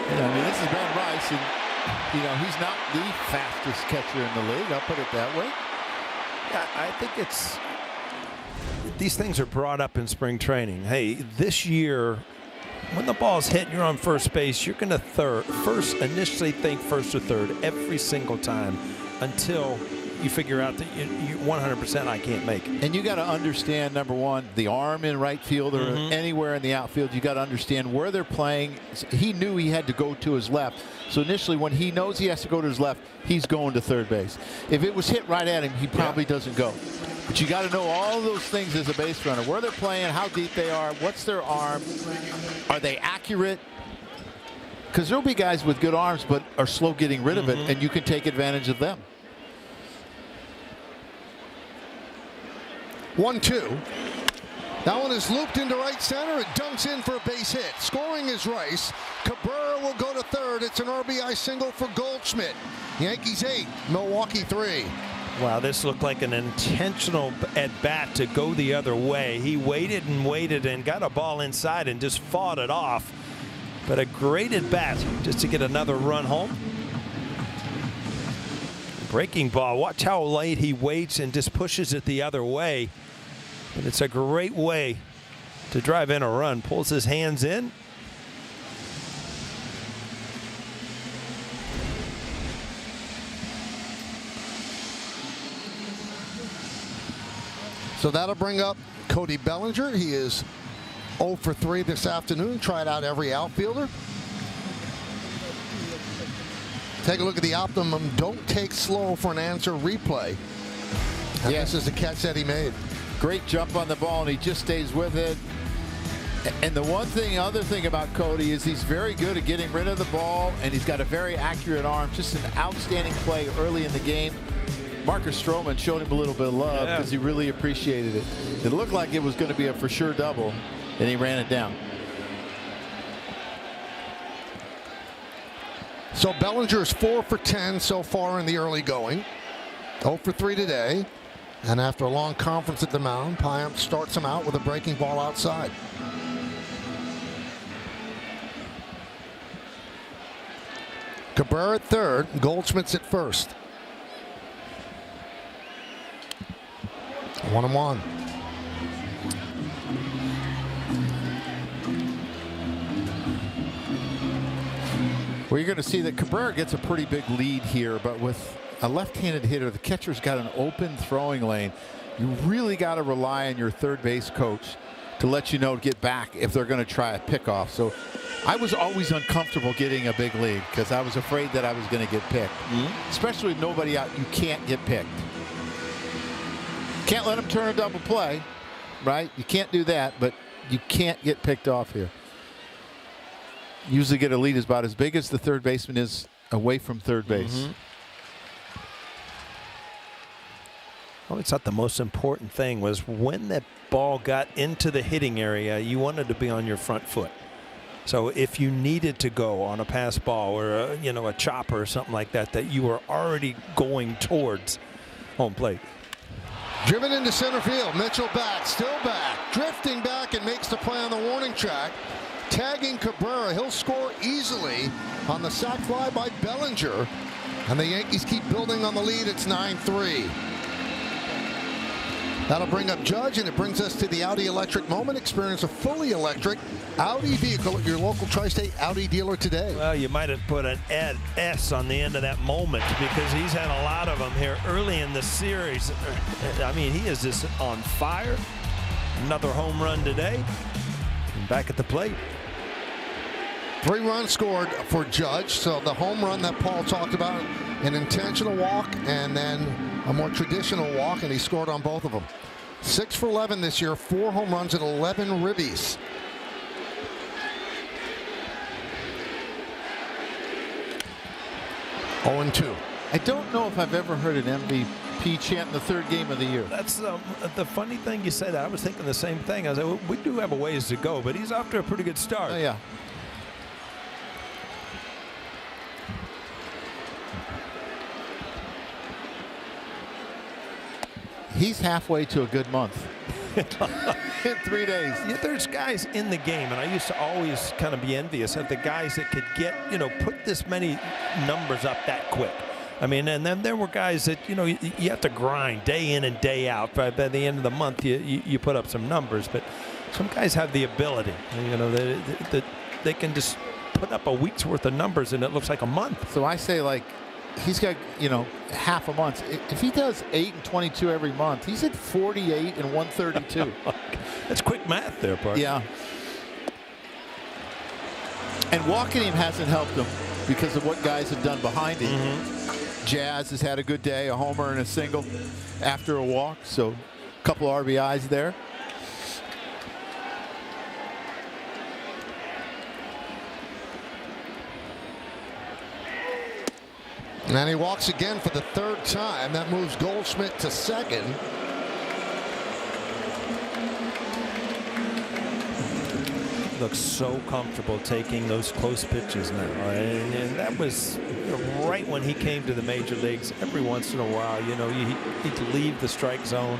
Speaker 3: I mean, this is Ben Rice, and he's not the fastest catcher in the league. I'll put it that way.
Speaker 2: Yeah, I think these things are brought up in spring training. Hey, this year, when the ball's hit and you're on first base, you're going to initially think first or third every single time until you figure out that you 100% I can't make it.
Speaker 3: And you got to understand, number one, the arm in right field or anywhere in the outfield. You got to understand where they're playing. He knew he had to go to his left. So initially, when he knows he has to go to his left, he's going to third base. If it was hit right at him, he probably doesn't go. But you got to know all of those things as a base runner. Where they're playing, how deep they are, what's their arm, are they accurate? Because there'll be guys with good arms but are slow getting rid of it, and you can take advantage of them.
Speaker 8: 1-2. That one is looped into right center. It dumps in for a base hit. Scoring is Rice. Cabrera will go to third. It's an RBI single for Goldschmidt. Yankees 8, Milwaukee 3.
Speaker 2: Wow, this looked like an intentional at bat to go the other way. He waited and waited and got a ball inside and just fought it off. But a great at bat just to get another run home. Breaking ball. Watch how late he waits and just pushes it the other way. But it's a great way to drive in a run. Pulls his hands in.
Speaker 8: So that'll bring up Cody Bellinger. He is 0 for 3 this afternoon. Tried out every outfielder. Take a look at the optimum don't take slow for an answer replay. And this is the catch that he made.
Speaker 3: Great jump on the ball, and he just stays with it. And the other thing about Cody is he's very good at getting rid of the ball, and he's got a very accurate arm. Just an outstanding play early in the game. Marcus Stroman showed him a little bit of love because he really appreciated it. It looked like it was going to be a for sure double, and he ran it down.
Speaker 8: So Bellinger is 4 for 10 so far in the early going. 0 for 3 today. And after a long conference at the mound, Payamp starts him out with a breaking ball outside. Cabrera at third, Goldschmidt's at first. 1-1.
Speaker 3: Well, you're going to see that Cabrera gets a pretty big lead here, but with a left-handed hitter, the catcher's got an open throwing lane. You really got to rely on your third base coach to let you know to get back if they're going to try a pickoff. So I was always uncomfortable getting a big lead because I was afraid that I was going to get picked. Especially with nobody out, you can't get picked. Can't let him turn a double play, right? You can't do that, but you can't get picked off here. Usually get a lead is about as big as the third baseman is away from third base.
Speaker 2: Well, it's not the most important thing was when that ball got into the hitting area, you wanted to be on your front foot. So if you needed to go on a pass ball or a chopper or something like that, that you were already going towards home plate.
Speaker 8: Driven into center field. Mitchell back, still back, drifting back and makes the play on the warning track. Tagging Cabrera. He'll score easily on the sac fly by Bellinger. And the Yankees keep building on the lead. It's 9-3. That'll bring up Judge, and it brings us to the Audi electric moment. Experience a fully electric Audi vehicle at your local Tri-State Audi dealer today.
Speaker 2: Well, you might have put an S on the end of that moment because he's had a lot of them here early in the series. I mean, he is just on fire. Another home run today. And back at the plate.
Speaker 8: 3 runs scored for Judge. So the home run that Paul talked about, an intentional walk and then a more traditional walk, and he scored on both of them. 6 for 11 this year, 4 home runs and 11 ribbies. Oh, 2.
Speaker 3: I don't know if I've ever heard an MVP chant in the third game of the year.
Speaker 2: That's the funny thing you said. I was thinking the same thing. I said, well, we do have a ways to go, but he's off to a pretty good start.
Speaker 3: Oh, yeah. He's halfway to a good month in 3 days.
Speaker 2: Yeah, there's guys in the game, and I used to always kind of be envious of the guys that could get, put this many numbers up that quick. I mean, and then there were guys that, you have to grind day in and day out. By the end of the month, you put up some numbers, but some guys have the ability, they can just put up a week's worth of numbers, and it looks like a month.
Speaker 3: So I say, like, he's got, half a month. If he does 8 and 22 every month, he's at 48 and 132.
Speaker 2: That's quick math there, Park.
Speaker 3: Yeah. And walking him hasn't helped him because of what guys have done behind him. Jazz has had a good day, a homer and a single after a walk, so a couple of RBIs there.
Speaker 8: And he walks again for the 3rd time. That moves Goldschmidt to second.
Speaker 2: Looks so comfortable taking those close pitches now. And that was right when he came to the major leagues. Every once in a while, he'd leave the strike zone.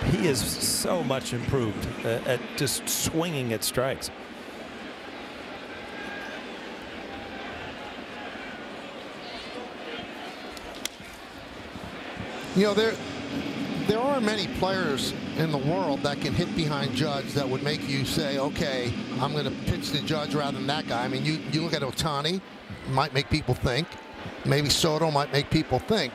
Speaker 2: He is so much improved at just swinging at strikes.
Speaker 8: There are many players in the world that can hit behind Judge that would make you say, okay, I'm going to pitch to Judge rather than that guy. I mean, you look at Ohtani, might make people think. Maybe Soto might make people think.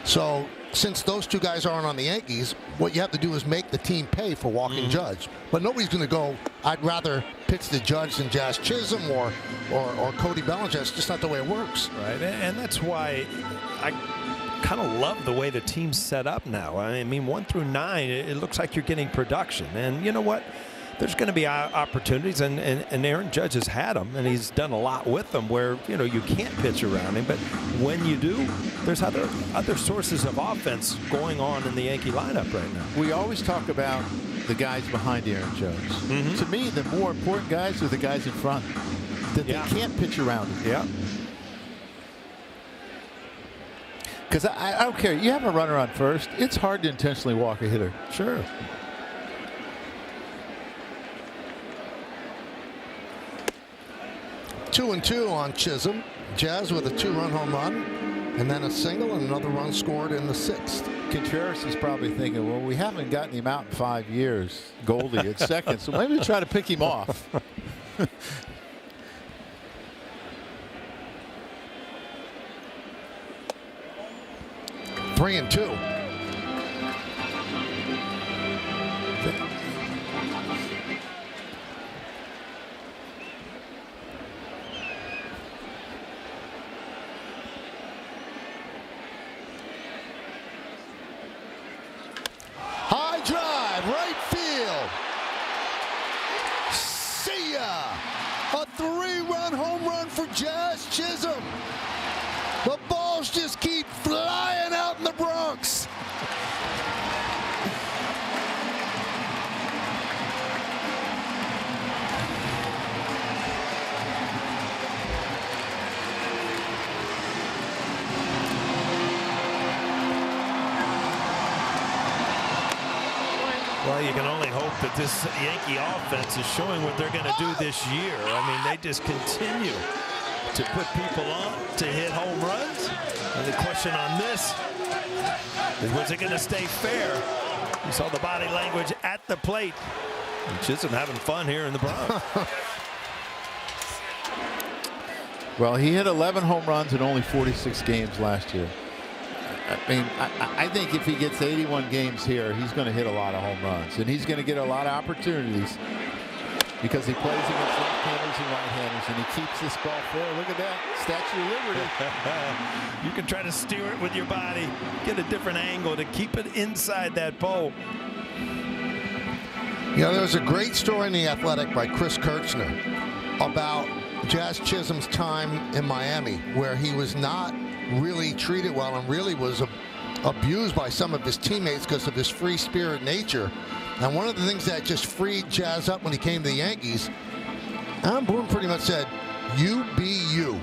Speaker 8: So since those 2 guys aren't on the Yankees, what you have to do is make the team pay for walking Judge. But nobody's going to go, I'd rather pitch to Judge than Jazz Chisholm or Cody Bellinger. It's just not the way it works.
Speaker 2: Right, and that's why I kind of love the way the team's set up now. I mean, 1 through 9, it looks like you're getting production. And you know what? There's going to be opportunities, and Aaron Judge has had them, and he's done a lot with them where, you can't pitch around him. But when you do, there's other sources of offense going on in the Yankee lineup right now.
Speaker 3: We always talk about the guys behind Aaron Judge. To me, the more important guys are the guys in front that they can't pitch around him.
Speaker 2: Yeah.
Speaker 3: Because I don't care. You have a runner on first. It's hard to intentionally walk a hitter. Sure.
Speaker 8: Two and two on Chisholm. Jazz with a 2-run home run, and then a single and another run scored in the 6th.
Speaker 3: Contreras is probably thinking, well, we haven't gotten him out in 5 years. Goldie at second, so maybe try to pick him off.
Speaker 8: 3-2. High drive, right field. See ya. A 3-run home run for Jazz Chisholm. The balls just keep flying out in the Bronx.
Speaker 2: Well, you can only hope that this Yankee offense is showing what they're going to do this year. I mean, they just continue to put people on to hit home runs. And the question on this is, was it going to stay fair? You saw the body language at the plate. And Chisholm having fun here in the Bronx.
Speaker 3: Well, he hit 11 home runs in only 46 games last year. I mean, I think if he gets 81 games here, he's going to hit a lot of home runs. And he's going to get a lot of opportunities because he plays against left-handers and right-handers, and he keeps this ball fair. Look at that, Statue of Liberty.
Speaker 2: You can try to steer it with your body, get a different angle to keep it inside that pole.
Speaker 8: You know, there was a great story in The Athletic by Chris Kirchner about Jazz Chisholm's time in Miami, where he was not really treated well and really was abused by some of his teammates because of his free spirit nature. And one of the things that just freed Jazz up when he came to the Yankees, Aaron Boone pretty much said, "You be you.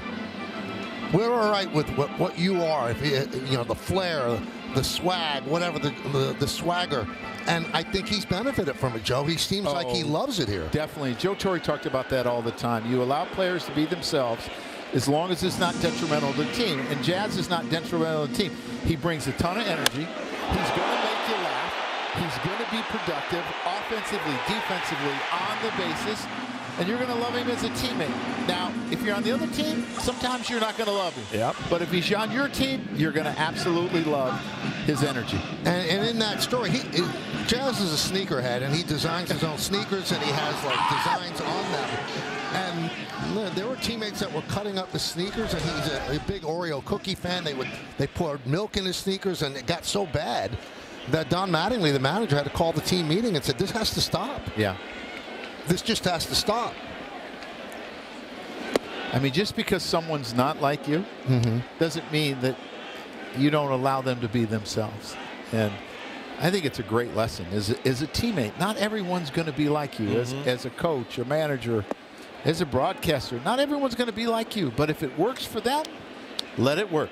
Speaker 8: We're all right with what you are. If you know, the flair, the swag, whatever, the swagger." And I think he's benefited from it, Joe. He seems like he loves it here.
Speaker 3: Definitely. Joe Torre talked about that all the time. You allow players to be themselves as long as it's not detrimental to the team. And Jazz is not detrimental to the team. He brings a ton of energy. He's going to make you laugh. He's going to be productive offensively, defensively, on the bases. And you're going to love him as a teammate. Now, if you're on the other team, sometimes you're not going to love him.
Speaker 2: Yep.
Speaker 3: But if he's on your team, you're going to absolutely love his energy.
Speaker 8: And in that story, Jazz is a sneakerhead, and he designs his own sneakers, and he has like designs on them. And there were teammates that were cutting up his sneakers, and he's a big Oreo cookie fan. They poured milk in his sneakers, and it got so bad that Don Mattingly, the manager, had to call the team meeting and said, "This has to stop.
Speaker 3: Yeah.
Speaker 8: This just has to stop."
Speaker 3: I mean, just because someone's not like you doesn't mean that you don't allow them to be themselves. And I think it's a great lesson as a teammate. Not everyone's going to be like you as a coach, a manager, as a broadcaster. Not everyone's going to be like you. But if it works for them, let it work.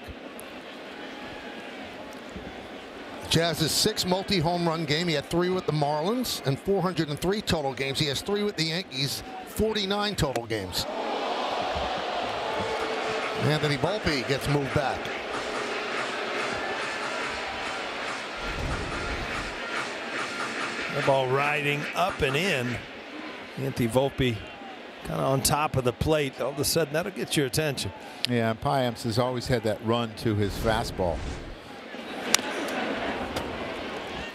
Speaker 8: Jazz's 6 multi-home run game. He had 3 with the Marlins and 403 total games. He has 3 with the Yankees, 49 total games. Anthony Volpe gets moved back.
Speaker 2: The ball riding up and in. Anthony Volpe kind of on top of the plate. All of a sudden, that'll get your attention.
Speaker 3: Yeah, Payamps has always had that run to his fastball.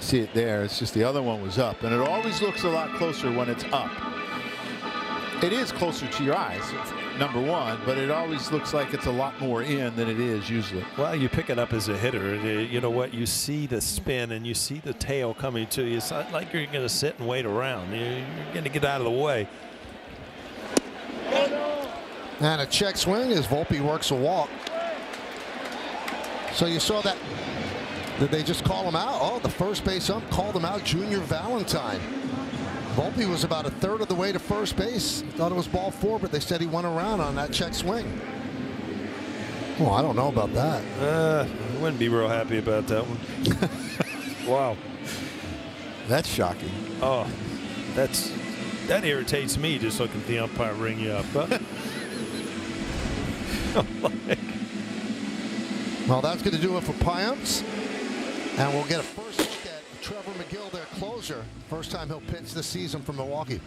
Speaker 3: See it there. It's just the other one was up, and it always looks a lot closer when it's up. It is closer to your eyes, number one, but it always looks like it's a lot more in than it is usually.
Speaker 2: Well, you pick it up as a hitter. You know what? You see the spin and you see the tail coming to you. It's not like you're going to sit and wait around. You're going to get out of the way.
Speaker 8: And a check swing as Volpe works a walk. So you saw that. Did they just call him out? Oh, the first base ump called him out, Junior Valentine. Volpe was about a third of the way to first base. Thought it was ball 4, but they said he went around on that check swing. Well, I don't know about that.
Speaker 2: I wouldn't be real happy about that one. Wow.
Speaker 3: That's shocking.
Speaker 2: Oh, that irritates me just looking at the umpire ring you up. Huh?
Speaker 8: Well, that's going to do it for Piums. And we'll get a first look at Trevor McGill, their closer. First time he'll pitch this season for Milwaukee.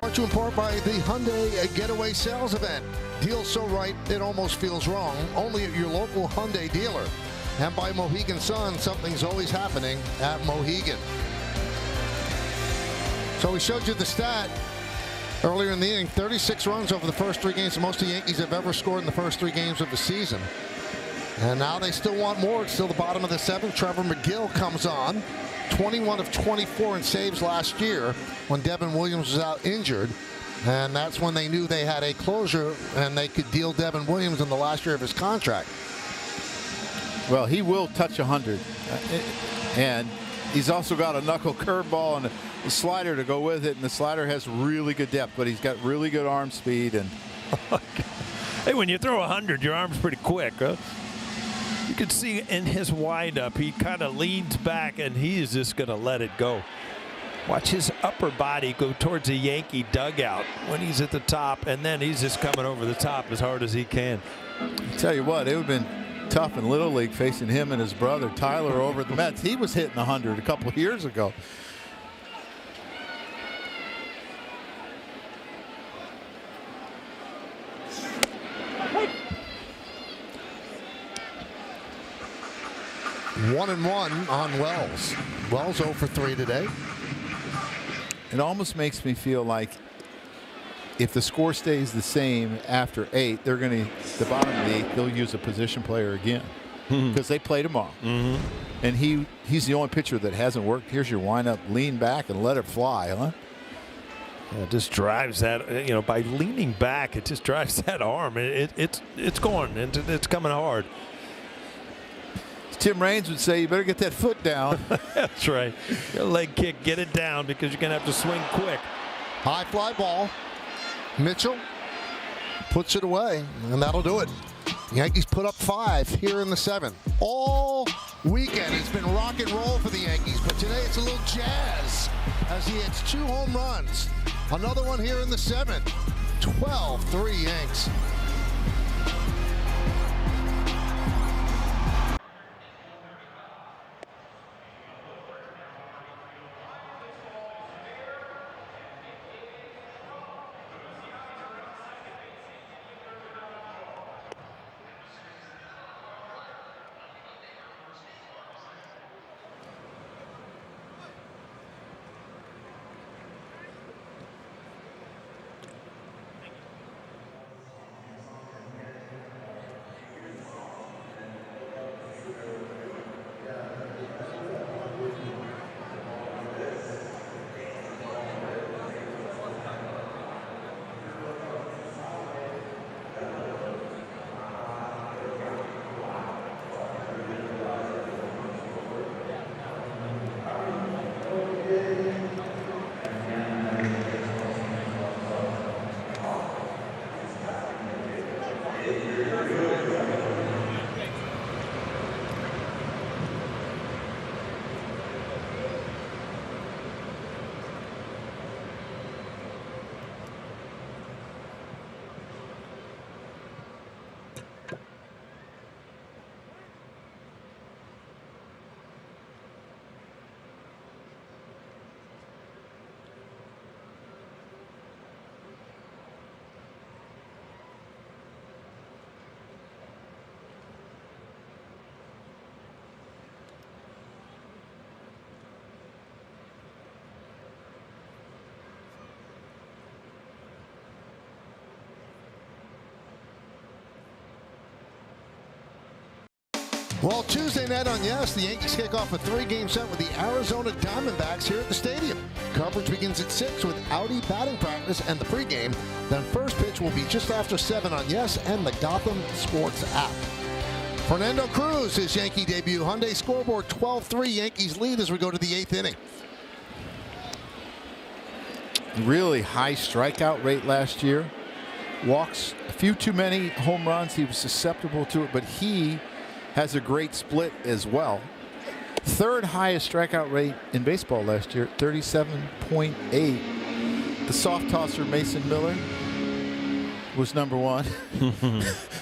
Speaker 8: Brought to you in part by the Hyundai Getaway Sales Event. Deals so right, it almost feels wrong. Only at your local Hyundai dealer. And by Mohegan Sun, something's always happening at Mohegan. So we showed you the stat earlier in the inning. 36 runs over the first 3 games. The most the Yankees have ever scored in the first 3 games of the season. And now they still want more. It's still the bottom of the 7th. Trevor McGill comes on. 21 of 24 in saves last year when Devin Williams was out injured. And that's when they knew they had a closer and they could deal Devin Williams in the last year of his contract.
Speaker 3: Well, he will touch 100. And he's also got a knuckle curveball and a slider to go with it. And the slider has really good depth, but he's got really good arm speed. And
Speaker 2: hey, when you throw 100, your arm's pretty quick, huh? You can see in his windup, he kind of leans back and he is just going to let it go. Watch his upper body go towards the Yankee dugout when he's at the top, and then he's just coming over the top as hard as he can.
Speaker 3: I tell you what, it would have been tough in Little League facing him and his brother Tyler over at the Mets. He was hitting 100 a couple of years ago.
Speaker 8: One and one on Wells. Wells 0 for 3 today.
Speaker 3: It almost makes me feel like if the score stays the same after 8, they're going to, the bottom of the 8th, they'll use a position player again because they play tomorrow. And he's the only pitcher that hasn't worked. Here's your windup, lean back and let it fly, huh?
Speaker 2: Yeah, it just drives that, by leaning back, it just drives that arm. It's going, and it's coming hard.
Speaker 3: Tim Raines would say, you better get that foot down.
Speaker 2: That's right. Your leg kick, get it down because you're going to have to swing quick.
Speaker 8: High fly ball. Mitchell puts it away, and that'll do it. Yankees put up 5 here in the 7th. All weekend it's been rock and roll for the Yankees, but today it's a little jazz as he hits 2 home runs. Another one here in the 7th. 12-3 Yanks. Well, Tuesday night on Yes, the Yankees kick off a 3-game set with the Arizona Diamondbacks here at the stadium. Coverage begins at 6 with Audi batting practice and the pregame. Then first pitch will be just after 7 on Yes and the Gotham Sports app. Fernando Cruz, his Yankee debut. Hyundai scoreboard 12-3. Yankees lead as we go to the 8th inning.
Speaker 3: Really high strikeout rate last year. Walks a few too many home runs. He was susceptible to it, but he has a great split as well. Third highest strikeout rate in baseball last year, 37.8. The soft tosser Mason Miller was number 1,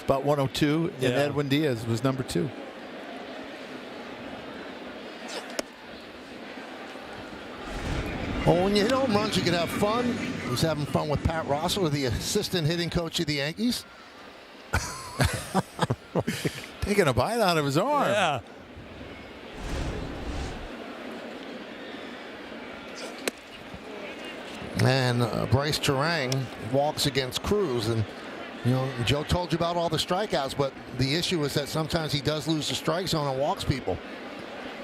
Speaker 3: about 102, and Edwin Diaz was number 2.
Speaker 8: Well, when you hit home runs, you can have fun. He's having fun with Pat Rossler, the assistant hitting coach of the Yankees.
Speaker 3: Taking a bite out of his arm.
Speaker 2: Yeah.
Speaker 8: And Bryce Terang walks against Cruz. And, you know, Joe told you about all the strikeouts, but the issue is that sometimes he does lose the strike zone and walks people.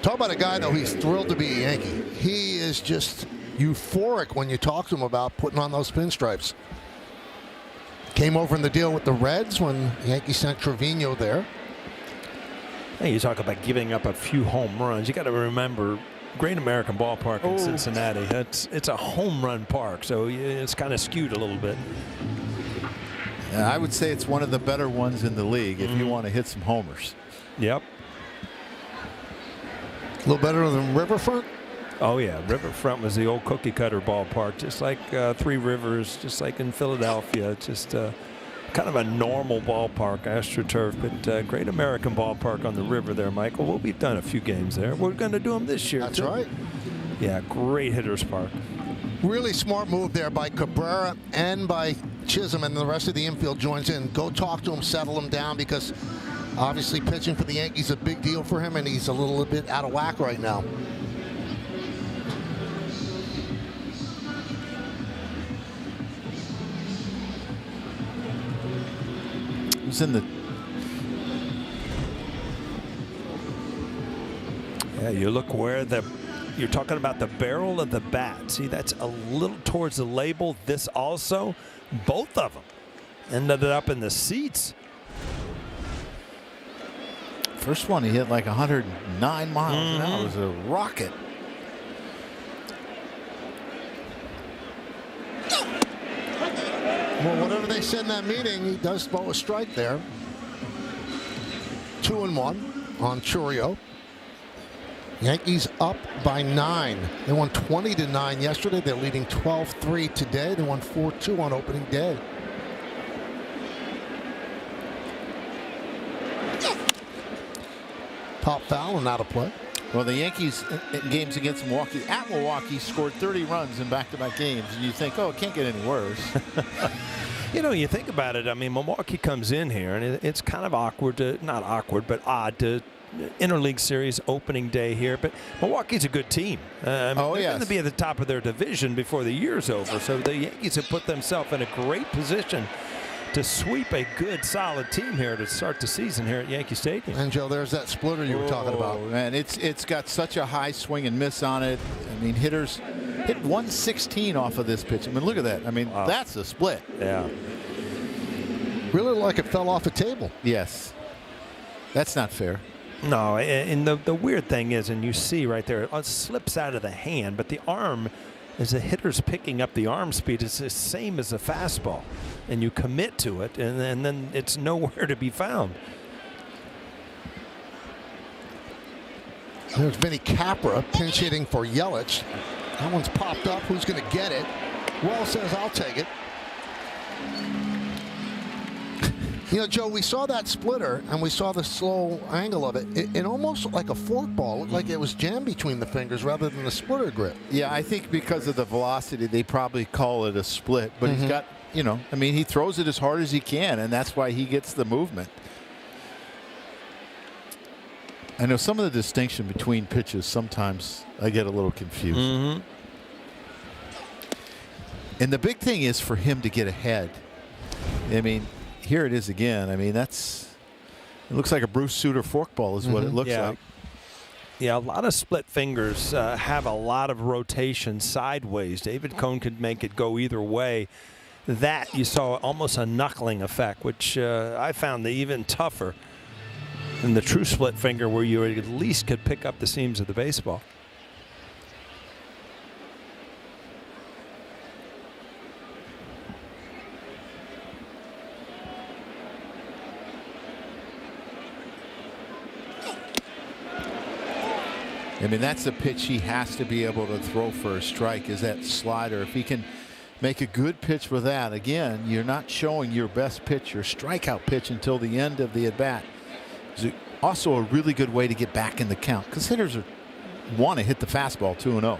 Speaker 8: Talk about a guy, though, he's thrilled to be a Yankee. He is just euphoric when you talk to him about putting on those pinstripes. Came over in the deal with the Reds when the Yankees sent Trevino there.
Speaker 2: Hey, you talk about giving up a few home runs. You got to remember, Great American Ballpark in Cincinnati. It's a home run park, so it's kind of skewed a little bit.
Speaker 3: I would say it's one of the better ones in the league if you want to hit some homers.
Speaker 2: Yep.
Speaker 8: A little better than Riverfront?
Speaker 2: Oh, yeah. Riverfront was the old cookie cutter ballpark, just like Three Rivers, just like in Philadelphia. Just kind of a normal ballpark, AstroTurf, but Great American Ballpark on the river there, Michael. Well, we've done a few games there. We're going to do them this year,
Speaker 8: That's
Speaker 2: too.
Speaker 8: right.
Speaker 2: Yeah, great hitters park.
Speaker 8: Really smart move there by Cabrera and by Chisholm, and the rest of the infield joins in. Go talk to him, settle him down, because obviously pitching for the Yankees is a big deal for him, and he's a little bit out of whack right now.
Speaker 3: Who's in the...
Speaker 2: Yeah, you look where you're talking about the barrel of the bat. See, that's a little towards the label. This also, both of them ended up in the seats.
Speaker 3: First one, he hit like 109 miles an hour. It was a rocket.
Speaker 8: Well, whatever they said in that meeting, he does throw a strike there. 2-1 on Churio. Yankees up by 9. They won 20-9 yesterday. They're leading 12-3 today. They won 4-2 on opening day. Pop foul and out of play.
Speaker 3: Well, the Yankees in games against Milwaukee, at Milwaukee, scored 30 runs in back-to-back games. And you think, oh, it can't get any worse.
Speaker 2: You know, you think about it. I mean, Milwaukee comes in here, and it's kind of awkward, not awkward, but odd to interleague series opening day here. But Milwaukee's a good team. They're going to be at the top of their division before the year's over. So the Yankees have put themselves in a great position to sweep a good, solid team here to start the season here at Yankee Stadium.
Speaker 8: And, Joe, there's that splitter you were talking about.
Speaker 3: Man, it's got such a high swing and miss on it. I mean, hitters hit 116 off of this pitch. I mean, look at that. I mean, that's a split.
Speaker 2: Yeah.
Speaker 8: Really like it fell off a table.
Speaker 3: Yes. That's not fair.
Speaker 2: No, and the weird thing is, and you see right there, it slips out of the hand, but the arm, as the hitter's picking up the arm speed, it's the same as a fastball. And you commit to it, and then it's nowhere to be found.
Speaker 8: There's Vinny Capra pinch hitting for Yelich. That one's popped up. Who's going to get it? Wall says, I'll take it. You know, Joe, we saw that splitter, and we saw the slow angle of it. It almost looked like a forkball. It looked like it was jammed between the fingers rather than a splitter grip.
Speaker 3: Yeah, I think because of the velocity, they probably call it a split. But he's got, you know, I mean, he throws it as hard as he can, and that's why he gets the movement. I know some of the distinction between pitches, sometimes I get a little confused. And the big thing is for him to get ahead. I mean, here it is again. I mean, that's It looks like a Bruce Sutter forkball is what it looks like.
Speaker 2: Yeah, a lot of split fingers have a lot of rotation sideways. David Cone could make it go either way. That you saw almost a knuckling effect, which I found even tougher than the true split finger, where you at least could pick up the seams of the baseball.
Speaker 3: I mean, that's the pitch he has to be able to throw for a strike, is that slider. If he can make a good pitch with that, again, you're not showing your best pitch, your strikeout pitch, until the end of the at-bat. It's also a really good way to get back in the count, because hitters want to hit the fastball 2-0.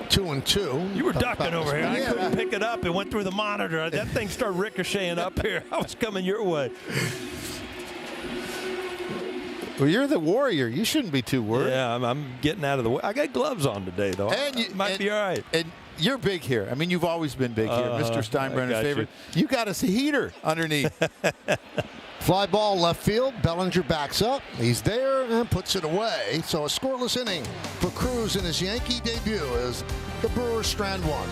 Speaker 8: 2-2.
Speaker 2: You were ducking over here. I couldn't pick it up. It went through the monitor. That thing started ricocheting up here. I was coming your way.
Speaker 3: Well, you're the warrior. You shouldn't be too worried.
Speaker 2: Yeah, I'm getting out of the way. I got gloves on today, though. Might be all right.
Speaker 3: And you're big here. I mean, you've always been big here. Mr. Steinbrenner's favorite. You got us a heater underneath.
Speaker 8: Fly ball left field. Bellinger backs up. He's there and puts it away. So a scoreless inning for Cruz in his Yankee debut as the Brewers strand one.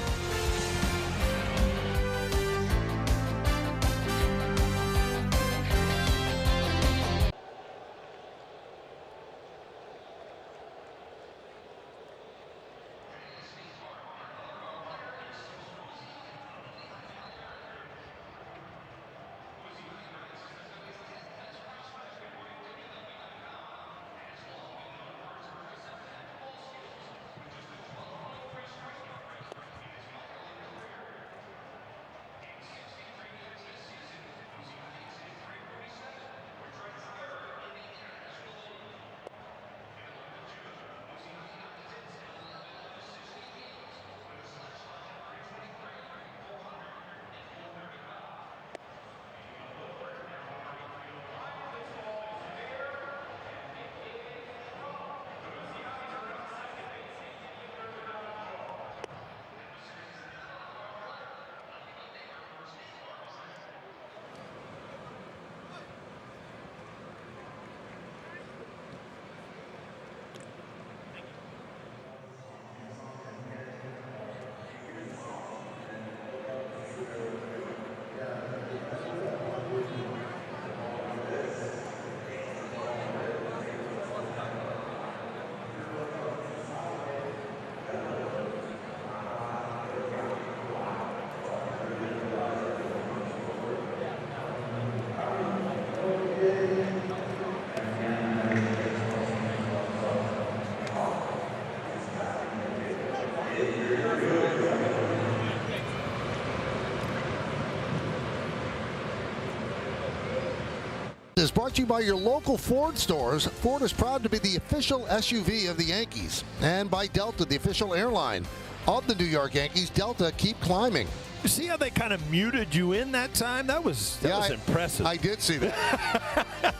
Speaker 8: Is brought to you by your local Ford stores. Ford is proud to be the official SUV of the Yankees, and by Delta, the official airline of the New York Yankees. Delta, keep climbing.
Speaker 2: You see how they kind of muted you in that time? That was impressive.
Speaker 8: I did see that.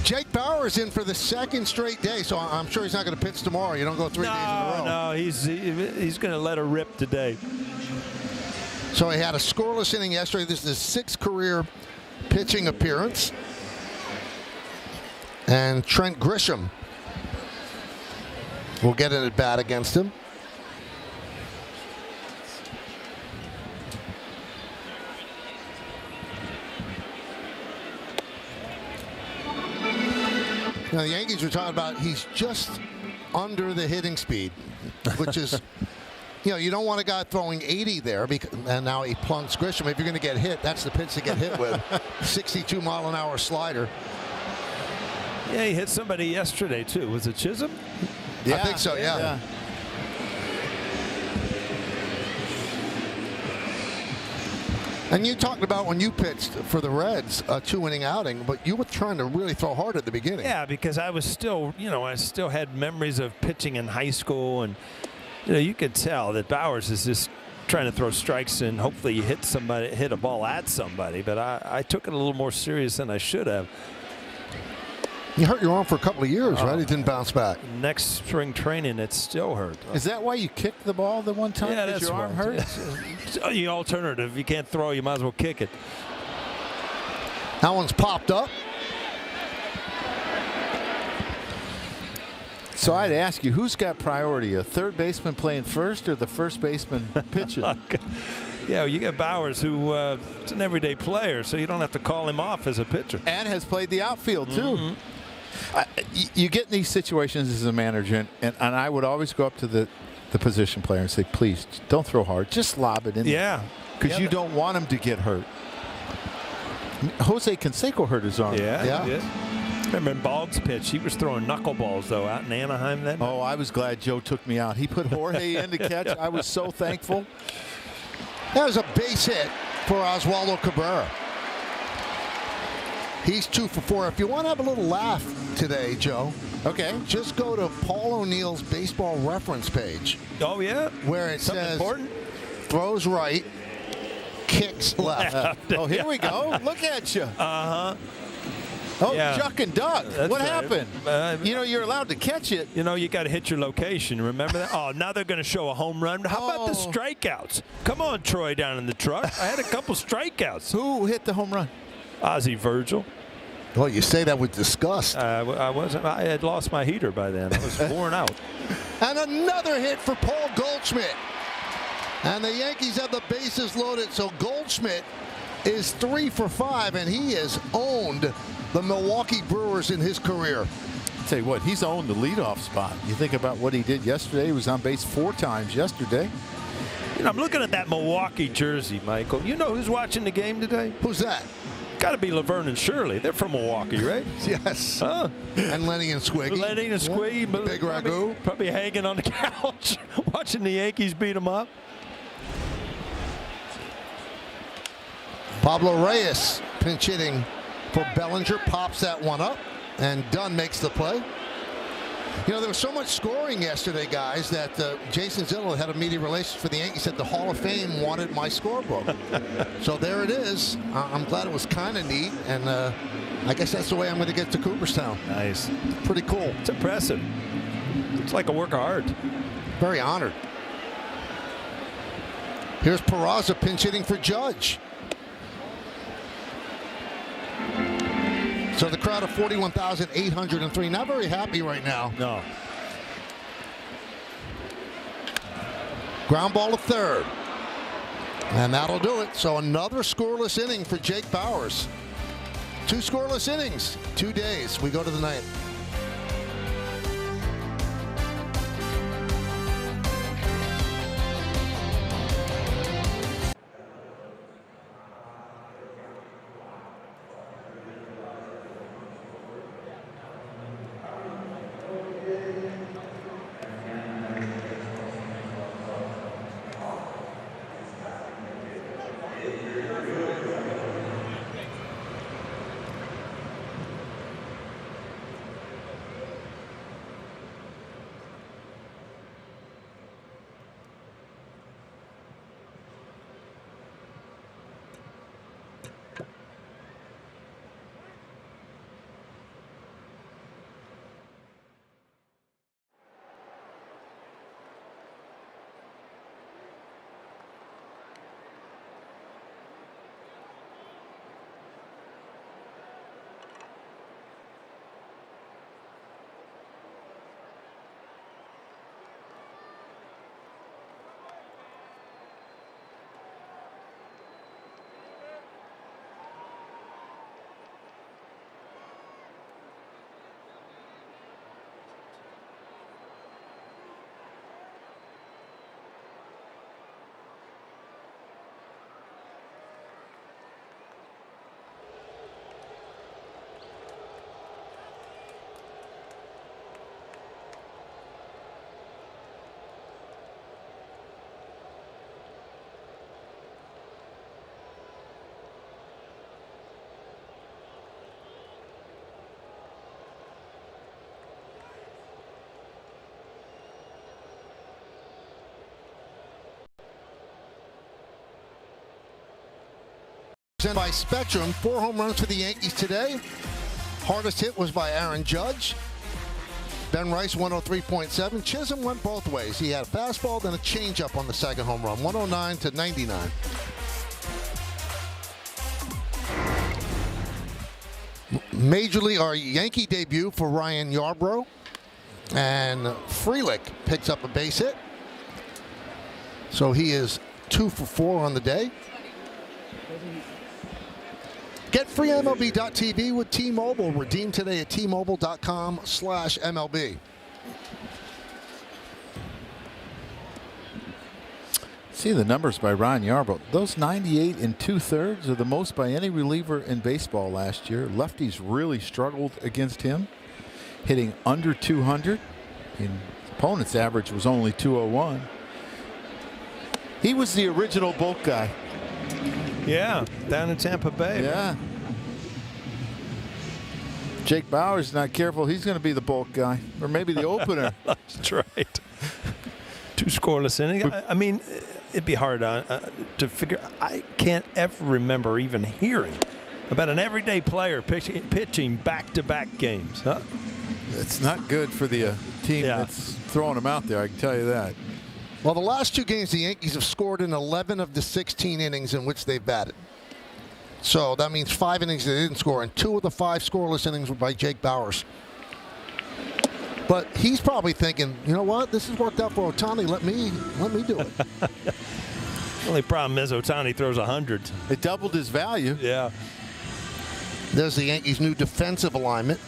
Speaker 8: Jake Bauer's in for the second straight day, so I'm sure he's not going to pitch tomorrow. You don't go 3 days in a row.
Speaker 2: No, he's going to let her rip today.
Speaker 8: So he had a scoreless inning yesterday. This is his 6th career pitching appearance. And Trent Grisham will get an at-bat against him. Now, the Yankees were talking about he's just under the hitting speed, which is, you don't want a guy throwing 80 there, and now he plunks Grisham. If you're going to get hit, that's the pitch to get hit with. 62-mile-an-hour slider.
Speaker 2: Yeah, he hit somebody yesterday, too. Was it Chisholm?
Speaker 8: Yeah, I think so, yeah. And you talked about when you pitched for the Reds, a 2-inning outing, but you were trying to really throw hard at the beginning.
Speaker 2: Yeah, because I was still, I still had memories of pitching in high school, and you could tell that Bowers is just trying to throw strikes and hopefully you hit a ball at somebody. But I took it a little more serious than I should have.
Speaker 8: You hurt your arm for a couple of years, right? It didn't bounce back.
Speaker 2: Next spring training, it still hurt.
Speaker 3: Is that why you kicked the ball the one time?
Speaker 2: Yeah,
Speaker 3: Did
Speaker 2: that's
Speaker 3: your arm hurt?
Speaker 2: The alternative. If you can't throw, you might as well kick it.
Speaker 8: That one's popped up.
Speaker 3: So I'd ask you, who's got priority? A third baseman playing first or the first baseman pitching?
Speaker 2: Yeah, you got Bowers, who is an everyday player, so you don't have to call him off as a pitcher.
Speaker 3: And has played the outfield, too. You get in these situations as a manager, and I would always go up to the position player and say, please, don't throw hard. Just lob it in there.
Speaker 2: Yeah.
Speaker 3: Because you don't want him to get hurt. Jose Canseco hurt his arm.
Speaker 2: Yeah. Remember in Boggs' pitch, he was throwing knuckleballs, though, out in Anaheim then.
Speaker 3: Oh, I was glad Joe took me out. He put Jorge in to catch. I was so thankful.
Speaker 8: That was a base hit for Oswaldo Cabrera. He's 2 for 4. If you want to have a little laugh today, Joe,
Speaker 3: okay,
Speaker 8: just go to Paul O'Neill's baseball reference page.
Speaker 2: Oh, yeah?
Speaker 8: Where it
Speaker 2: Something
Speaker 8: says,
Speaker 2: important?
Speaker 8: throws right, kicks left.
Speaker 3: Oh, here we go. Look at you.
Speaker 2: Uh-huh.
Speaker 3: Oh,
Speaker 2: Yeah.
Speaker 3: Chuck and Duck.
Speaker 2: That's
Speaker 3: What
Speaker 2: right.
Speaker 3: happened? You're allowed to catch it.
Speaker 2: You got to hit your location. Remember that? Oh, now they're going to show a home run. How about the strikeouts? Come on, Troy, down in the truck. I had a couple strikeouts.
Speaker 3: Who hit the home run?
Speaker 2: Ozzie Virgil.
Speaker 8: Well, you say that with disgust.
Speaker 2: I had lost my heater by then. I was worn out.
Speaker 8: And another hit for Paul Goldschmidt. And the Yankees have the bases loaded, so Goldschmidt is 3 for 5, and he has owned the Milwaukee Brewers in his career.
Speaker 3: I'll tell you what, he's owned the leadoff spot. You think about what he did yesterday. He was on base 4 times yesterday.
Speaker 2: I'm looking at that Milwaukee jersey, Michael. You know who's watching the game today?
Speaker 8: Who's that?
Speaker 2: Got to be Laverne and Shirley. They're from Milwaukee, right?
Speaker 8: Yes.
Speaker 2: Huh?
Speaker 8: And Lenny and Squiggy.
Speaker 2: Lenny and Squiggy.
Speaker 8: Yeah. Big Ragu.
Speaker 2: Probably hanging on the couch watching the Yankees beat them up.
Speaker 8: Pablo Reyes pinch hitting for Bellinger, pops that one up, and Dunn makes the play. There was so much scoring yesterday, guys, that Jason Zillow, head of media relations for the Yankees, said the Hall of Fame wanted my scorebook. So there it is. I'm glad it was kind of neat, and I guess that's the way I'm going to get to Cooperstown.
Speaker 2: Nice.
Speaker 8: Pretty cool.
Speaker 2: It's impressive. It's like a work of art.
Speaker 8: Very honored. Here's Peraza pinch hitting for Judge. So the crowd of 41,803, not very happy right now.
Speaker 2: No.
Speaker 8: Ground ball to third. And that'll do it. So another scoreless inning for Jake Bowers. 2 scoreless innings, 2 days. We go to the ninth. By Spectrum, 4 home runs for the Yankees today. Hardest hit was by Aaron Judge. Ben Rice, 103.7. Chisholm went both ways. He had a fastball, then a changeup on the second home run, 109 to 99. Major League, our Yankee debut for Ryan Yarbrough. And Frelick picks up a base hit. So he is 2 for 4 on the day. Get free MLB.tv with T-Mobile. Redeem today at T-Mobile.com/MLB.
Speaker 3: See the numbers by Ryan Yarbrough. Those 98 2/3 are the most by any reliever in baseball last year. Lefties really struggled against him, hitting under 200. His opponent's average was only 201. He was the original bulk guy.
Speaker 2: Yeah, down in Tampa Bay.
Speaker 3: Yeah. Jake Bauer's not careful. He's going to be the bulk guy, or maybe the opener.
Speaker 2: That's right. 2 scoreless innings. I mean, it'd be hard to figure. I can't ever remember even hearing about an everyday player pitching back-to-back games. Huh?
Speaker 3: It's not good for the team that's throwing him out there, I can tell you that.
Speaker 8: Well, the last 2 games, the Yankees have scored in 11 of the 16 innings in which they've batted. So that means 5 innings they didn't score, and 2 of the 5 scoreless innings were by Jake Bauers. But he's probably thinking, you know what? This has worked out for Ohtani. Let me do it.
Speaker 2: The only problem is Ohtani throws 100.
Speaker 3: It doubled his value.
Speaker 2: Yeah.
Speaker 8: There's the Yankees' new defensive alignment.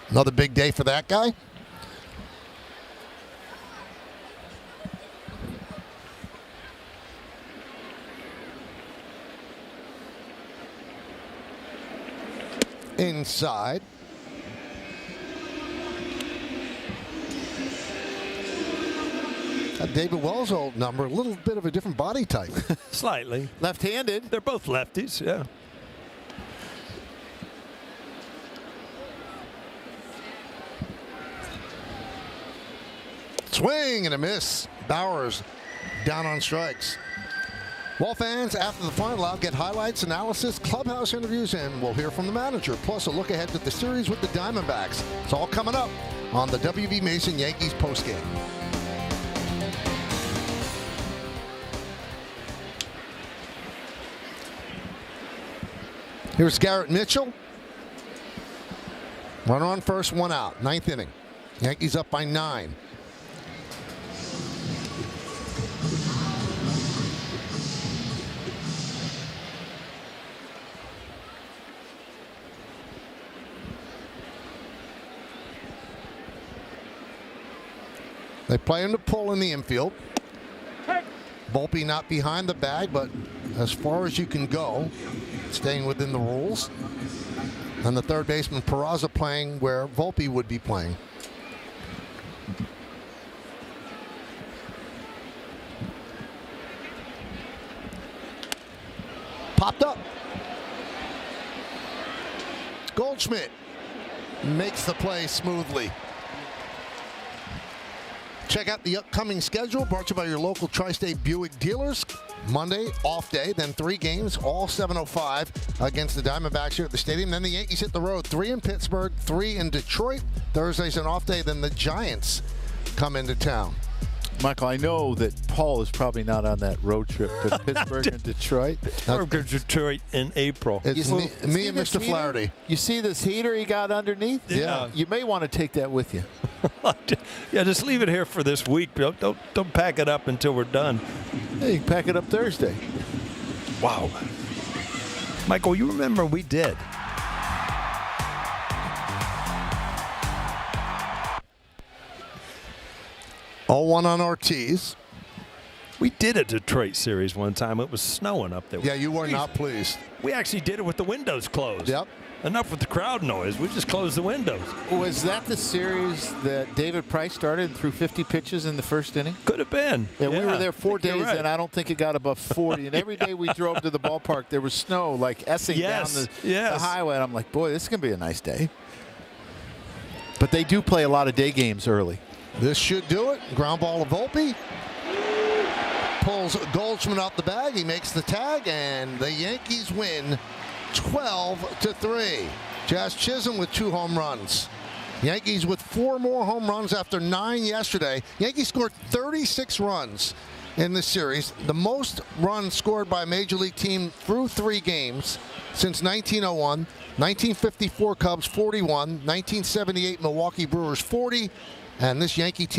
Speaker 8: Another big day for that guy. Inside. David Wells' old number, a little bit of a different body type.
Speaker 2: Slightly.
Speaker 3: Left-handed.
Speaker 2: They're both lefties, yeah.
Speaker 8: Swing and a miss. Bauers down on strikes. Well, fans, after the final out, get highlights, analysis, clubhouse interviews, and we'll hear from the manager. Plus, a look ahead to the series with the Diamondbacks. It's all coming up on the W.B. Mason Yankees postgame. Here's Garrett Mitchell. Runner on first, 1 out. 9th inning. Yankees up by 9. They play him to pull in the infield. Volpe not behind the bag, but as far as you can go, staying within the rules. And the third baseman, Peraza, playing where Volpe would be playing. Popped up. Goldschmidt makes the play smoothly. Check out the upcoming schedule brought to you by your local Tri-State Buick dealers. Monday, off day, then 3 games, all 7:05 against the Diamondbacks here at the stadium. Then the Yankees hit the road, 3 in Pittsburgh, 3 in Detroit. Thursday's an off day, then the Giants come into town.
Speaker 3: Michael, I know that Paul is probably not on that road trip to Pittsburgh and Detroit.
Speaker 2: Pittsburgh, Detroit in April.
Speaker 8: It's me and Mr. Flaherty.
Speaker 3: You see this heater he got underneath?
Speaker 2: Yeah.
Speaker 3: You may want to take that with you.
Speaker 2: Yeah, just leave it here for this week. Don't pack it up until we're done.
Speaker 3: Yeah, you can pack it up Thursday.
Speaker 2: Wow. Michael, you remember we did.
Speaker 8: All 1 on Ortiz.
Speaker 2: We did a Detroit series one time. It was snowing up there.
Speaker 8: Yeah, you were not pleased.
Speaker 2: We actually did it with the windows closed.
Speaker 8: Yep.
Speaker 2: Enough with the crowd noise. We just closed the windows.
Speaker 3: Was that the series that David Price started and threw 50 pitches in the first inning?
Speaker 2: Could have been.
Speaker 3: Yeah, we were there 4 days,
Speaker 2: right.
Speaker 3: and I don't think it got above 40. And every day we drove to the ballpark, there was snow, like essing down the highway. And I'm like, boy, this is going to be a nice day. But they do play a lot of day games early.
Speaker 8: This should do it. Ground ball to Volpe. pulls Goldschmidt out the bag. He makes the tag, and the Yankees win 12-3. Jazz Chisholm with 2 home runs. Yankees with 4 more home runs after 9 yesterday. Yankees scored 36 runs in this series, the most runs scored by a Major League team through 3 games since 1901. 1954 Cubs 41, 1978 Milwaukee Brewers 40, and this Yankee team